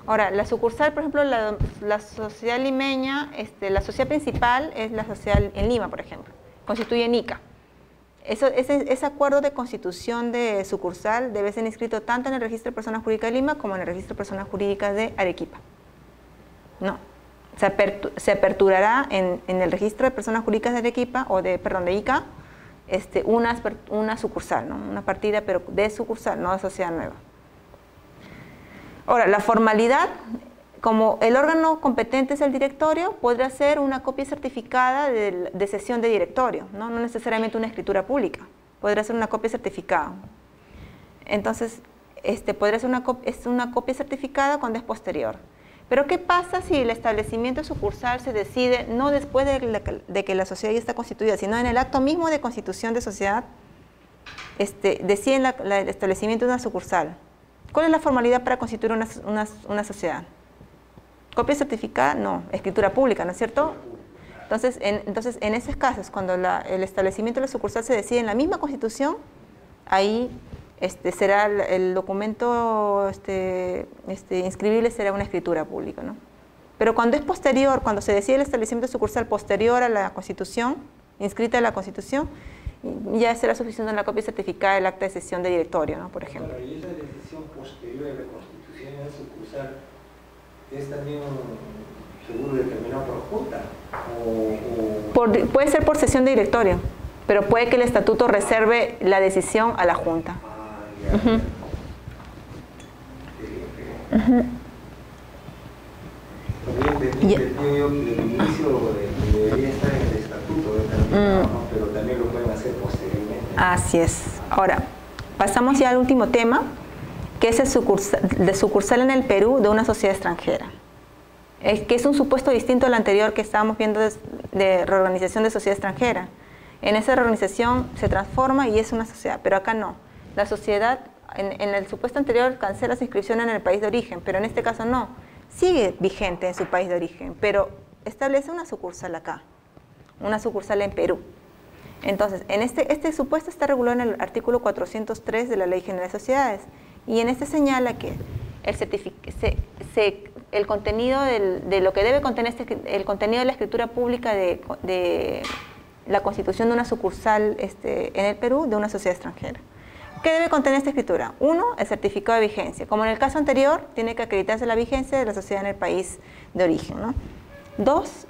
ahora, la sucursal, por ejemplo, la sociedad limeña, la sociedad principal es la sociedad en Lima, por ejemplo, constituye en Ica. ese acuerdo de constitución de sucursal debe ser inscrito tanto en el registro de personas jurídicas de Lima como en el registro de personas jurídicas de Arequipa. No, se aperturará en el registro de personas jurídicas de Arequipa, o de Ica, una sucursal, ¿no? Una partida, pero de sucursal, no de sociedad nueva. Ahora, la formalidad, como el órgano competente es el directorio, podrá ser una copia certificada de sesión de directorio, ¿no? No necesariamente una escritura pública, podrá ser una copia certificada. Entonces, podrá ser una copia certificada cuando es posterior. Pero ¿qué pasa si el establecimiento sucursal se decide no después de que la sociedad ya está constituida, sino en el acto mismo de constitución de sociedad, deciden el establecimiento de una sucursal? ¿Cuál es la formalidad para constituir una sociedad? ¿Copia certificada? No. Escritura pública, ¿no es cierto? Entonces, en esos casos, cuando el establecimiento de la sucursal se decide en la misma constitución, ahí será el documento inscribible será una escritura pública, ¿no? Pero cuando es posterior, cuando se decide el establecimiento de sucursal posterior a la constitución, inscrita en la constitución, ya será suficiente una copia certificada del acta de sesión de directorio, ¿no? Por ejemplo. Claro, y esa decisión posterior a la constitución de la sucursal es también seguro determinado por junta puede ser por sesión de directorio, pero puede que el estatuto reserve la decisión a la junta. También yo que el inicio debería estar en el estatuto determinado, ¿no? Pero también lo pueden hacer posteriormente. Así es. Ahora, pasamos ya al último tema, que es el sucursal en el Perú de una sociedad extranjera. Que es un supuesto distinto al anterior que estábamos viendo de reorganización de sociedad extranjera. En esa reorganización se transforma y es una sociedad, pero acá no. La sociedad, en el supuesto anterior, cancela su inscripción en el país de origen, pero en este caso no. Sigue vigente en su país de origen, pero establece una sucursal acá, una sucursal en Perú. Entonces, este supuesto está regulado en el artículo 403 de la Ley General de Sociedades, y en este señala que el contenido de lo que debe contener el contenido de la escritura pública de la constitución de una sucursal en el Perú de una sociedad extranjera. ¿Qué debe contener esta escritura? 1, el certificado de vigencia. Como en el caso anterior, tiene que acreditarse la vigencia de la sociedad en el país de origen, ¿no? 2,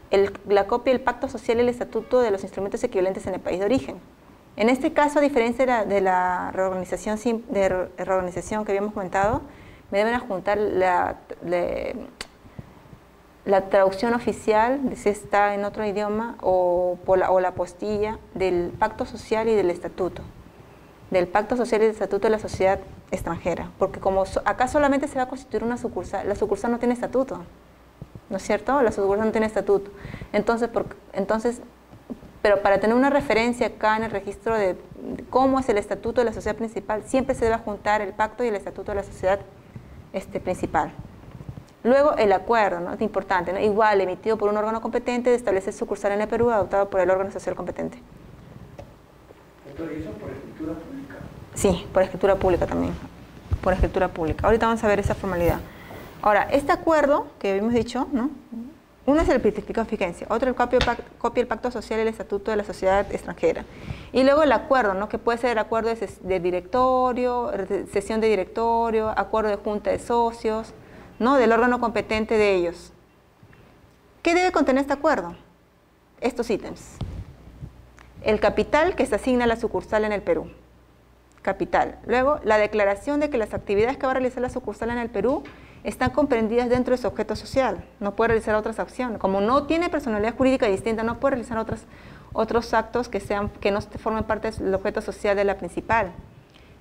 la copia del pacto social y el estatuto de los instrumentos equivalentes en el país de origen. En este caso, a diferencia de la reorganización que habíamos comentado, me deben adjuntar la traducción oficial, si está en otro idioma, o la apostilla del pacto social y del estatuto. Del pacto social y del estatuto de la sociedad extranjera. Porque como acá solamente se va a constituir una sucursal, la sucursal no tiene estatuto, ¿no es cierto? La sucursal no tiene estatuto. Entonces, pero para tener una referencia acá en el registro de cómo es el estatuto de la sociedad principal, siempre se debe juntar el pacto y el estatuto de la sociedad principal. Luego el acuerdo, ¿no? Es importante, ¿no? Igual emitido por un órgano competente de establecer sucursal en el Perú, adoptado por el órgano social competente. ¿Y eso por escritura pública? Sí, por escritura pública también, por escritura pública. Ahorita vamos a ver esa formalidad. Ahora, este acuerdo que habíamos dicho, ¿no? Uno es el certificado de vigencia, otro el copia el pacto social y el estatuto de la sociedad extranjera. Y luego el acuerdo, ¿no? Que puede ser el acuerdo de directorio, sesión de directorio, acuerdo de junta de socios, ¿no? Del órgano competente de ellos. ¿Qué debe contener este acuerdo? Estos ítems. El capital que se asigna a la sucursal en el Perú. Capital. Luego, la declaración de que las actividades que va a realizar la sucursal en el Perú están comprendidas dentro de su objeto social. No puede realizar otras acciones. Como no tiene personalidad jurídica distinta, no puede realizar otros actos que no formen parte del objeto social de la principal.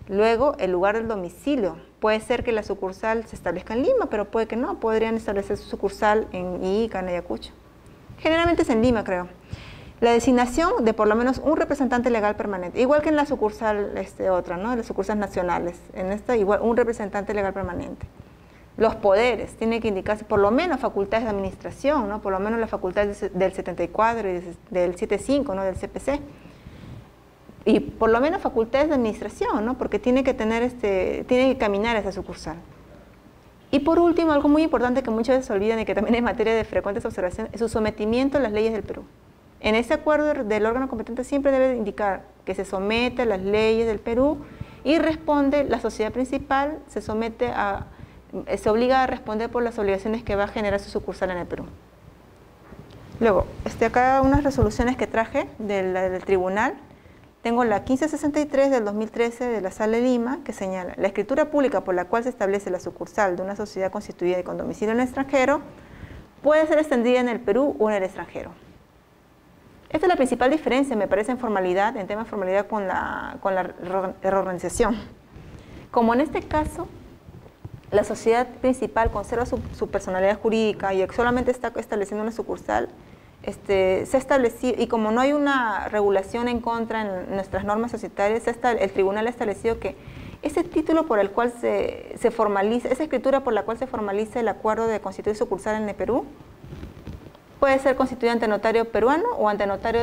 Luego, el lugar del domicilio. Puede ser que la sucursal se establezca en Lima, pero puede que no. Podrían establecer su sucursal en Ica, en Ayacucho. Generalmente es en Lima, creo. La designación de por lo menos un representante legal permanente, igual que en la sucursal otra, ¿no? De las sucursales nacionales. En esta igual un representante legal permanente. Los poderes, tiene que indicarse por lo menos facultades de administración, ¿no? Por lo menos las facultades del 74 y del 75, ¿no? Del CPC. Y por lo menos facultades de administración, ¿no? Porque tiene que tiene que caminar esa sucursal. Y por último, algo muy importante que muchas veces se olvidan y que también es materia de frecuentes observaciones, es su sometimiento a las leyes del Perú. En ese acuerdo del órgano competente siempre debe indicar que se somete a las leyes del Perú y responde, la sociedad principal se obliga a responder por las obligaciones que va a generar su sucursal en el Perú. Luego, acá unas resoluciones que traje del tribunal. Tengo la 1563 del 2013 de la Sala de Lima, que señala: la escritura pública por la cual se establece la sucursal de una sociedad constituida y con domicilio en el extranjero puede ser extendida en el Perú o en el extranjero. Esta es la principal diferencia, me parece, en tema de formalidad con la reorganización. Como en este caso, la sociedad principal conserva su personalidad jurídica y solamente está estableciendo una sucursal, se ha establecido, y como no hay una regulación en contra en nuestras normas societarias, el tribunal ha establecido que ese título por el cual se formaliza, esa escritura por la cual se formaliza el acuerdo de constituir sucursal en el Perú, puede ser constituido ante notario peruano o ante notario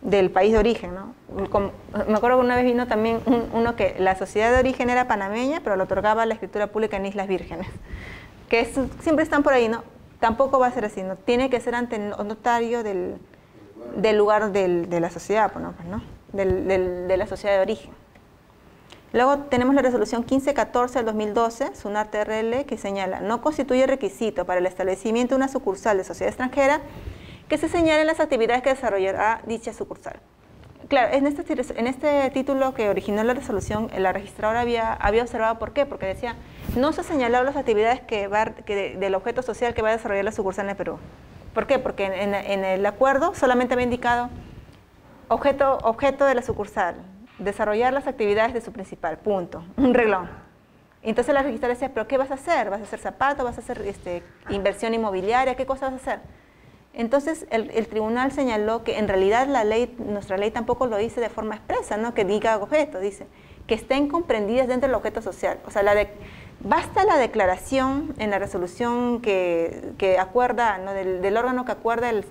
del país de origen, ¿no? Me acuerdo que una vez vino también uno que la sociedad de origen era panameña, pero lo otorgaba la escritura pública en Islas Vírgenes, que siempre están por ahí, ¿no? Tampoco va a ser así, ¿no? Tiene que ser ante notario del lugar de la sociedad, ¿no? De la sociedad de origen. Luego tenemos la resolución 1514 del 2012, SUNAR TRL, que señala: no constituye requisito para el establecimiento de una sucursal de sociedad extranjera que se señalen las actividades que desarrollará dicha sucursal. Claro, en este título que originó la resolución, la registradora había observado por qué, porque decía: no se señalaron las actividades del objeto social que va a desarrollar la sucursal en el Perú. ¿Por qué? Porque en el acuerdo solamente había indicado objeto de la sucursal, desarrollar las actividades de su principal, punto, un reglón. Entonces la registradora decía: ¿pero qué vas a hacer? ¿Vas a hacer zapatos? ¿Vas a hacer inversión inmobiliaria? ¿Qué cosa vas a hacer? Entonces el tribunal señaló que en realidad nuestra ley tampoco lo dice de forma expresa, ¿no? Que diga objeto, dice que estén comprendidas dentro del objeto social. O sea, basta la declaración en la resolución que acuerda, ¿no? del órgano que acuerda el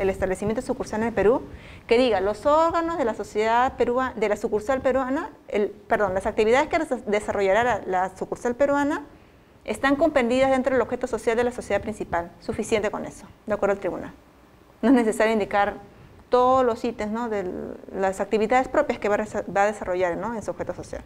establecimiento de sucursal en el Perú, que diga: los órganos de la sociedad peruana, de la sucursal peruana, las actividades que desarrollará la sucursal peruana están comprendidas dentro del objeto social de la sociedad principal. Suficiente con eso, de acuerdo al tribunal. No es necesario indicar todos los ítems, ¿no? de las actividades propias que va a desarrollar, ¿no? en su objeto social.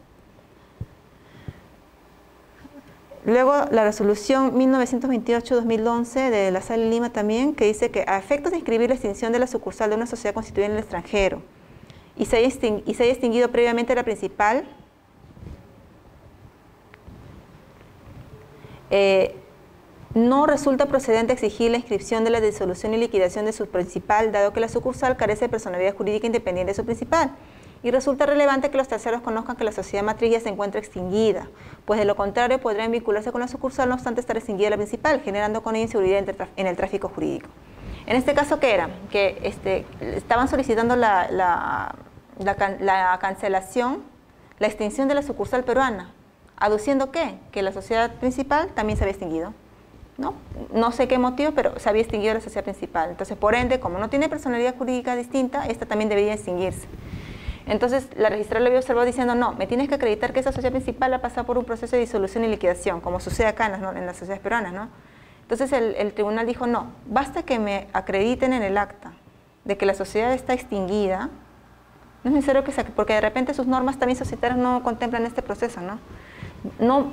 Luego la resolución 1928-2011 de la Sala de Lima también, que dice que a efectos de inscribir la extinción de la sucursal de una sociedad constituida en el extranjero y se haya extinguido previamente la principal, no resulta procedente exigir la inscripción de la disolución y liquidación de su principal, dado que la sucursal carece de personalidad jurídica independiente de su principal, y resulta relevante que los terceros conozcan que la sociedad matriz ya se encuentra extinguida, pues de lo contrario podrían vincularse con la sucursal no obstante estar extinguida la principal, generando con ello inseguridad en el tráfico jurídico. En este caso, ¿qué era? Que estaban solicitando la cancelación, la extinción de la sucursal peruana, aduciendo ¿qué? Que la sociedad principal también se había extinguido, ¿no? No sé qué motivo, pero se había extinguido la sociedad principal. Entonces, por ende, como no tiene personalidad jurídica distinta, esta también debería extinguirse. Entonces, la registradora le había observado diciendo: no, me tienes que acreditar que esa sociedad principal ha pasado por un proceso de disolución y liquidación, como sucede acá en las sociedades peruanas, ¿no? Entonces, el tribunal dijo: no, basta que me acrediten en el acta de que la sociedad está extinguida, no es necesario que porque de repente sus normas también societarias no contemplan este proceso, ¿no?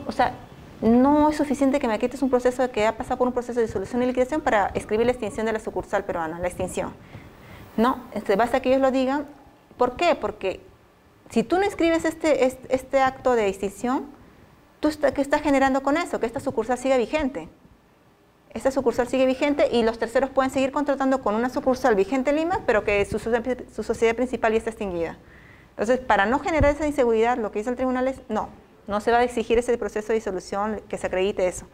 O sea, no es suficiente que me quites un proceso de que ha pasado por un proceso de disolución y liquidación para escribir la extinción de la sucursal peruana, la extinción. No, basta que ellos lo digan. ¿Por qué? Porque si tú no escribes este acto de extinción, ¿qué estás generando con eso? Que esta sucursal siga vigente. Esta sucursal sigue vigente y los terceros pueden seguir contratando con una sucursal vigente en Lima, pero que su sociedad principal ya está extinguida. Entonces, para no generar esa inseguridad, lo que dice el tribunal es: no se va a exigir ese proceso de disolución, que se acredite eso,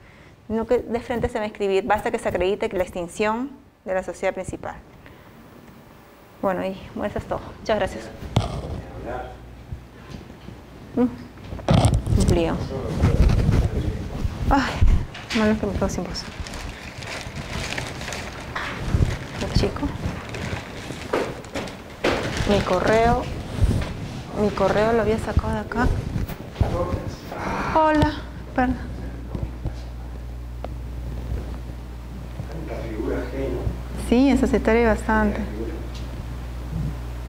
sino que de frente se va a escribir: basta que se acredite que la extinción de la sociedad principal. Bueno, y eso es todo. Muchas gracias. Un lío. Ay, malo que me quedo sin voz. Chico. Mi correo lo había sacado de acá. Hola, perdón. Sí, en societario hay bastante.